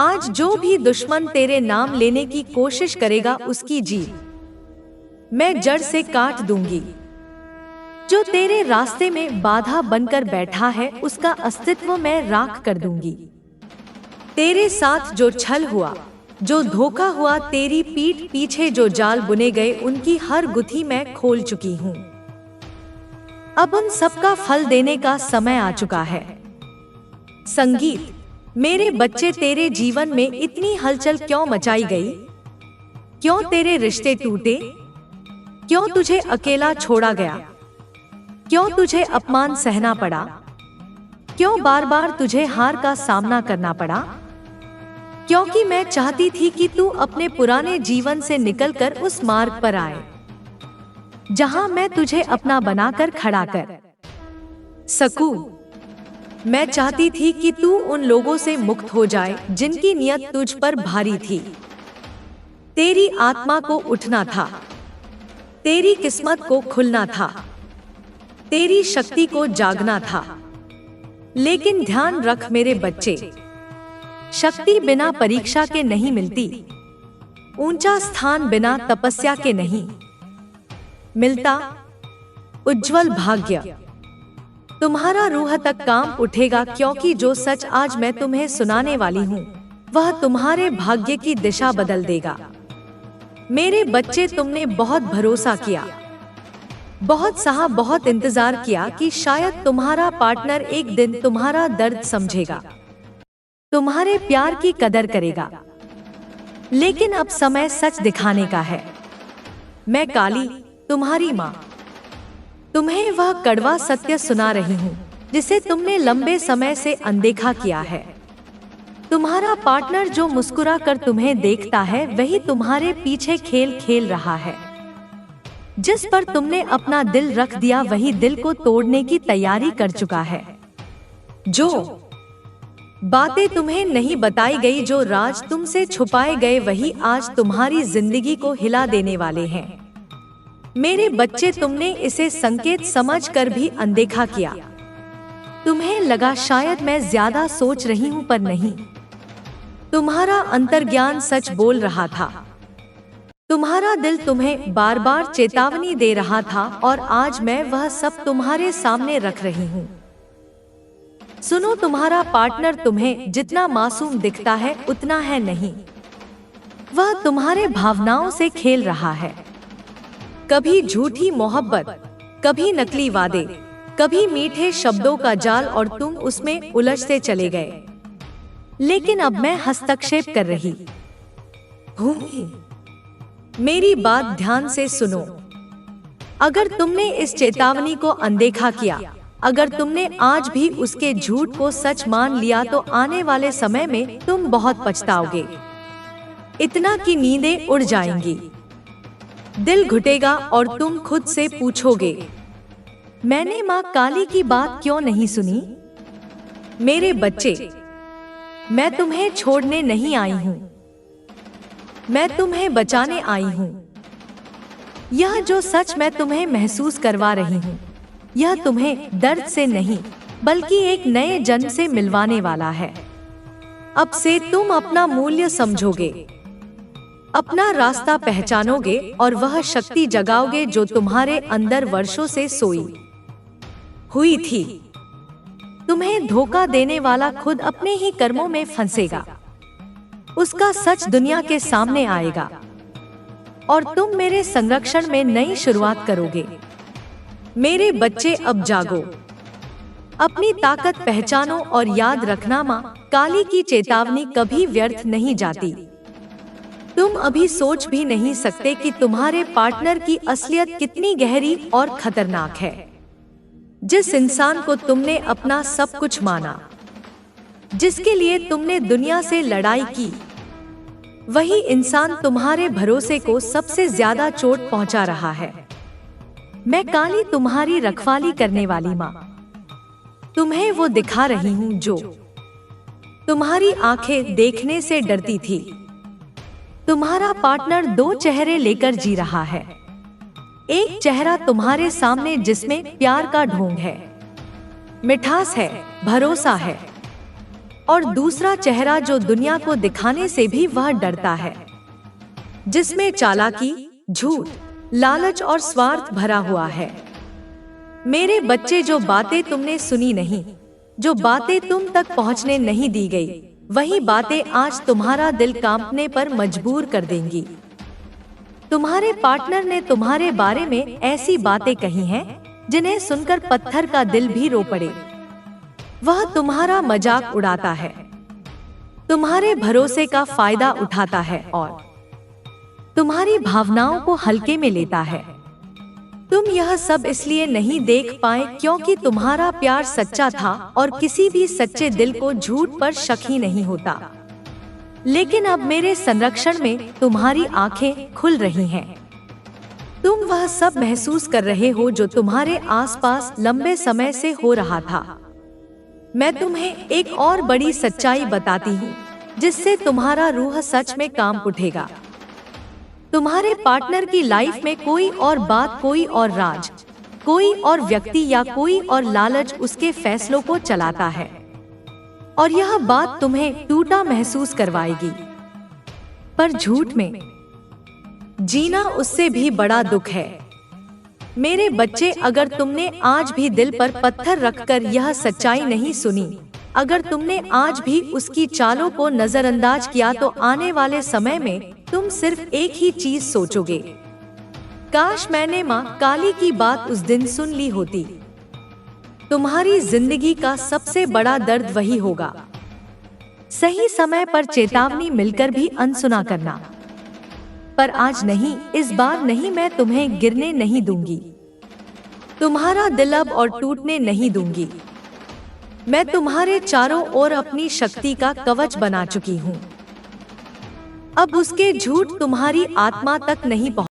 [SPEAKER 1] आज जो भी दुश्मन तेरे नाम लेने की कोशिश करेगा उसकी जीभ मैं जड़ से काट दूंगी। जो तेरे रास्ते में बाधा बनकर बैठा है उसका अस्तित्व मैं राख कर दूंगी। तेरे साथ जो छल हुआ, जो धोखा हुआ, तेरी पीठ पीछे जो जाल बुने गए, उनकी हर गुत्थी मैं खोल चुकी हूँ। अब उन सबका फल देने का समय आ चुका है। संगीत, मेरे बच्चे, तेरे जीवन में इतनी हलचल क्यों मचाई गई? क्यों तेरे रिश्ते टूटे? क्यों तुझे अकेला छोड़ा गया? क्यों तुझे अपमान सहना पड़ा? क्यों बार बार तुझे हार का सामना करना पड़ा? क्योंकि मैं चाहती थी कि तू अपने पुराने जीवन से निकलकर उस मार्ग पर आए जहां मैं तुझे अपना बनाकर खड़ा कर सकूं। मैं चाहती थी कि तू उन लोगों से मुक्त हो जाए जिनकी नियत तुझ पर भारी थी। तेरी आत्मा को उठना था, तेरी किस्मत को खुलना था, तेरी शक्ति को जागना था। लेकिन ध्यान रख मेरे बच्चे, शक्ति बिना परीक्षा के नहीं मिलती, ऊंचा स्थान बिना तपस्या के नहीं मिलता, उज्जवल भाग्य तुम्हारा रूह तक काम उठेगा, क्योंकि जो सच आज मैं तुम्हें सुनाने वाली हूँ वह तुम्हारे भाग्य की दिशा बदल देगा। मेरे बच्चे, तुमने बहुत भरोसा किया, बहुत सहा, बहुत इंतजार किया कि शायद तुम्हारा पार्टनर एक दिन तुम्हारा दर्द समझेगा, तुम्हारे प्यार की कदर करेगा। लेकिन अब समय सच दिखाने का है। मैं काली, तुम्हारी माँ, तुम्हें वह कड़वा सत्य सुना रही हूँ जिसे तुमने लंबे समय से अनदेखा किया है। तुम्हारा पार्टनर जो मुस्कुरा कर तुम्हें देखता है वही तुम्हारे पीछे खेल खेल रहा है। जिस पर तुमने अपना दिल रख दिया वही दिल को तोड़ने की तैयारी कर चुका है। जो बातें तुम्हें नहीं बताई गई, जो राज तुमसे छुपाए गए, वही आज तुम्हारी जिंदगी को हिला देने वाले हैं। मेरे बच्चे, तुमने इसे संकेत समझकर भी अनदेखा किया। तुम्हें लगा शायद मैं ज्यादा सोच रही हूं, पर नहीं। तुम्हारा अंतर्ज्ञान सच बोल रहा था। तुम्हारा दिल तुम्हें बार बार चेतावनी दे रहा था और आज मैं वह सब तुम्हारे सामने रख रही हूँ। सुनो, तुम्हारा पार्टनर तुम्हें जितना मासूम दिखता है उतना है नहीं। वह तुम्हारे भावनाओं से खेल रहा है। कभी झूठी मोहब्बत, कभी नकली वादे, कभी मीठे शब्दों का जाल, और तुम उसमें उलझते चले गए। लेकिन अब मैं हस्तक्षेप कर रही हूँ। मेरी बात ध्यान से सुनो। अगर तुमने इस चेतावनी को अनदेखा किया, अगर तुमने आज भी उसके झूठ को सच मान लिया, तो आने वाले समय में तुम बहुत पछताओगे। इतना कि नींदें उड़ जाएंगी, दिल घुटेगा और तुम खुद से पूछोगे, मैंने माँ काली की बात क्यों नहीं सुनी। मेरे बच्चे, मैं तुम्हें छोड़ने नहीं आई हूँ, मैं तुम्हें बचाने आई हूँ। यह जो सच मैं तुम्हें महसूस करवा रही हूँ, यह तुम्हें दर्द से नहीं बल्कि एक नए जन्म से मिलवाने वाला है। अब से तुम अपना मूल्य समझोगे, अपना रास्ता पहचानोगे और वह शक्ति जगाओगे जो तुम्हारे अंदर वर्षों से सोई हुई थी। तुम्हें धोखा देने वाला खुद अपने ही कर्मों में फंसेगा। उसका सच दुनिया के सामने आएगा और तुम मेरे संरक्षण में नई शुरुआत करोगे। मेरे बच्चे, अब जागो, अपनी ताकत पहचानो और याद रखना, माँ काली की चेतावनी कभी व्यर्थ नहीं जाती। तुम अभी सोच भी नहीं सकते कि तुम्हारे पार्टनर की असलियत कितनी गहरी और खतरनाक है। जिस इंसान को तुमने अपना सब कुछ माना, जिसके लिए तुमने दुनिया से लड़ाई की, वही इंसान तुम्हारे भरोसे को सबसे ज्यादा चोट पहुंचा रहा है। मैं काली, तुम्हारी रखवाली करने वाली माँ, तुम्हें वो दिखा रही हूँ जो तुम्हारी आंखें देखने से डरती थी। तुम्हारा पार्टनर दो चेहरे लेकर जी रहा है। एक चेहरा तुम्हारे सामने जिसमें प्यार का ढोंग है, मिठास है, भरोसा है, और दूसरा चेहरा जो दुनिया को दिखाने से भी वह डरता है, जिसमें चालाकी, झूठ, लालच और स्वार्थ भरा हुआ है। मेरे बच्चे, जो बातें तुमने सुनी नहीं, जो बातें तुम तक पहुंचने नहीं दी गई, वही बातें आज तुम्हारा दिल कांपने पर मजबूर कर देंगी। तुम्हारे पार्टनर ने तुम्हारे बारे में ऐसी बातें कही हैं जिन्हें सुनकर पत्थर का दिल भी रो पड़े। वह तुम्हारा मजाक उड़ाता है, तुम्हारे भरोसे का फायदा उठाता है और तुम्हारी भावनाओं को हल्के में लेता है। तुम यह सब इसलिए नहीं देख पाए क्योंकि तुम्हारा प्यार सच्चा था और किसी भी सच्चे दिल को झूठ पर शक ही नहीं होता। लेकिन अब मेरे संरक्षण में तुम्हारी आंखें खुल रही हैं। तुम वह सब महसूस कर रहे हो जो तुम्हारे आसपास लंबे समय से हो रहा था। मैं तुम्हें एक और बड़ी सच्चाई बताती हूँ जिससे तुम्हारा रूह सच में कांप उठेगा। तुम्हारे पार्टनर की लाइफ में कोई और बात, कोई और राज, कोई और व्यक्ति या कोई और लालच उसके फैसलों को चलाता है और यह बात तुम्हें टूटा महसूस करवाएगी। पर झूठ में जीना उससे भी बड़ा दुख है। मेरे बच्चे, अगर तुमने आज भी दिल पर पत्थर रखकर यह सच्चाई नहीं सुनी, अगर तुमने आज भी उसकी चालों को नजरअंदाज किया, तो आने वाले समय में तुम सिर्फ एक ही चीज सोचोगे, काश मैंने माँ काली की बात उस दिन सुन ली होती। तुम्हारी जिंदगी का सबसे बड़ा दर्द वही होगा, सही समय पर चेतावनी मिलकर भी अनसुना करना। पर आज नहीं, इस बार नहीं, मैं तुम्हें गिरने नहीं दूंगी, तुम्हारा दिल अब और टूटने नहीं दूंगी। मैं तुम्हारे चारों ओर अपनी शक्ति का कवच बना चुकी हूँ। अब उसके झूठ तुम्हारी आत्मा तक नहीं पहुँच